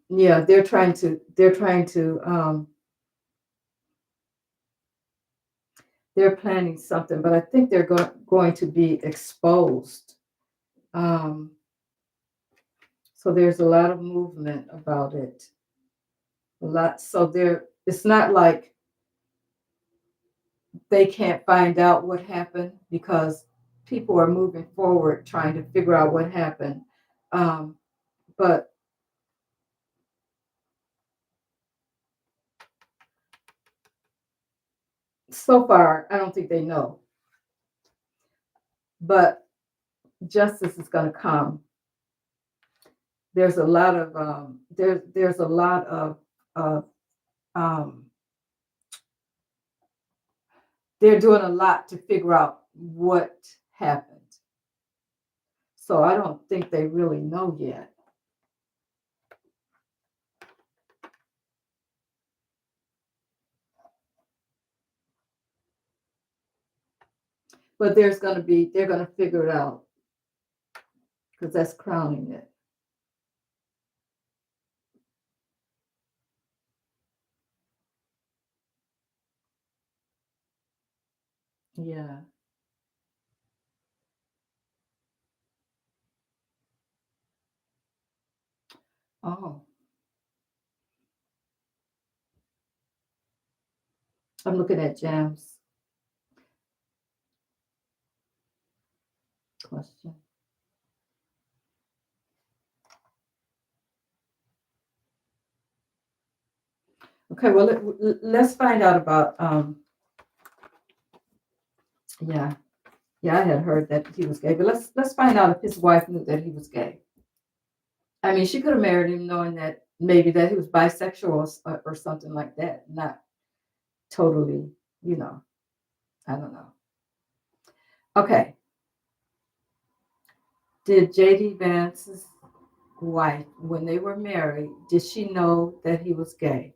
Speaker 1: Yeah, they're planning something, but I think they're going to be exposed. Um, so there's a lot of movement about it. A lot. So it's not like they can't find out what happened because people are moving forward trying to figure out what happened. Um, but so far, I don't think they know. But justice is going to come. There's a lot of there's a lot of um, they're doing a lot to figure out what happened. So I don't think they really know yet. But they're going to figure it out because that's crowning it. Yeah. Oh, I'm looking at Jam's question. Okay, well, let's find out about, yeah, yeah, I had heard that he was gay, but let's find out if his wife knew that he was gay. I mean, she could have married him knowing that maybe that he was bisexual or something like that, not totally, you know, I don't know. Okay, did JD Vance's wife, when they were married, did she know that he was gay?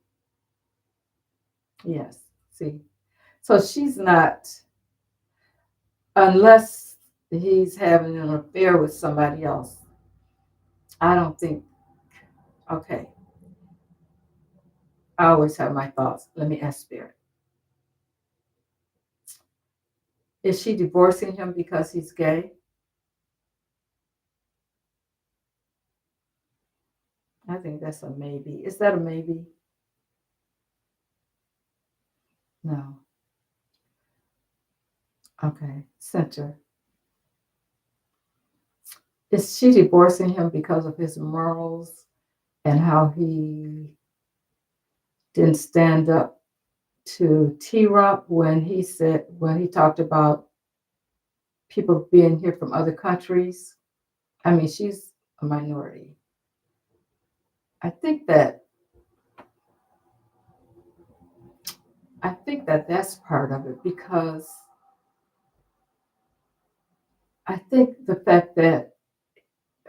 Speaker 1: Yes, see, so she's not, unless he's having an affair with somebody else. I don't think, okay, I always have my thoughts. Let me ask Spirit. Is she divorcing him because he's gay? I think that's a maybe. Is that a maybe? No. Okay. Center. Is she divorcing him because of his morals and how he didn't stand up to T-Rock when he talked about people being here from other countries? I mean, she's a minority. I think that that's part of it because I think the fact that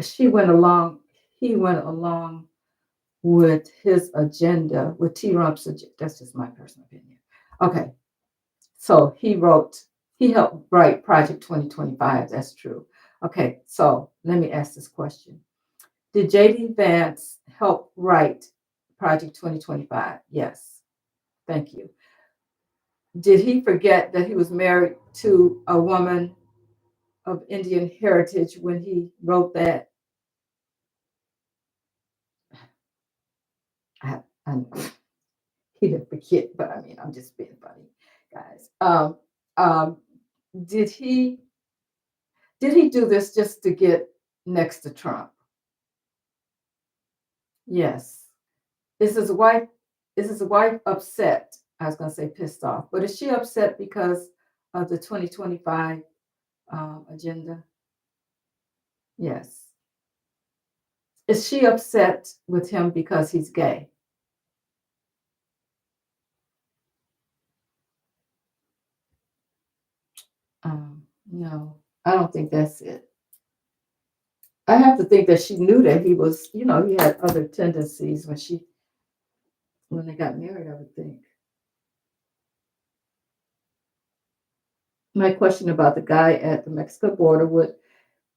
Speaker 1: she went along, he went along with his agenda, with T. Rump's agenda. That's just my personal opinion. Okay, so he helped write Project 2025. That's true. Okay, so let me ask this question. Did JD Vance help write Project 2025? Yes. Thank you. Did he forget that he was married to a woman of Indian heritage when he wrote that? I he didn't forget, but I mean, I'm just being funny, guys. Um, did he do this just to get next to Trump? Yes. Is his wife upset? I was going to say pissed off, but is she upset because of the 2025 agenda? Yes. Is she upset with him because he's gay? No, I don't think that's it. I have to think that she knew that he was, he had other tendencies when they got married, I would think. My question about the guy at the Mexico border,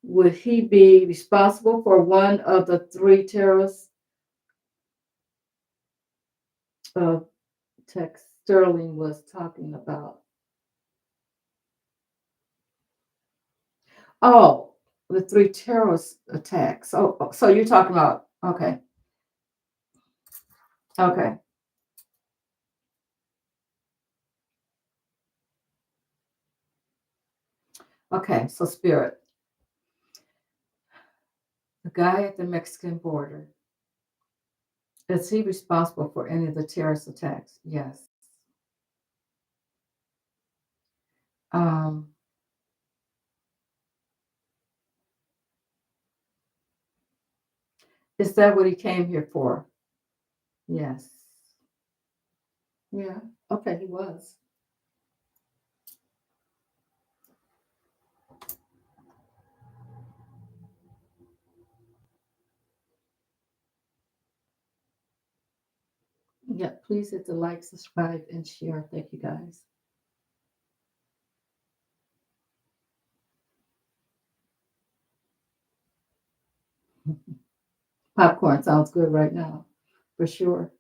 Speaker 1: would he be responsible for one of the three terrorist text Sterling was talking about. Oh, the 3 terrorist attacks. Oh, so you're talking about, okay, okay. Okay, so Spirit, the guy at the Mexican border, is he responsible for any of the terrorist attacks? Yes. Um, is that what he came here for? Yes. Yeah. Okay, he was. Yeah, please hit the like, subscribe, and share. Thank you guys. Popcorn sounds good right now, for sure.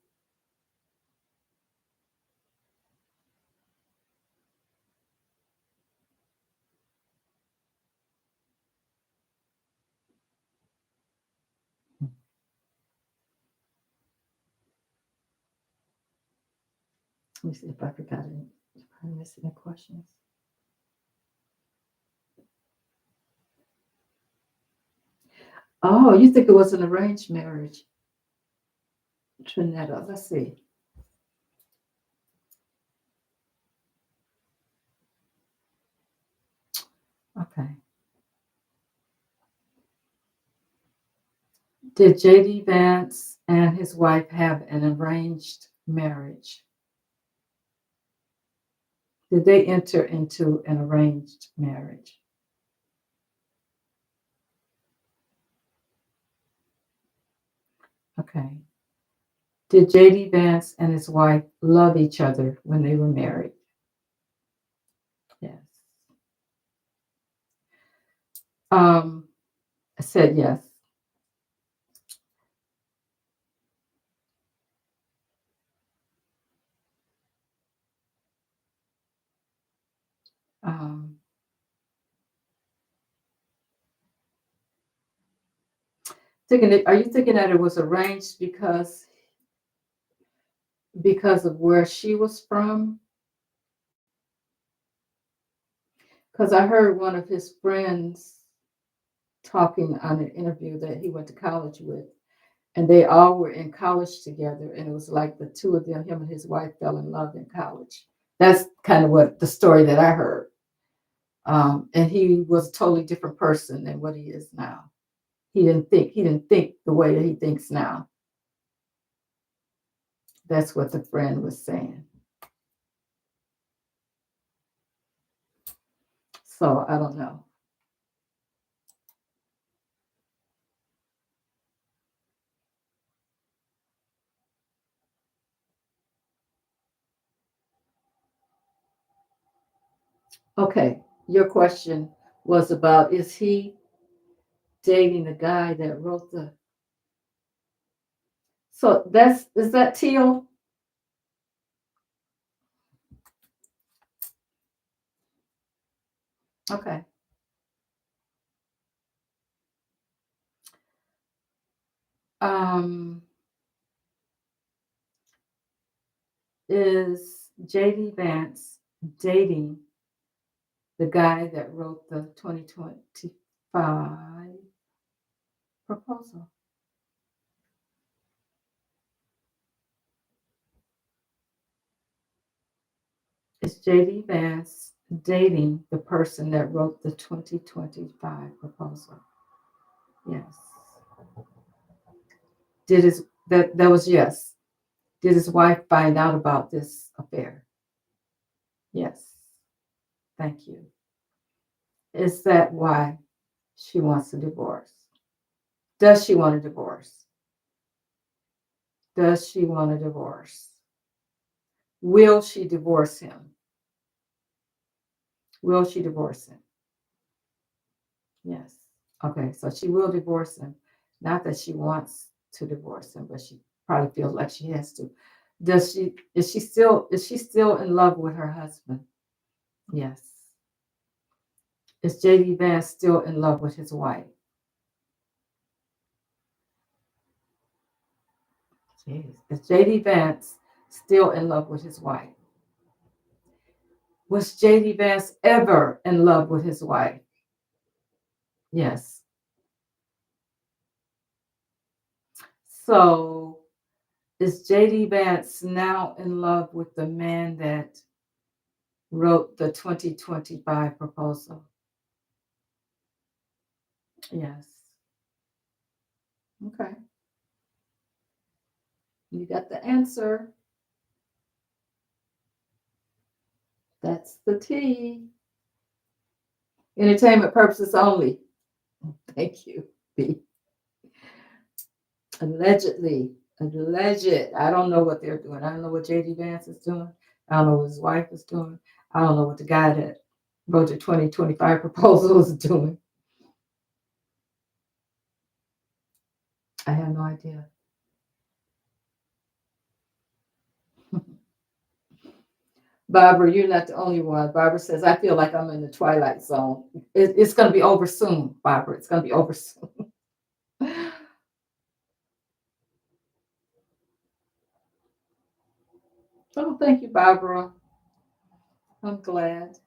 Speaker 1: Let me see if I forgot any. If I missed any questions. Oh, you think it was an arranged marriage, Trinetta? Let's see. Okay. Did JD Vance and his wife have an arranged marriage? Did they enter into an arranged marriage? Okay. Did JD Vance and his wife love each other when they were married? Yes. I said yes. Um, are you thinking that it was arranged because of where she was from? Because I heard one of his friends talking on an interview that he went to college with, and they all were in college together, and it was like the two of them, him and his wife, fell in love in college. That's kind of what the story that I heard. And he was a totally different person than what he is now. He didn't think the way that he thinks now. That's what the friend was saying. So I don't know. Okay, your question was about, is he dating the guy that wrote the? So is that Teal? Okay. Um, is JD Vance dating the guy that wrote the 2025 proposal? Is JD Vance dating the person that wrote the 2025 proposal? Yes. That was yes. Did his wife find out about this affair? Yes. Thank you. Is that why she wants a divorce? Does she want a divorce? Does she want a divorce? Will she divorce him? Will she divorce him? Yes. Okay, so she will divorce him. Not that she wants to divorce him, but she probably feels like she has to. Is she still in love with her husband? Yes. Is JD Vance still in love with his wife? Jeez. Is JD Vance still in love with his wife? Was JD Vance ever in love with his wife? Yes. So is JD Vance now in love with the man that wrote the 2025 proposal? Yes. Okay. You got the answer. That's the T. Entertainment purposes only. Thank you, B. Allegedly. Alleged. I don't know what they're doing. I don't know what JD Vance is doing. I don't know what his wife is doing. I don't know what the guy that wrote the 2025 proposal is doing. I have no idea. Barbara, you're not the only one. Barbara says, I feel like I'm in the twilight zone. It's going to be over soon, Barbara. It's going to be over soon. Oh, thank you, Barbara. I'm glad.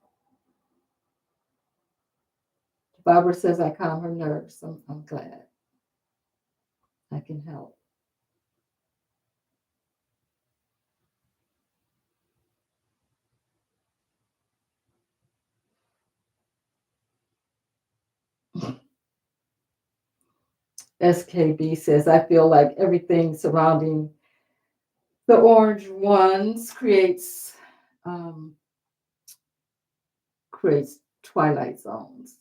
Speaker 1: Barbara says I calm her nerves. I'm glad I can help. SKB says, I feel like everything surrounding the orange ones creates twilight zones.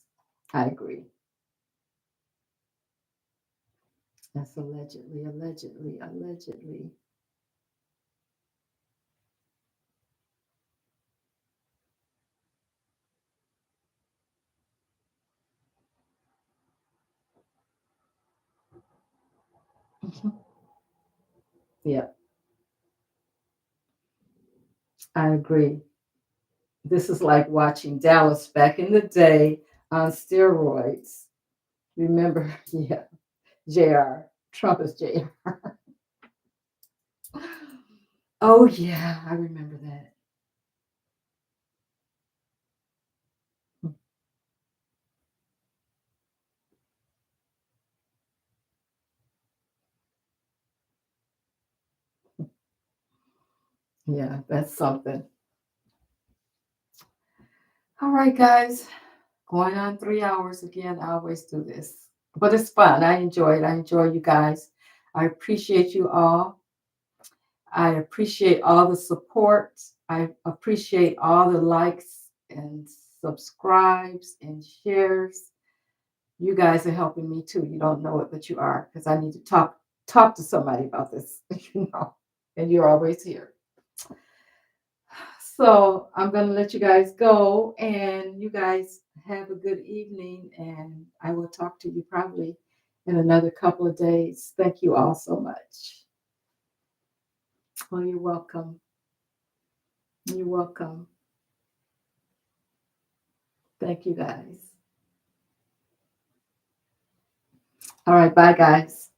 Speaker 1: I agree. That's allegedly, allegedly, allegedly. Yeah, I agree. This is like watching Dallas back in the day on steroids. Remember, yeah, JR. Trump is JR. Oh, yeah, I remember that. Yeah, that's something. All right, guys, going on 3 hours again. I always do this, but it's fun. I enjoy it. I enjoy you guys. I appreciate you all. I appreciate all the support. I appreciate all the likes and subscribes and shares. You guys are helping me too. You don't know it, but you are, because I need to talk to somebody about this, and you're always here. So I'm going to let you guys go, and you guys have a good evening, and I will talk to you probably in another couple of days. Thank you all so much. Oh, you're welcome. You're welcome. Thank you, guys. All right, bye, guys.